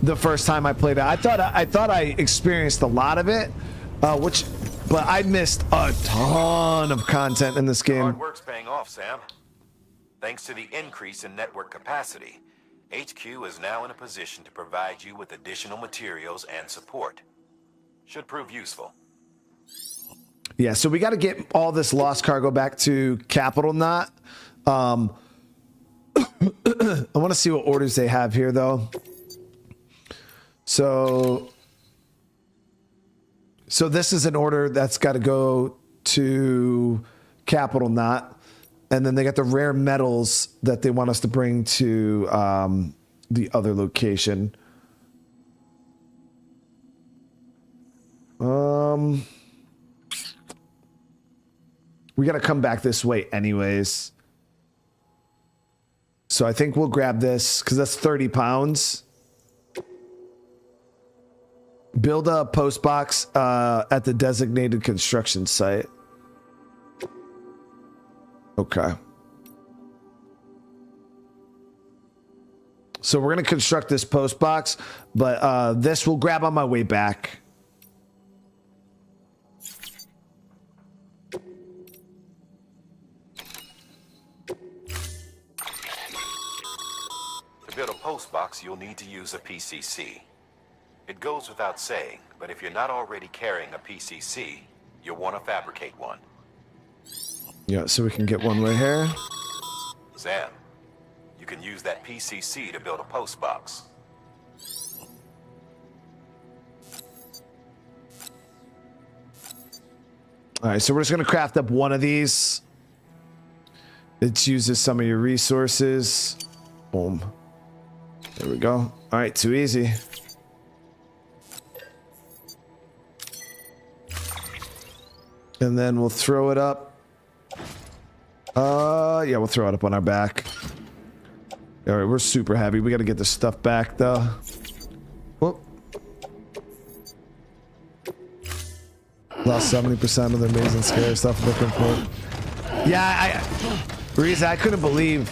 the first time I played it. I thought I experienced a lot of it, but I missed a ton of content in this game. Hard work's paying off, Sam. Thanks to the increase in network capacity, HQ is now in a position to provide you with additional materials and support. Should prove useful. Yeah, so we got to get all this lost cargo back to Capital Knot. I want to see what orders they have here, though. So this is an order that's got to go to Capital Knot, and then they got the rare metals that they want us to bring to the other location. We got to come back this way anyways. So I think we'll grab this because that's 30 pounds. Build a post box at the designated construction site. Okay. So we're going to construct this post box, but this we'll grab on my way back. To build a post box, you'll need to use a PCC. It goes without saying, but if you're not already carrying a PCC, you'll want to fabricate one. Yeah, so we can get one right here. Sam, you can use that PCC to build a post box. All right, so we're just going to craft up one of these. It uses some of your resources. Boom. There we go. All right, too easy. And then we'll throw it up. Yeah, we'll throw it up on our back. All right, we're super heavy. We got to get this stuff back, though. Whoop. Lost 70% of the amazing scary stuff looking for. Yeah, Reza, I couldn't believe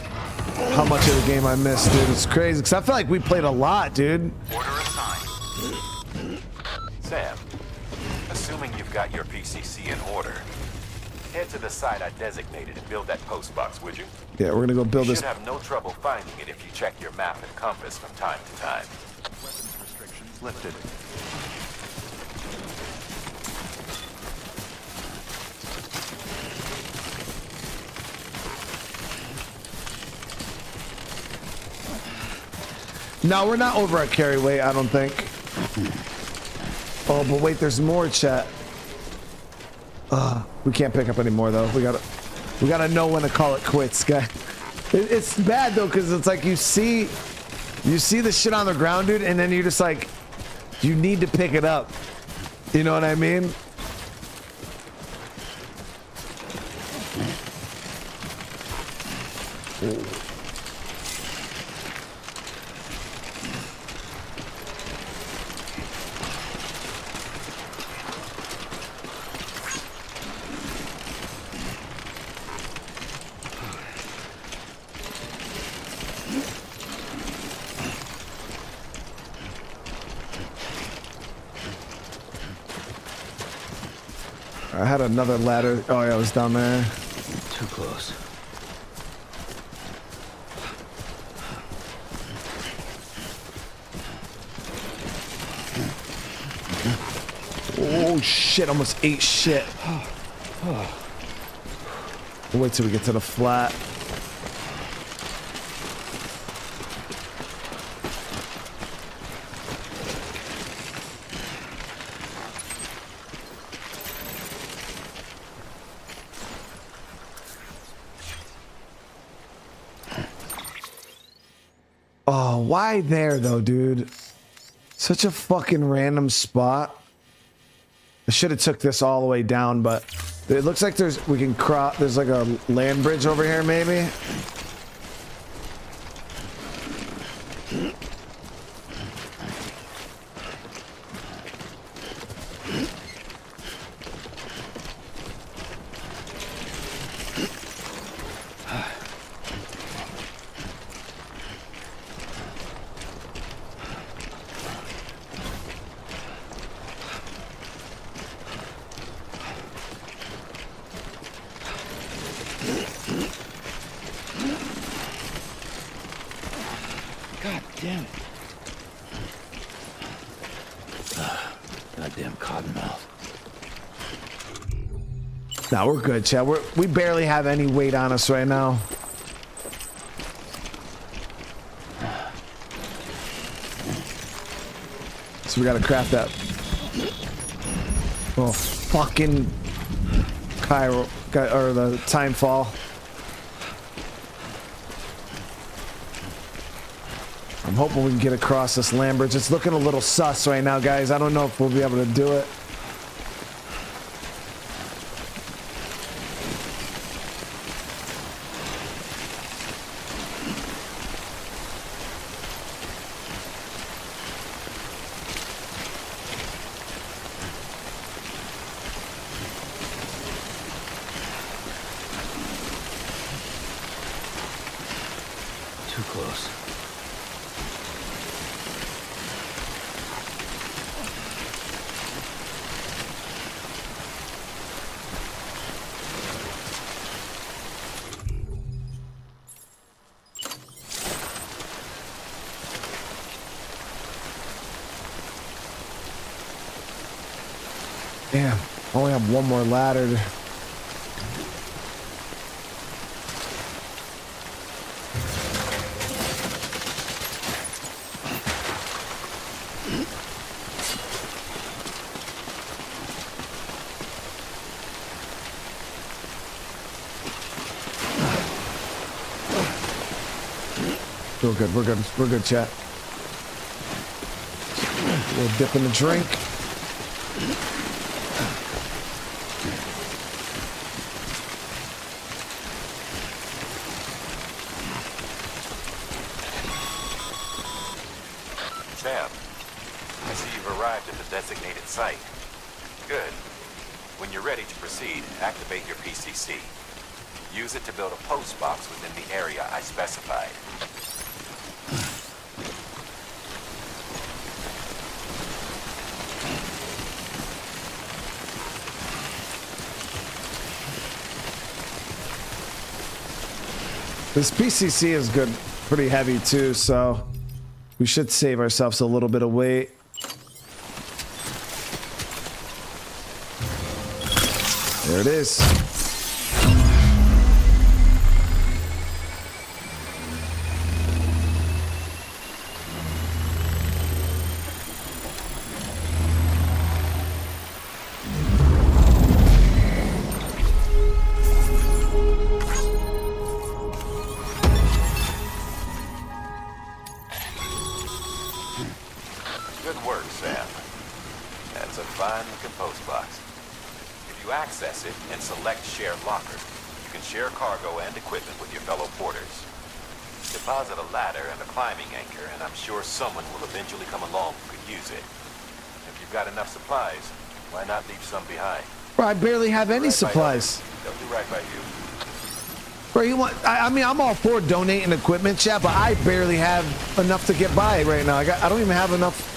how much of the game I missed, dude. It's crazy, because I feel like we played a lot, dude. Order assigned. Sam, assuming you've got your PCC in order, head to the site I designated and build that post box, would you? Yeah, we're gonna go build this. You should have no trouble finding it if you check your map and compass from time to time. Weapons restrictions lifted. No, we're not over at carry weight, I don't think. Oh, but wait, there's more, chat. We can't pick up any more, though. We gotta know when to call it quits, guy. It's bad, though, because it's like you see the shit on the ground, dude, and then you're just like, you need to pick it up. You know what I mean? I had another ladder. Oh, yeah, it was down there. Too close. Oh, shit. Almost ate shit. We'll wait till we get to the flat. Oh, why there though, dude? Such a fucking random spot. I should have took this all the way down, but it looks like we can cross. There's like a land bridge over here, maybe. God damn it. Goddamn cottonmouth. Nah, we're good, Chad. We barely have any weight on us right now. So we gotta craft that. Oh, fucking Cairo, or the time fall. I'm hoping we can get across this land bridge. It's looking a little sus right now, guys. I don't know if we'll be able to do it. Too close. Damn, I only have one more ladder. We're good, we're good, we're good, chat. We'll dip in the drink. Sam, I see you've arrived at the designated site. Good. When you're ready to proceed, activate your PCC. Use it to build a post box within the area I specified. This PCC is good, pretty heavy too, so we should save ourselves a little bit of weight. There it is. Good work, Sam. That's a fine-looking post box. If you access it and select Share Locker, you can share cargo and equipment with your fellow porters. Deposit a ladder and a climbing anchor, and I'm sure someone will eventually come along who could use it. If you've got enough supplies, why not leave some behind? Bro, I barely have any supplies. They'll do right by you. Bro, you want? I mean, I'm all for donating equipment, chat, but I barely have enough to get by right now. I don't even have enough.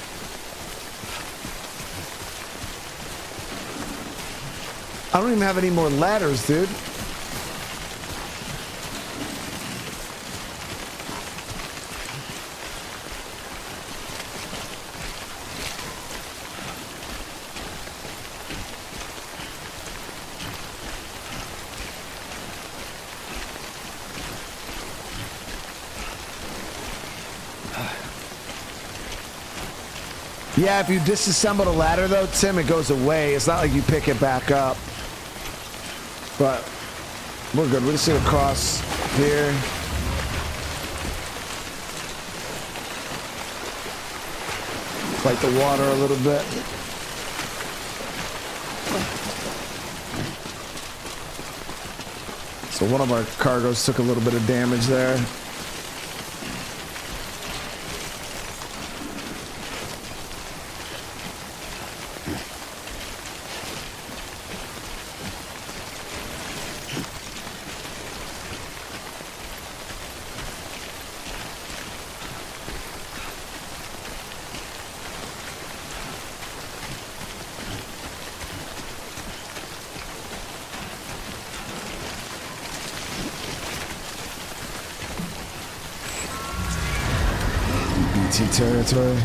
I don't even have any more ladders, dude. Yeah, if you disassemble the ladder though, Tim, it goes away. It's not like you pick it back up. But we're good. We're just gonna cross here. Fight the water a little bit. So one of our cargoes took a little bit of damage there. Territory.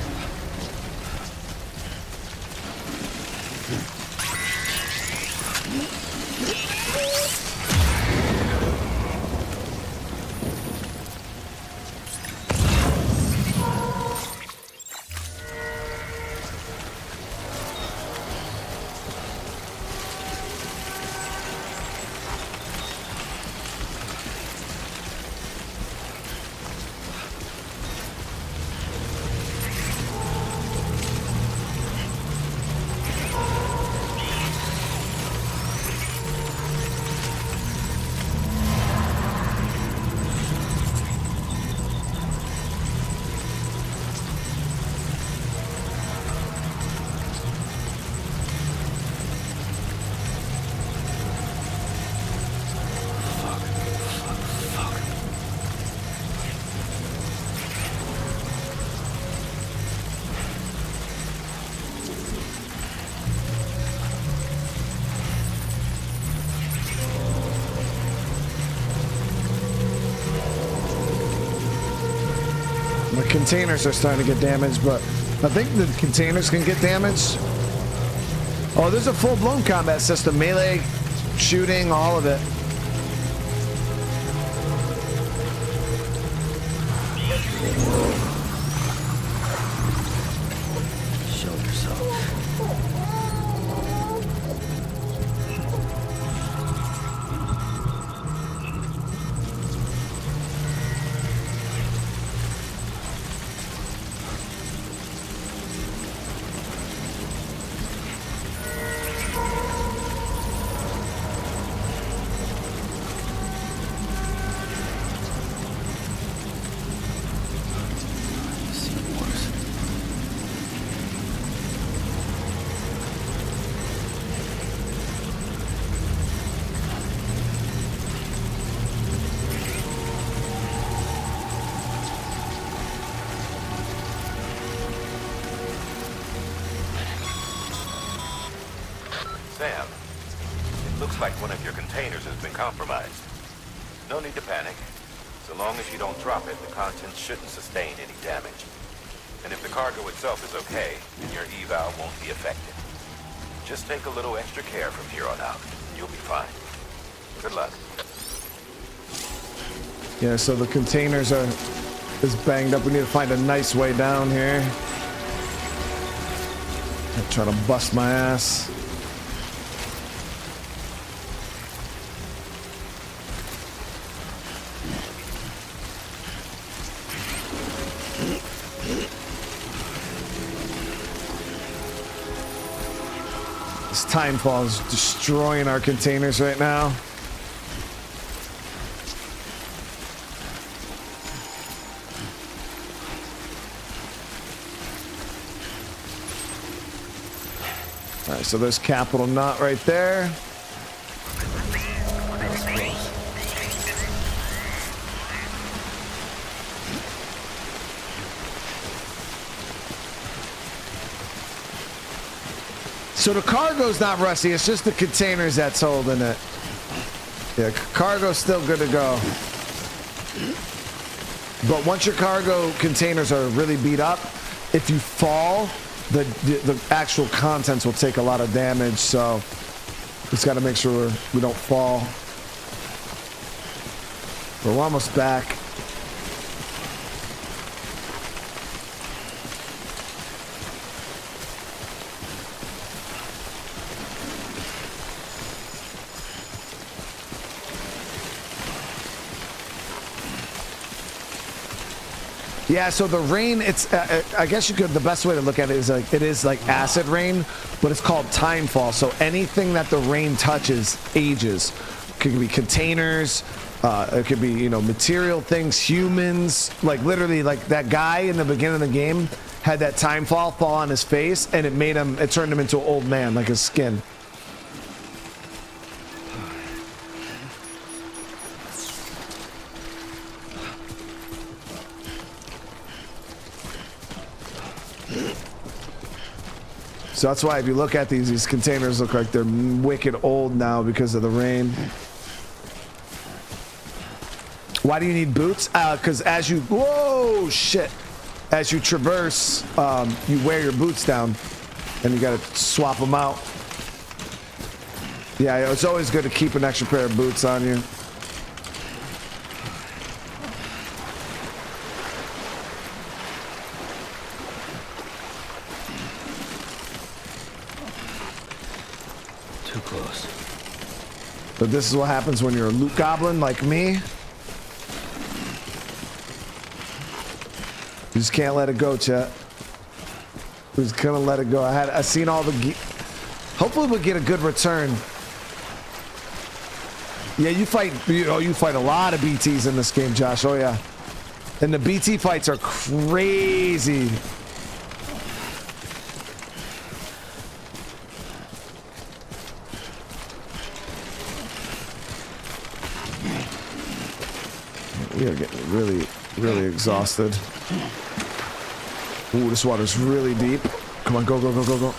The containers are starting to get damaged, but I think the containers can get damaged. Oh, there's a full-blown combat system. Melee, shooting, all of it. Show yourself. Sam, it looks like one of your containers has been compromised. No need to panic. So long as you don't drop it, the contents shouldn't sustain any damage. And if the cargo itself is okay, then your eval won't be affected. Just take a little extra care from here on out, and you'll be fine. Good luck. Yeah, so the containers are banged up. We need to find a nice way down here. I'm trying to bust my ass. This timefall is destroying our containers right now. All right, so there's Capital Knot right there. So the cargo's not rusty, it's just the containers that's holding it. Yeah, cargo's still good to go. But once your cargo containers are really beat up, if you fall, the actual contents will take a lot of damage, so just got to make sure we don't fall. We're almost back. Yeah, so the rain, it's I guess you could, the best way to look at it is like acid rain, but it's called timefall. So anything that the rain touches ages. It could be containers, it could be, you know, material things, humans, like literally like that guy in the beginning of the game had that timefall fall on his face and it turned him into an old man, like his skin. So that's why if you look at these containers look like they're wicked old now because of the rain. Why do you need boots? Because as you, whoa, shit. As you traverse, you wear your boots down and you gotta swap them out. Yeah, it's always good to keep an extra pair of boots on you. Too close. But this is what happens when you're a loot goblin like me. You just can't let it go, chat. We're just gonna let it go. I seen all the. Hopefully, we'll get a good return. Yeah, you fight a lot of BTs in this game, Josh. Oh yeah, and the BT fights are crazy. We are getting really exhausted. Ooh, this water's really deep. Come on, go, go, go, go, go.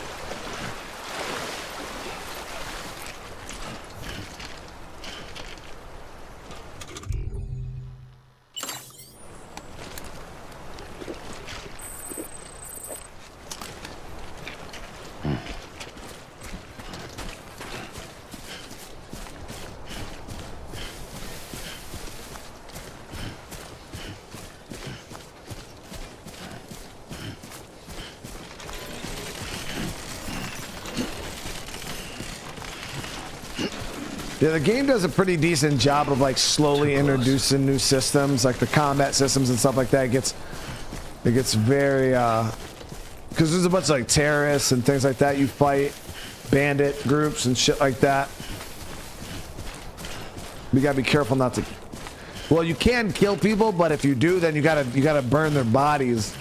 Yeah, the game does a pretty decent job of like slowly introducing new systems, like the combat systems and stuff like that. It gets very because there's a bunch of like terrorists and things like that you fight, bandit groups and shit like that. You gotta be careful not to. Well, you can kill people, but if you do, then you gotta burn their bodies,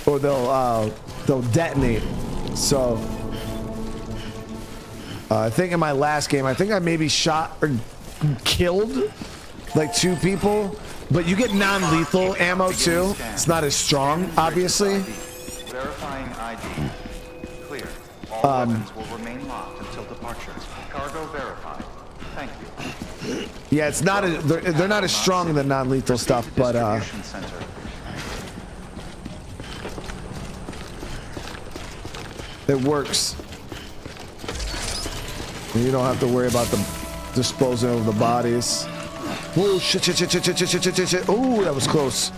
or they'll detonate. So. I think in my last game, I think I maybe shot or killed like 2 people, but you get non-lethal ammo too. It's not as strong, obviously. Verifying ID. Clear. All weapons will remain locked until departure. Cargo verified. Thank you. Yeah, it's not as, they're not as strong in the non-lethal stuff, but it works. You don't have to worry about the disposing of the bodies. Whoa, shit. Oh, that was close.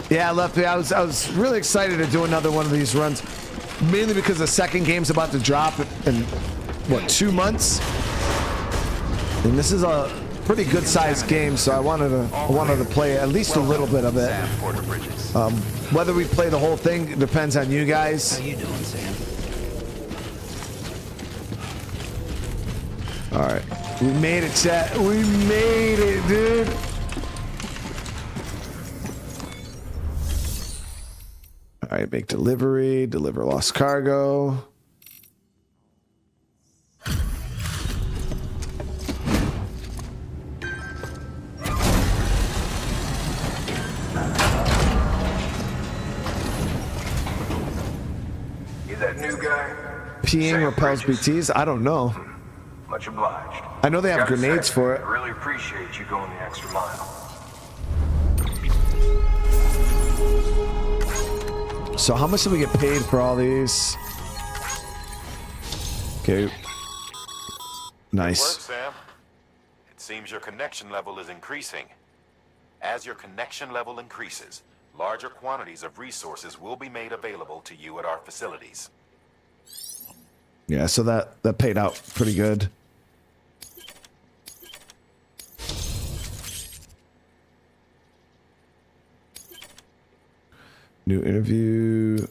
Yeah, Lefty, I was really excited to do another one of these runs, mainly because the second game's about to drop in, what, 2 months? And this is a pretty good sized game, so I wanted to play at least a little bit of it. Whether we play the whole thing depends on you guys. How you doing, Sam? All right, we made it, chat. We made it, dude. All right, make delivery, deliver lost cargo. Peeing repels BTs? I don't know. Much obliged. I know they have grenades for it. I really appreciate you going the extra mile. So how much do we get paid for all these? Okay. Nice. Good work, Sam. It seems your connection level is increasing. As your connection level increases, Larger quantities of resources will be made available to you at our facilities. Yeah, so that paid out pretty good. New interview.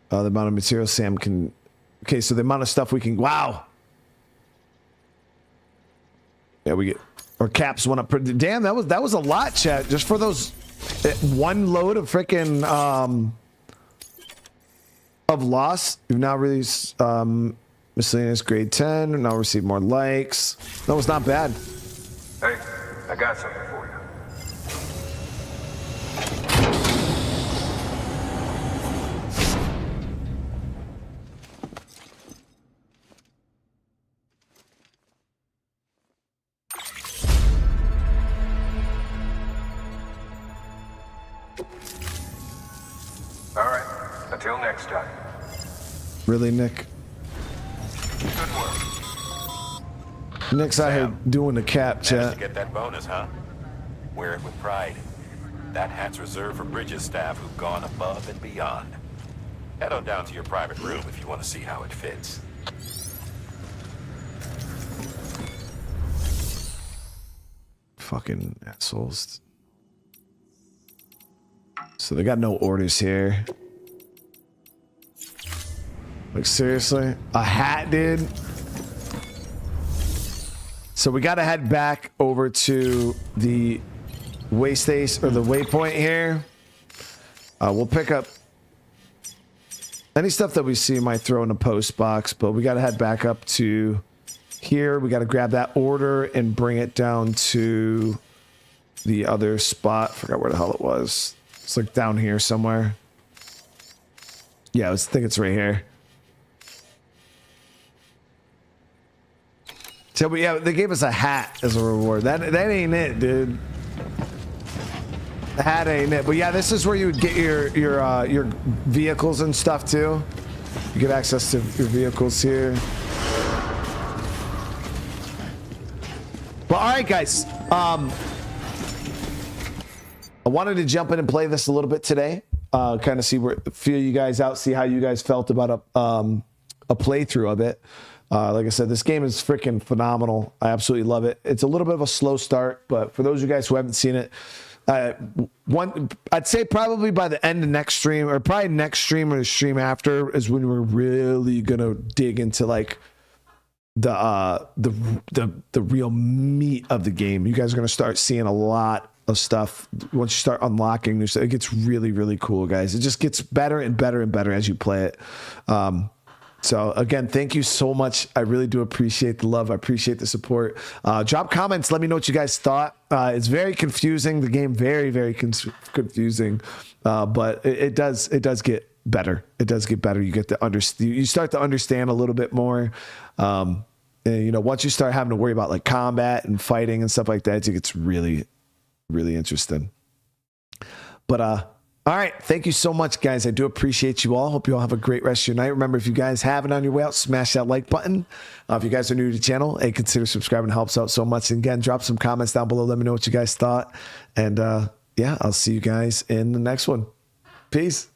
The amount of material Sam can... Okay, so the amount of stuff we can... Wow! Yeah, we get... Our caps went up pretty... Damn, that was a lot, chat. Just for those... One load of freaking... of loss. You've now released... miscellaneous grade 10. Now received more likes. That was not bad. Hey, I got something for you. All right, until next time. Really, Nick? Good work. Nick's out here doing the cap, Managed chat. to get that bonus, huh? Wear it with pride. That hat's reserved for Bridges staff who've gone above and beyond. Head on down to your private room if you want to see how it fits. Fucking assholes. So they got no orders here. Like, seriously? A hat, dude? So we gotta head back over to the way station, or the waypoint here. We'll pick up any stuff that we see might throw in a post box, but we gotta head back up to here. We gotta grab that order and bring it down to the other spot. Forgot where the hell it was. It's like down here somewhere. Yeah, I think it's right here. So yeah, they gave us a hat as a reward. That ain't it, dude. The hat ain't it. But yeah, this is where you would get your vehicles and stuff too. You get access to your vehicles here. But all right, guys. I wanted to jump in and play this a little bit today. Kind of feel you guys out, see how you guys felt about a playthrough of it. Like I said, this game is freaking phenomenal. I absolutely love it. It's a little bit of a slow start, but for those of you guys who haven't seen it, I'd say probably by the end of next stream, or probably next stream or the stream after, is when we're really gonna dig into like the real meat of the game. You guys are gonna start seeing a lot of stuff once you start unlocking new stuff. It gets really, really cool, guys. It just gets better and better and better as you play it. So again, thank you so much. I really do appreciate the love. I appreciate the support. Drop comments. Let me know what you guys thought. It's very confusing. The game very, very confusing, but it does get better. It does get better. You get to understand. You start to understand a little bit more. And you know, once you start having to worry about like combat and fighting and stuff like that, it gets really, really interesting. But all right, thank you so much, guys. I do appreciate you all. Hope you all have a great rest of your night. Remember, if you guys haven't on your way out, smash that like button. If you guys are new to the channel, hey, consider subscribing. It helps out so much. And again, drop some comments down below. Let me know what you guys thought. And yeah, I'll see you guys in the next one. Peace.